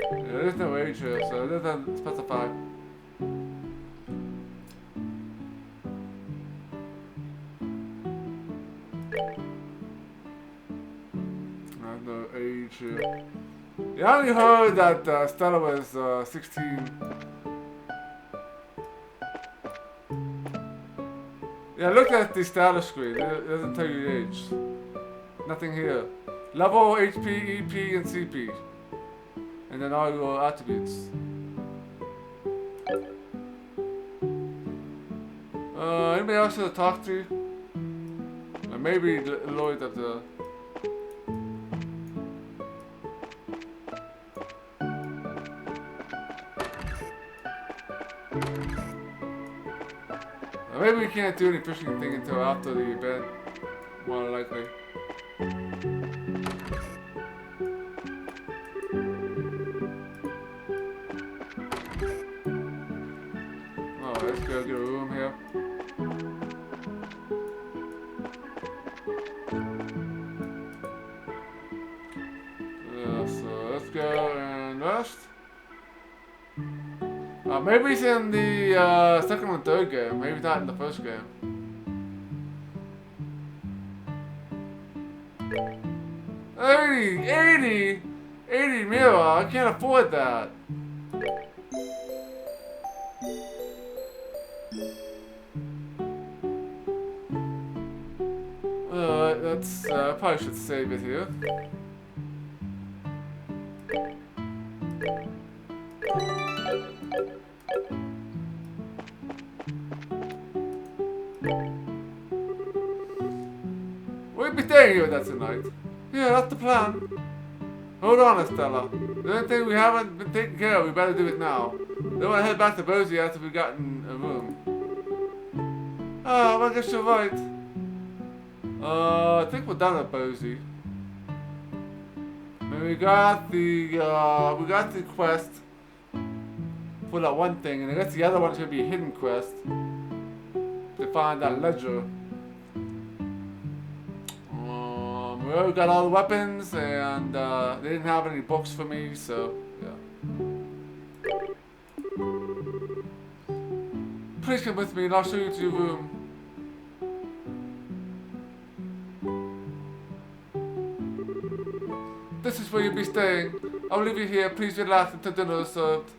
Speaker 1: Yeah, there's no age here, so it doesn't specify. There's no age here. Yeah, I only heard that Stella was 16. Yeah, look at the status screen. It doesn't tell you the age. Nothing here. Level, HP, EP, and CP. And then all your attributes. Anybody else to talk to? Maybe Lloyd at the... Maybe we can't do any fishing thing until after the event, more likely. Oh, let's go get a room here. So let's go and rest. Maybe it's in the second and third game, maybe not in the first game. $80 mil, I can't afford that. That's, probably should save it here. We'll be staying here with us tonight. Yeah, that's the plan. Hold on, Estella. The only thing we haven't been taking care of, we better do it now. Then we'll head back to Bosie after we've gotten a room. Oh, I guess you're right. I think we're done at Bosie. I mean, we got the quest for that one thing, and I guess the other one's gonna be a hidden quest to find that ledger. We already got all the weapons, and they didn't have any books for me, so yeah. Please come with me, and I'll show you to your room. This is where you'll be staying. I'll leave you here. Please relax until dinner is served.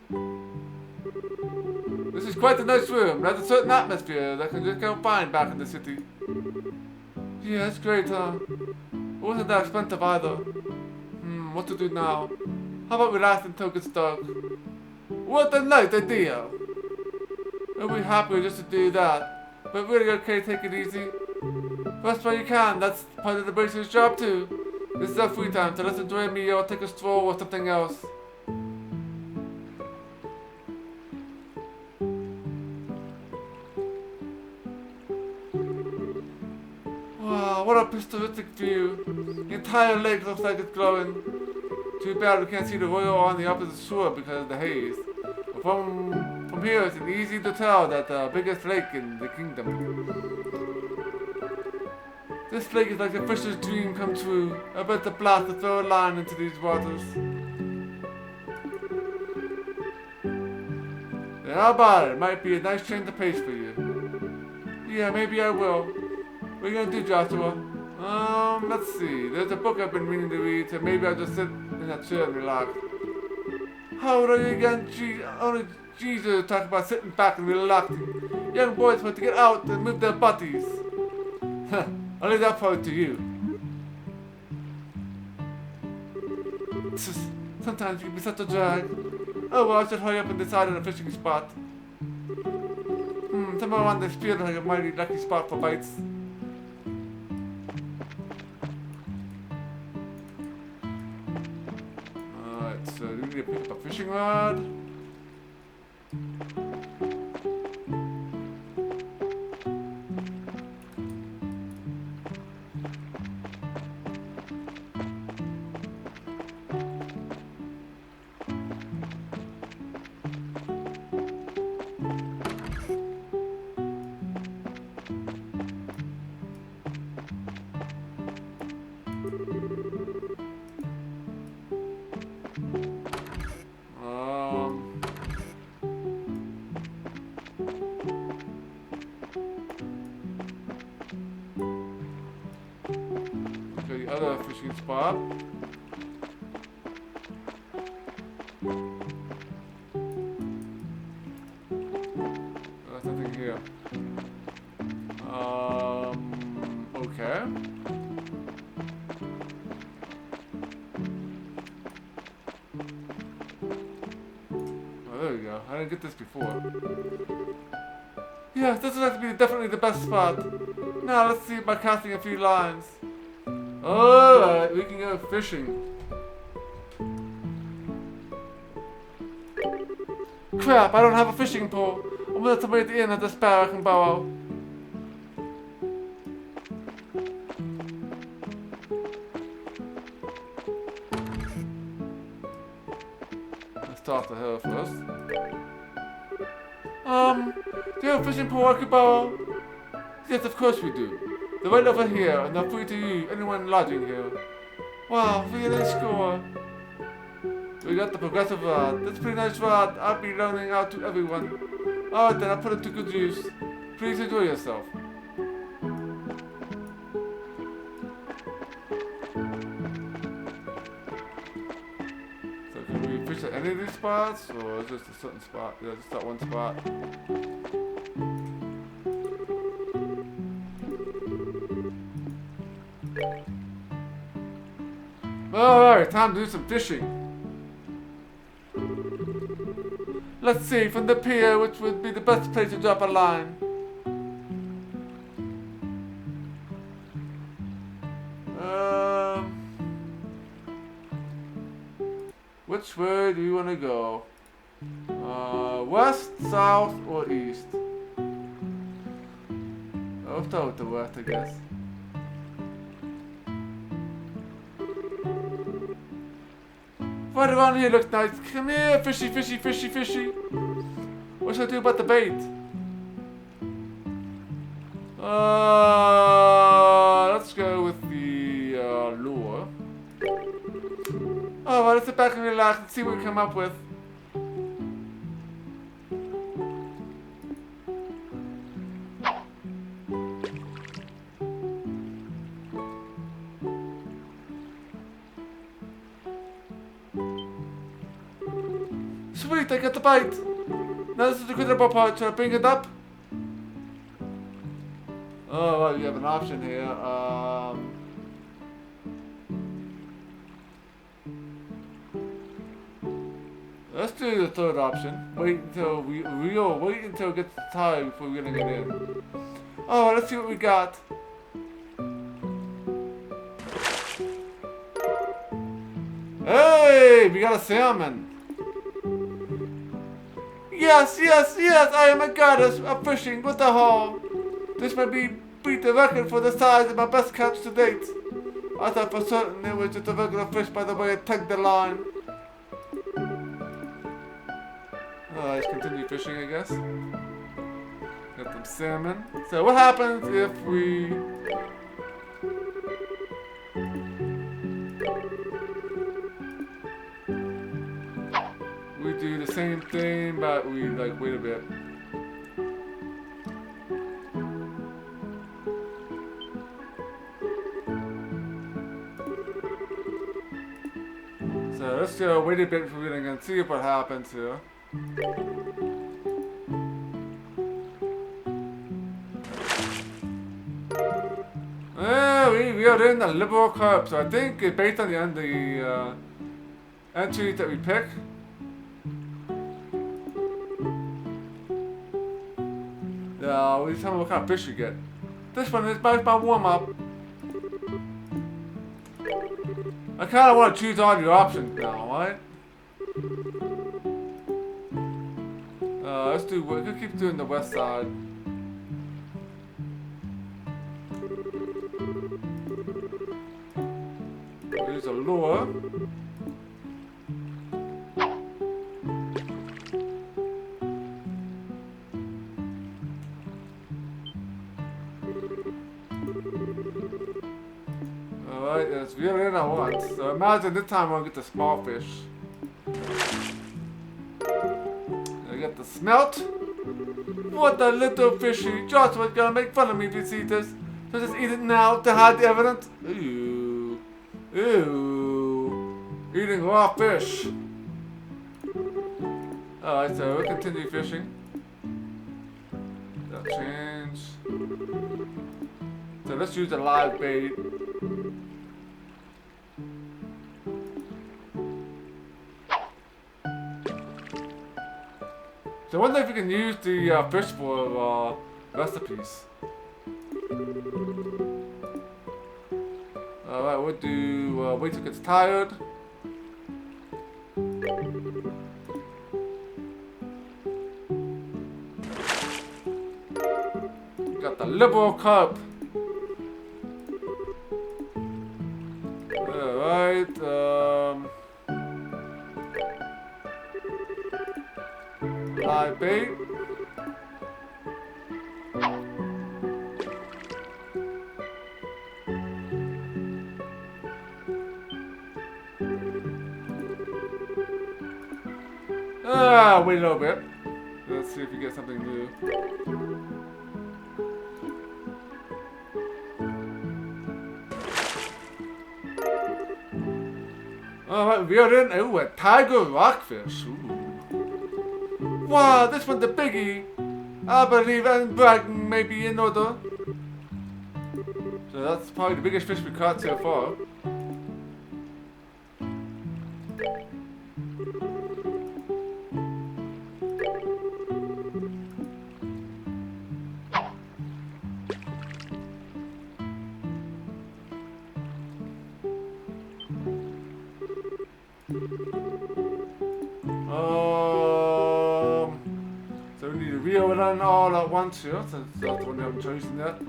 Speaker 1: This is quite a nice room. It has a certain atmosphere that you just can't find back in the city. Yeah, it's great, huh? It wasn't that expensive either. What to do now? How about we last until it gets dark? What a nice idea! I'll be happy just to do that. But really okay, take it easy. Rest while you can, that's part of the bracer's job too. This is our free time, so let's enjoy a meal or take a stroll or something else. Wow, what a picturesque view. The entire lake looks like it's glowing. Too bad we can't see the royal on the opposite shore because of the haze. But from here, it's easy to tell that the biggest lake in the kingdom. This lake is like a fisher's dream come true. I bet the blast to throw a line into these waters. Then how about it? It might be a nice change of pace for you. Yeah, maybe I will. What are you gonna do, Joshua? Let's see. There's a book I've been meaning to read, so maybe I'll just sit in that chair and relax. How old are you again? Only Jesus talk about sitting back and relaxing. Young boys want to get out and move their bodies. I'll leave that part to you. Sometimes you can be such a drag. Oh well, I should hurry up and decide on a fishing spot. Somehow on this feels like a mighty lucky spot for bites. to pick up a fishing rod. Other fishing spot. There's nothing here. Okay. Oh, there we go. I didn't get this before. Yeah, this looks to be definitely the best spot. Now let's see about casting a few lines. Alright, we can go fishing. Crap, I don't have a fishing pole. I'm gonna have to wait at the end of this bar I can borrow. Let's talk to her first. Do you have a fishing pole I could borrow? Yes, of course we do. They're right over here, and they're free to you, anyone lodging here. Wow, really score. We got the progressive rod. That's a pretty nice rod. I'll be loaning out to everyone. Alright then, I'll put it to good use. Please enjoy yourself. So can we fish at any of these spots, or is this a certain spot? Yeah, just that one spot. Alright, time to do some fishing. Let's see, from the pier, which would be the best place to drop a line. Which way do you want to go? West, south, or east? I'll start with the west, I guess. Right around here looks nice. Come here, fishy, fishy, fishy, fishy. What should I do about the bait? Let's go with the lure. Alright, let's sit back and relax and see what we come up with. Sweet, I got the bite. Now this is the critical part. Should I bring it up? Oh, well, you have an option here. Let's do the third option. Wait until wait until it gets tired before we're gonna get in. Oh, let's see what we got. Hey, we got a salmon. Yes, yes, yes, I am a goddess of fishing with a haul. This might beat the record for the size of my best catch to date. I thought for certain it was just a regular fish by the way I tugged the line. Let's continue fishing, I guess. Got some salmon. So what happens if we... we do the same thing, but we like wait a bit. So let's go wait a bit before we can see what happens here. We are in the liberal club, so I think based on the entries that we pick. We tell me what kind of fish you get. This one is my warm up. I kind of want to choose all your options now, right? Let's do. We're gonna keep doing the west side. There's a lure. Alright, there's really in I want. So imagine this time I'll get the small fish. I get the smelt. What a little fishy. Joshua's gonna make fun of me if he sees this. So just eat it now to hide the evidence. Ew. Ew. Eating raw fish. Alright, so we'll continue fishing. That'll change. So let's use the live bait. So I wonder if you can use the fish for recipes. Alright, we'll do wait till it gets tired. Got the liberal cup. Alright, live bait. Wait a little bit. Let's see if we get something new. Alright, we are in a tiger rockfish. Ooh. Wow, this one's a biggie. I believe and bragging may be in order. So that's probably the biggest fish we caught so far. So we need to reel it in all at once here, since that's the one we haven't chosen yet.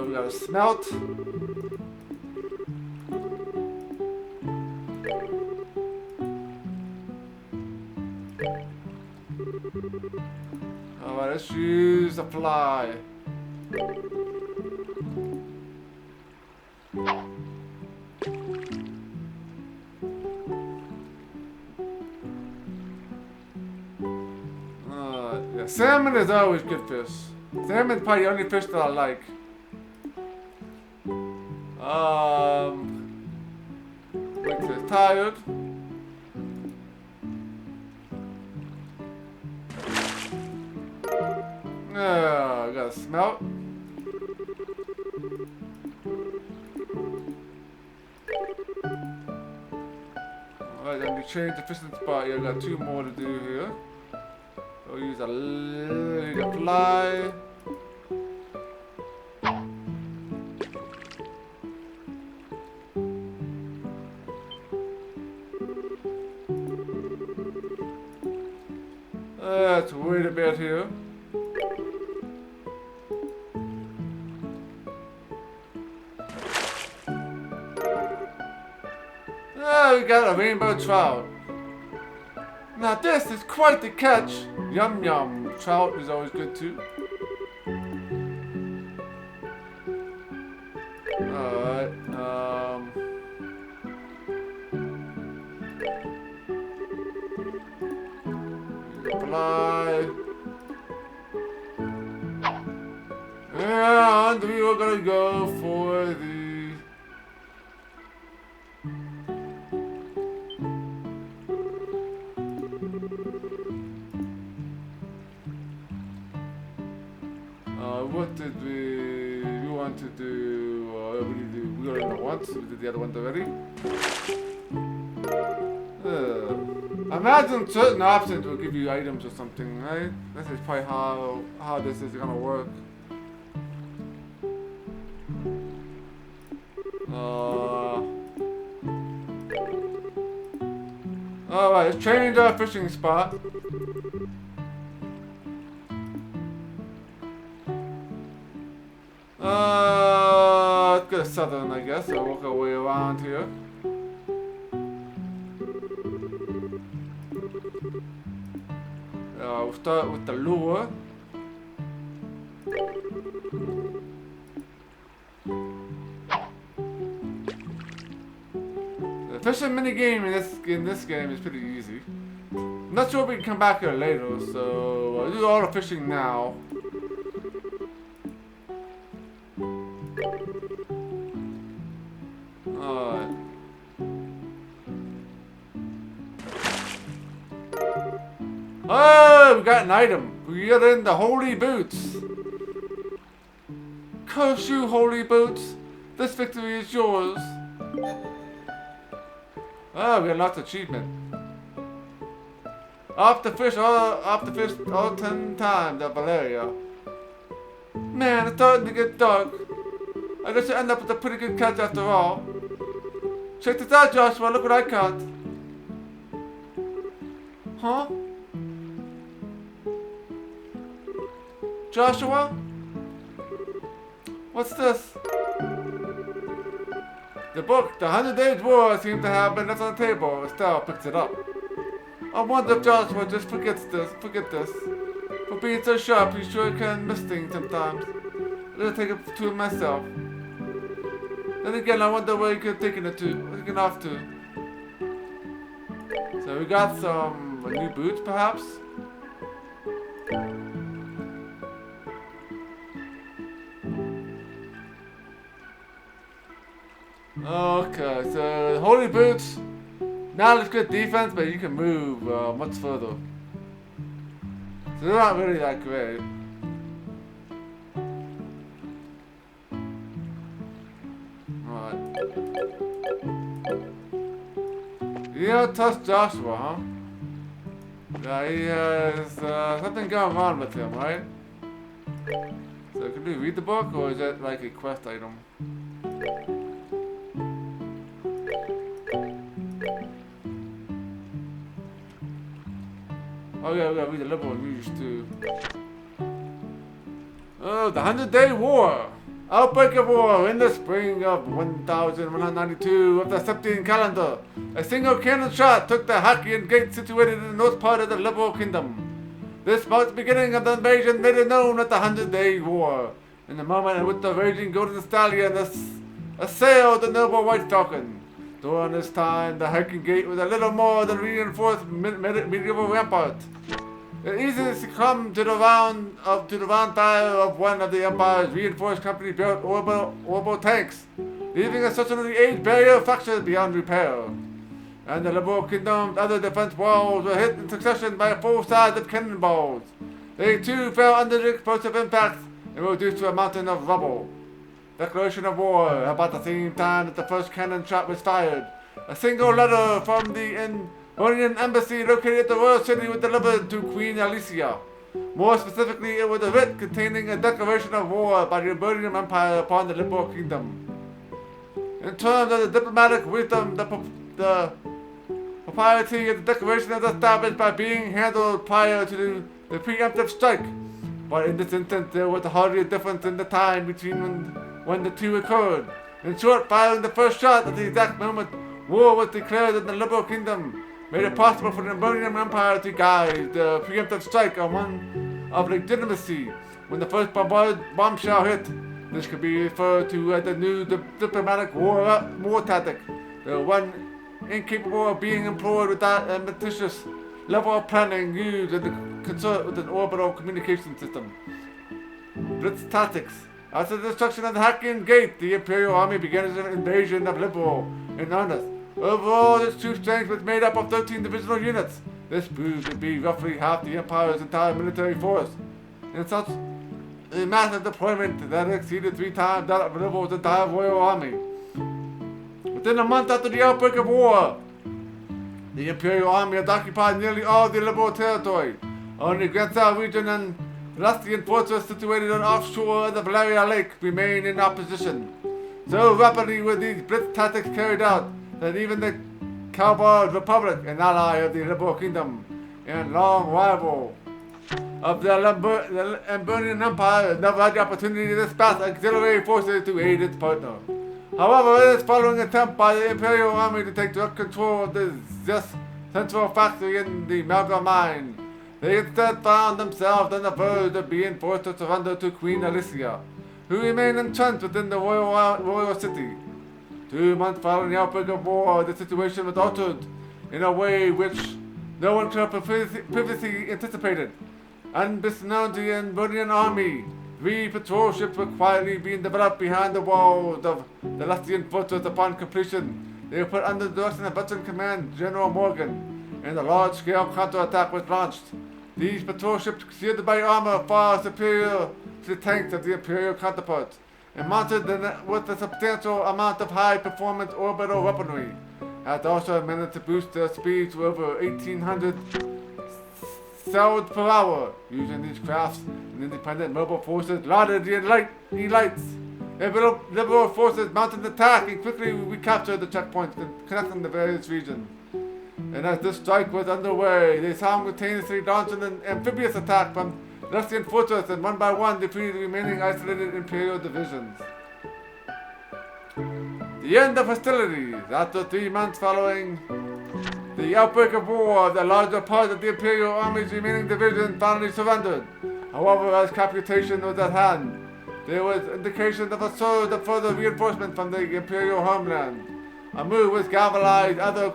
Speaker 1: We got a smelt. Alright, let's use a fly. Yeah, salmon is always good fish. Salmon's probably the only fish that I like. Wait till it's tired. Yeah, I got a smelt. Alright, then we change the fishing spot here. I got two more to do here. I'll use a fly. Let's wait a bit here. We got a rainbow trout. Now this is quite the catch. Yum yum. Trout is always good too. Alright, fly. And we are gonna go for the what did we want to do? We already know once. We did the other one already. Imagine certain options will give you items or something, right? This is probably how this is gonna work. Alright, let's change our fishing spot. Let's go southern, I guess. So work our way around here. We'll start with the lure. The fishing mini game in this game is pretty easy. I'm not sure if we can come back here later, so I'll do all the fishing now. Alright. Oh, we got an item. We got in the holy boots. Curse you, holy boots. This victory is yours. Oh, we got lots of achievement. Off the fish all 10 times at Valeria. Man, it's starting to get dark. I guess I end up with a pretty good catch after all. Check this out, Joshua. Look what I caught. Huh? Joshua? What's this? The book, The 100 Days War, seems to have been left on the table. Estelle picks it up. I wonder if Joshua just forget this. For being so sharp, he sure can miss things sometimes. I'll take it to myself. Then again, I wonder where he could have taken it off to. So we got some new boots, perhaps? Okay, so holy boots. Not as good defense, but you can move much further. So they're not really that great. Alright. You don't trust Joshua, huh? Yeah, he has something going on with him, right? So can we read the book, or is that like a quest item? Oh yeah, we gotta read the liberal news too. Oh, the 100-Day War! Outbreak of War in the spring of 1192 of the Septine calendar. A single cannon shot took the Hercxena gate situated in the north part of the Liberal Kingdom. This marked the beginning of the invasion made it known as the 100-Day War. In the moment in which the raging golden stallion assailed the noble white falcon. During this time, the Hercxena gate was a little more than reinforced medieval rampart. It easily succumbed to the round fire of one of the Empire's reinforced company-built orbital tanks, leaving a certainly aged barrier fractured beyond repair. And the Liberal Kingdom's other defense walls were hit in succession by a full size of cannonballs. They too fell under the explosive impacts and were reduced to a mountain of rubble. Declaration of war. About the same time that the first cannon shot was fired, a single letter from the Invonian embassy located at the royal city was delivered to Queen Alicia. More specifically, it was a writ containing a declaration of war by the Iberian Empire upon the Liberal Kingdom. In terms of the diplomatic wisdom, the propriety of the declaration is established by being handled prior to the preemptive strike. But in this instance, there was hardly a difference in the time between when the two occurred. In short, firing the first shot at the exact moment war was declared in the Liberal Kingdom made it possible for the Iberian Empire to guide the preemptive strike on one of legitimacy. When the first bombshell hit, this could be referred to as the new diplomatic war tactic, the one incapable of being employed without a meticulous level of planning used in concert with an orbital communication system. Blitz tactics. After the destruction of the Hercxena Gate, the Imperial Army began its invasion of Liberal in earnest. Overall, its troop strength was made up of 13 divisional units. This proved to be roughly half the Empire's entire military force. In such a massive deployment that exceeded 3 times that of Liberal's entire royal army. Within a month after the outbreak of war, the Imperial Army had occupied nearly all the Liberal territory. Only Granzau region and Lastian fortress situated on offshore of the Valeria Lake remained in opposition. So rapidly were these blitz tactics carried out that even the Cowboy Republic, an ally of the Liberal Kingdom, and long rival of the Lambertian Empire, never had the opportunity to dispatch auxiliary forces to aid its partner. However, in its following attempt by the Imperial Army to take direct control of the Zest central factory in the Malga mine, they instead found themselves on the verge of being forced to surrender to Queen Alicia, who remained entrenched within the royal city. 2 months following the outbreak of war, the situation was altered in a way which no one could have previously anticipated. Unbeknownst to the Lambertian army, 3 patrol ships were quietly being developed behind the walls of the Lustian fortress. Upon completion, they were put under the direction of veteran command General Morgan, and a large-scale counterattack was launched. These patrol ships, shielded by armor far superior to the tanks of the Imperial counterparts, and mounted with a substantial amount of high-performance orbital weaponry, had also managed to boost their speed to over 1,800 sails per hour. Using these crafts, and independent mobile forces lauded the elites. Liberal forces mounted an attack and quickly recaptured the checkpoints connecting the various regions. And as this strike was underway, they simultaneously launched an amphibious attack from Lustian fortress and one by one defeated the remaining isolated Imperial divisions. The end of hostilities. After 3 months following the outbreak of war, the larger part of the Imperial Army's remaining division finally surrendered. However, as capitation was at hand, there was indication of a surge of further reinforcement from the Imperial homeland. A move which galvanized other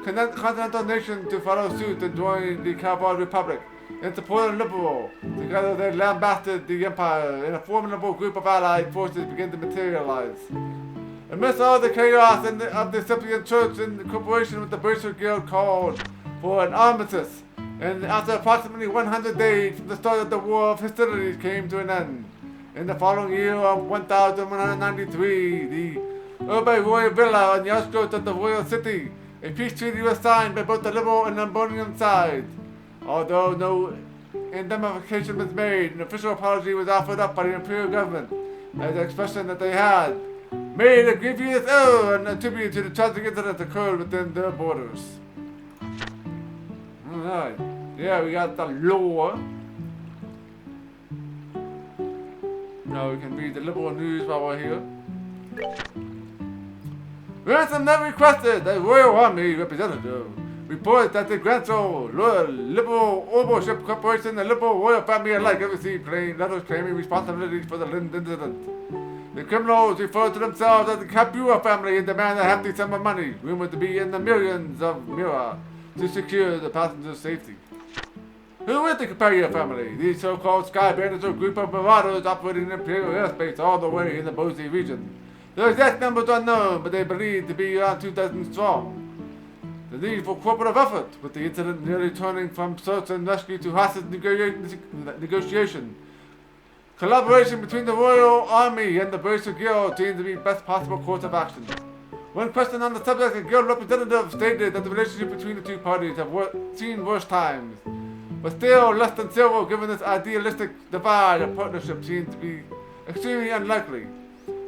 Speaker 1: continental nations to follow suit and join the Cowboy Republic in support of Liberal. Together they lambasted the Empire, and a formidable group of allied forces began to materialize. Amidst all the chaos of the Cyprian Church, in cooperation with the Bracer Guild, called for an armistice, and after approximately 100 days from the start of the War of Hostilities came to an end. In the following year of 1193, the Urbe Royal Villa on the outskirts of the royal city, a peace treaty was signed by both the Liberal and Lambertian sides. Although no indemnification was made, an official apology was offered up by the Imperial government as an expression that they had made a grievous error and attributed to the tragic incidents occurred within their borders. Alright, yeah, we got the lore. Now we can read the Liberal news while we're here. Ransom never requested. The Royal Army representative reports that the Granso Liberal Orbital Ship Corporation and Liberal Royal Family alike have received letters claiming responsibilities for the Lind incident. The criminals refer to themselves as the Capua family and demand a hefty sum of money, rumored to be in the millions of Mira, to secure the passengers' safety. Who is the Capua family? These so-called Sky Bandits are a group of marauders operating in Imperial airspace all the way in the Boise region. Their exact numbers are unknown, but they believed to be around 2,000 strong. The need for cooperative effort, with the incident nearly turning from search and rescue to hostage negotiation. Collaboration between the Royal Army and the Bracer Guild seemed to be the best possible course of action. When questioned on the subject, the Guild representative stated that the relationship between the two parties have seen worse times. But still, less than zero, given this idealistic divide, a partnership seems to be extremely unlikely.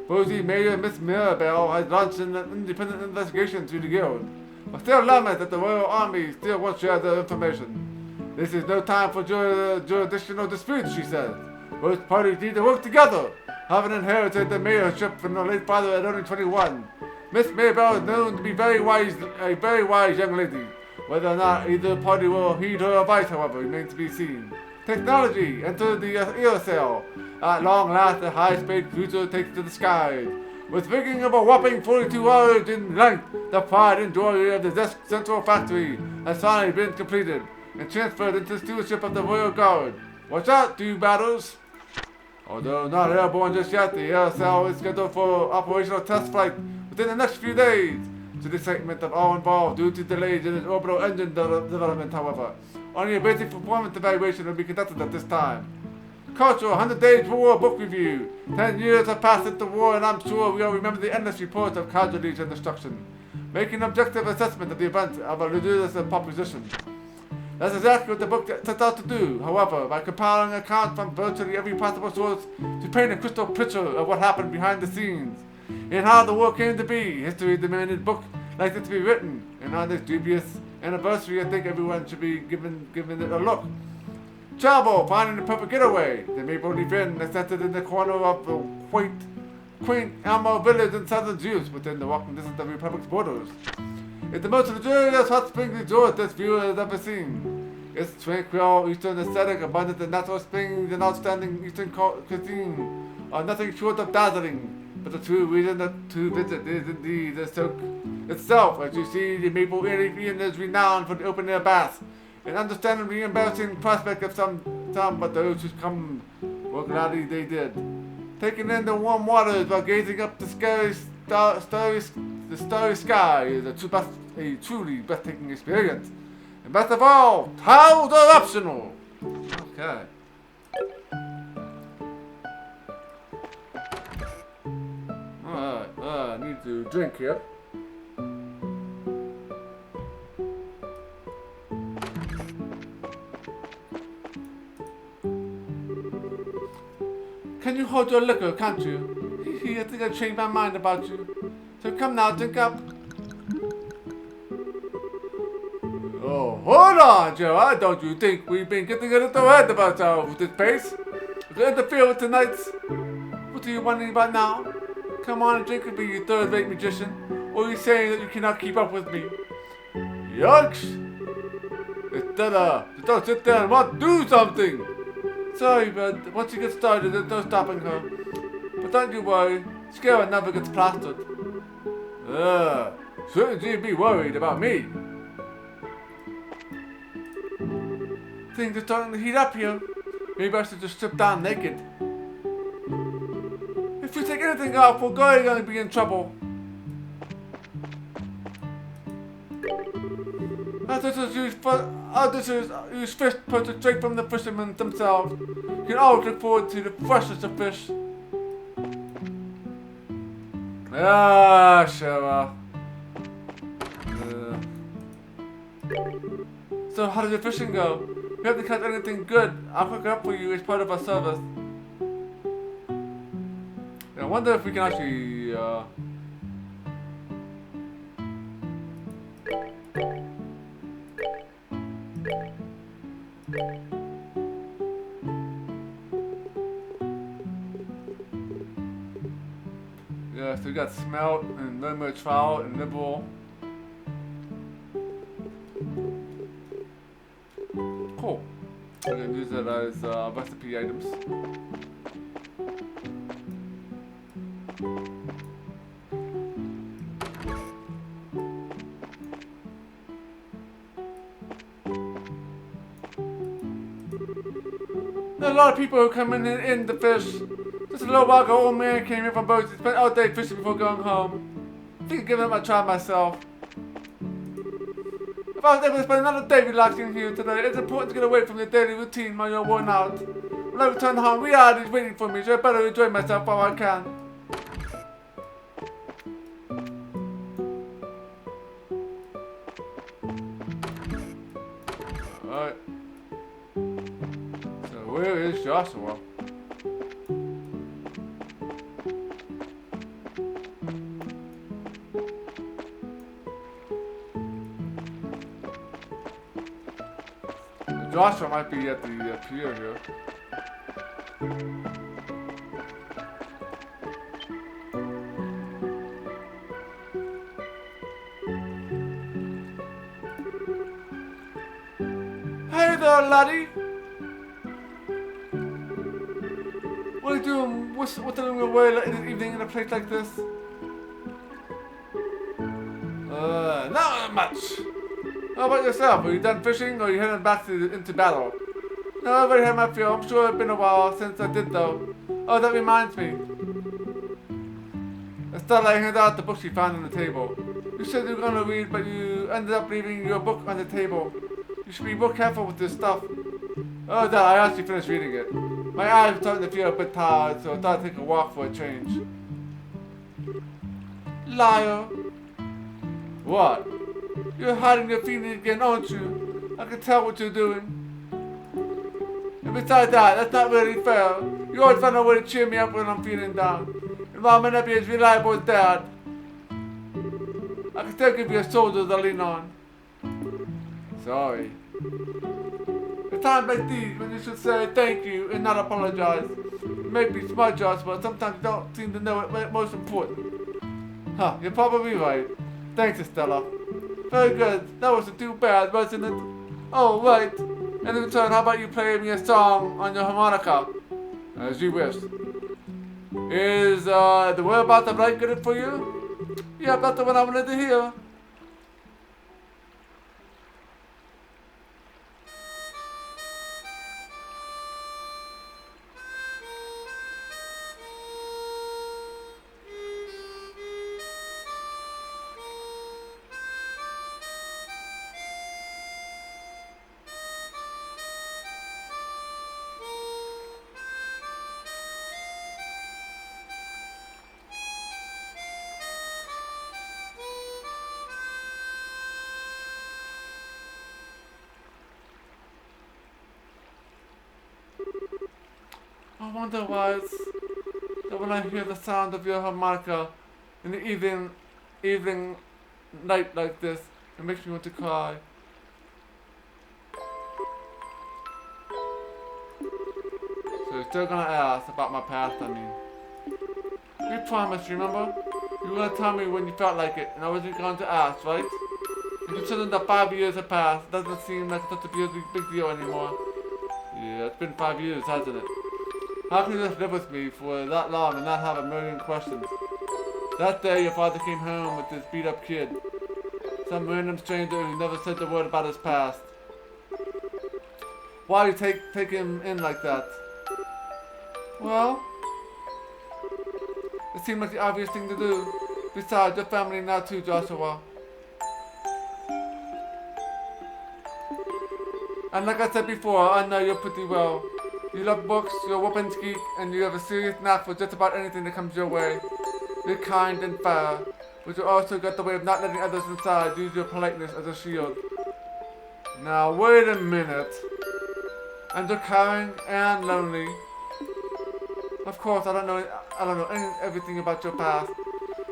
Speaker 1: Boise Mayor Miss Mirabelle has launched an independent investigation through the Guild, but still laments that the Royal Army still won't share their information. This is no time for jurisdictional disputes, she said. Both parties need to work together, having inherited the mayorship from the late father at only 21. Miss Mirabelle is known to be a very wise young lady. Whether or not either party will heed her advice, however, remains to be seen. Technology entered the air cell. At long last, a high-speed cruiser takes to the skies. With rigging of a whopping 42 hours in length, the pride and glory of the Zest Central Factory has finally been completed and transferred into the stewardship of the Royal Guard. Watch out, two battles! Although not airborne just yet, the air cell is scheduled for operational test flight within the next few days. To the excitement of all involved due to delays in its orbital engine development, however, only a basic performance evaluation will be conducted at this time. Cultural 100 Days War Book Review. 10 years have passed since the war, and I'm sure we all remember the endless reports of casualties and destruction. Making an objective assessment of the events of a legitimate proposition. That's exactly what the book sets out to do, however, by compiling accounts from virtually every possible source to paint a crystal picture of what happened behind the scenes and how the war came to be. History demanded book like it to be written. And on this dubious anniversary, I think everyone should be giving it a look. Travel, finding the perfect getaway. The maple leaf inn is nested in the corner of the quaint Elmo village in southern Zeus, within the walking distance of the Republic's borders. It's the most luxurious hot spring resort this viewer has ever seen. Its tranquil eastern aesthetic, abundant in natural springs and outstanding eastern cuisine are nothing short of dazzling. But the true reason to visit is indeed the soak itself. As you see, the Maple Leaf Inn is renowned for the open air baths, an understandably embarrassing prospect of some, but those who come were gladly they did. Taking in the warm waters while gazing up the starry sky is a truly breathtaking experience. And best of all, towels are optional. Okay. Alright, I need to drink here. Can you hold your liquor, can't you? I think I changed my mind about you. So come now, drink up. Oh, hold on, Joe. Don't you think we've been getting a little ahead of ourselves with this pace? If you interfere with tonight's... What are you wondering about now? Come on and drink with me, you third-rate magician. Or are you saying that you cannot keep up with me? Yucks! Don't sit there and want to do something! Sorry, but once you get started, there's no stopping her. But don't you worry, Scarra never gets plastered. Shouldn't you be worried about me? Things are starting to heat up here. Maybe I should just strip down naked. If we take anything off, we're going to be in trouble. This is used fish purchased straight from the fishermen themselves. You can always look forward to the freshest of fish. Sure. So how did the fishing go? If you haven't catch anything good, I'll cook it up for you as part of our service. I wonder if we can actually, yeah, so we got smelt and lemon trout and nibble. Cool. We're gonna use it as recipe items. There are a lot of people who come in to fish. Just a little while ago, old man came in from boats. He spent all day fishing before going home. I think I'd give him a try myself. If I was able to spend another day relaxing here today, it's important to get away from your daily routine while you're worn out. When I return home, reality is waiting for me, so I better enjoy myself while I can. Alright. So where is Joshua? Joshua might be at the pier here. Hey there, laddie! What are you doing? What's doing away in the evening in a place like this? Not much. How about yourself? Are you done fishing or are you heading back into battle? No, I've already had my fill. I'm sure it's been a while since I did though. Oh, that reminds me. Estella handed out the book she found on the table. You said you were going to read, but you ended up leaving your book on the table. You should be more careful with this stuff. Oh, that I actually finished reading it. My eyes were starting to feel a bit tired, so I thought I'd take a walk for a change. Liar. What? You're hiding your feelings again, aren't you? I can tell what you're doing. And besides that, that's not really fair. You always find a way to cheer me up when I'm feeling down. And Mom may not be as reliable as Dad. I can still give you a shoulder to lean on. Sorry. At times like these, when you should say thank you and not apologize. You may be smart, Josh, but sometimes you don't seem to know what's most important. Huh, you're probably right. Thanks, Estella. Very good. That wasn't too bad, wasn't it? Oh, right. And in return, how about you play me a song on your harmonica? As you wish. Is the whereabouts of light good for you? Yeah, that's the one I wanted to hear. I wonder why it's that when I hear the sound of your harmonica in the evening night like this, it makes me want to cry. So you're still gonna ask about my past, I mean. We promised, remember? You were gonna tell me when you felt like it, and I wasn't going to ask, right? And considering that 5 years have passed, it doesn't seem like such a big deal anymore. Yeah, it's been 5 years, hasn't it? How can you just live with me for that long and not have a million questions? That day, your father came home with this beat-up kid. Some random stranger who never said a word about his past. Why do you take him in like that? Well, it seemed like the obvious thing to do. Besides, your family now too, Joshua. And like I said before, I know you pretty well. You love books, you're a weapons geek, and you have a serious knack for just about anything that comes your way. You're kind and fair, but you also got the way of not letting others inside use your politeness as a shield. Now wait a minute. And you're caring and lonely. Of course, I don't know everything about your past.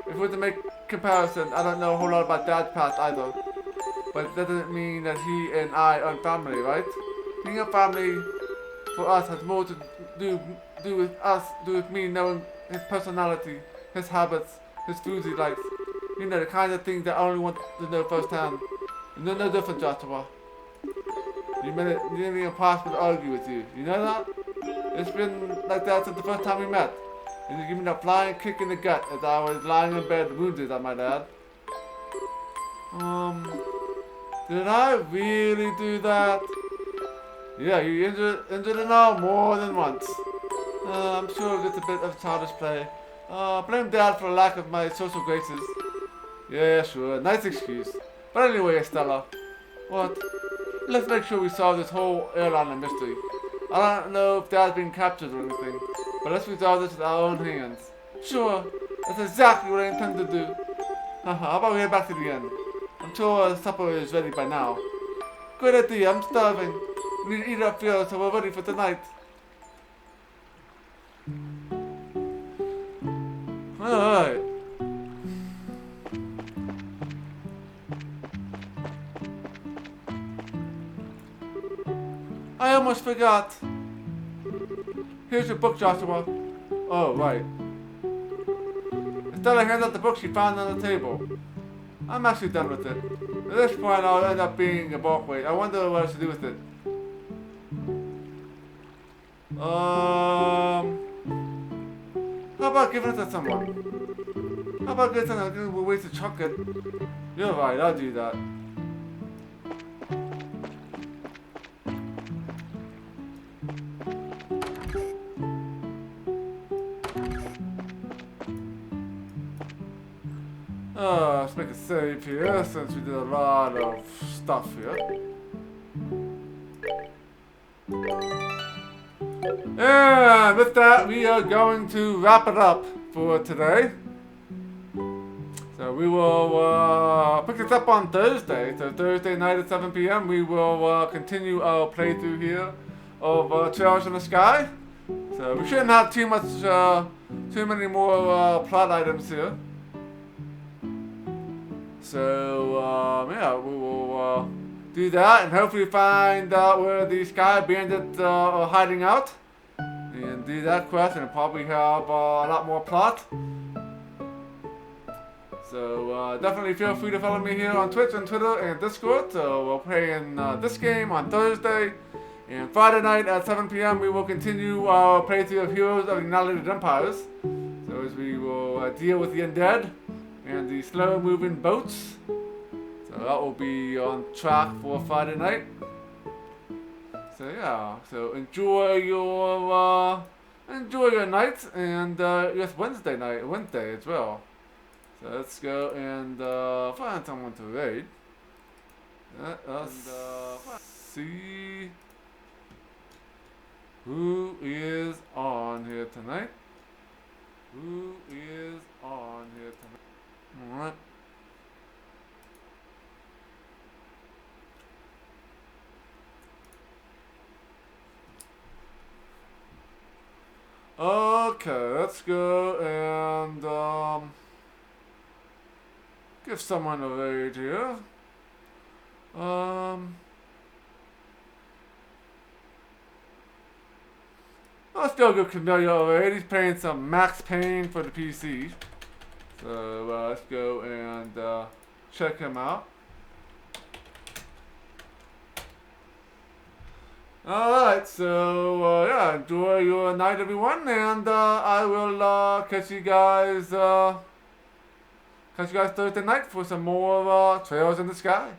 Speaker 1: If we were to make comparison, I don't know a whole lot about Dad's past either. But that doesn't mean that he and I aren't family, right? Being a family for us has more to do with me knowing his personality, his habits, his foods he likes. You know, the kind of things that I only want to know firsthand. And they're no different, Joshua. You made it nearly impossible to argue with you. You know that? It's been like that since the first time we met. And you gave me that flying kick in the gut as I was lying in bed wounded, I might add. Did I really do that? Yeah, you injured an arm more than once. I'm sure it's a bit of childish play. Blame Dad for a lack of my social graces. Yeah, sure, nice excuse. But anyway, Estella. What? Let's make sure we solve this whole airliner mystery. I don't know if Dad's been captured or anything, but let's resolve this with our own hands. Sure, that's exactly what I intend to do. How about we head back to the inn? I'm sure supper is ready by now. Good idea, I'm starving. We need to eat up here so we're ready for tonight. Alright. I almost forgot. Here's your book, Joshua. Oh, right. Instead, I hand out the book she found on the table. I'm actually done with it. At this point, I'll end up being a bulk weight. I wonder what I should do with it. How about giving it to someone? How about getting a way to chuck it? You're right, I'll do that. Let's make a save here since we did a lot of stuff here. And with that, we are going to wrap it up for today. So we will pick this up on Thursday. So Thursday night at 7 p.m. we will continue our playthrough here of Trails in the Sky. So we shouldn't have too many more plot items here. So yeah, we will do that and hopefully find out where the Sky Bandits are hiding out, and do that quest, and probably have a lot more plot. So definitely feel free to follow me here on Twitch and Twitter and Discord. So we're playing this game on Thursday, and Friday night at 7 p.m. we will continue our playthrough of Heroes of the United Empires. So as we will deal with the undead and the slow-moving boats. So that will be on track for Friday night. So yeah, so enjoy your night, and yes, Wednesday as well. So let's go and find someone to raid. Let us see who is on here tonight. Alright. Okay, let's go and give someone a raid here. Let's go give Camilla a raid. He's playing some Max Payne for the PC. So let's go and check him out. Alright, so yeah, enjoy your night, everyone, and I will catch you guys Thursday night for some more Trails in the Sky.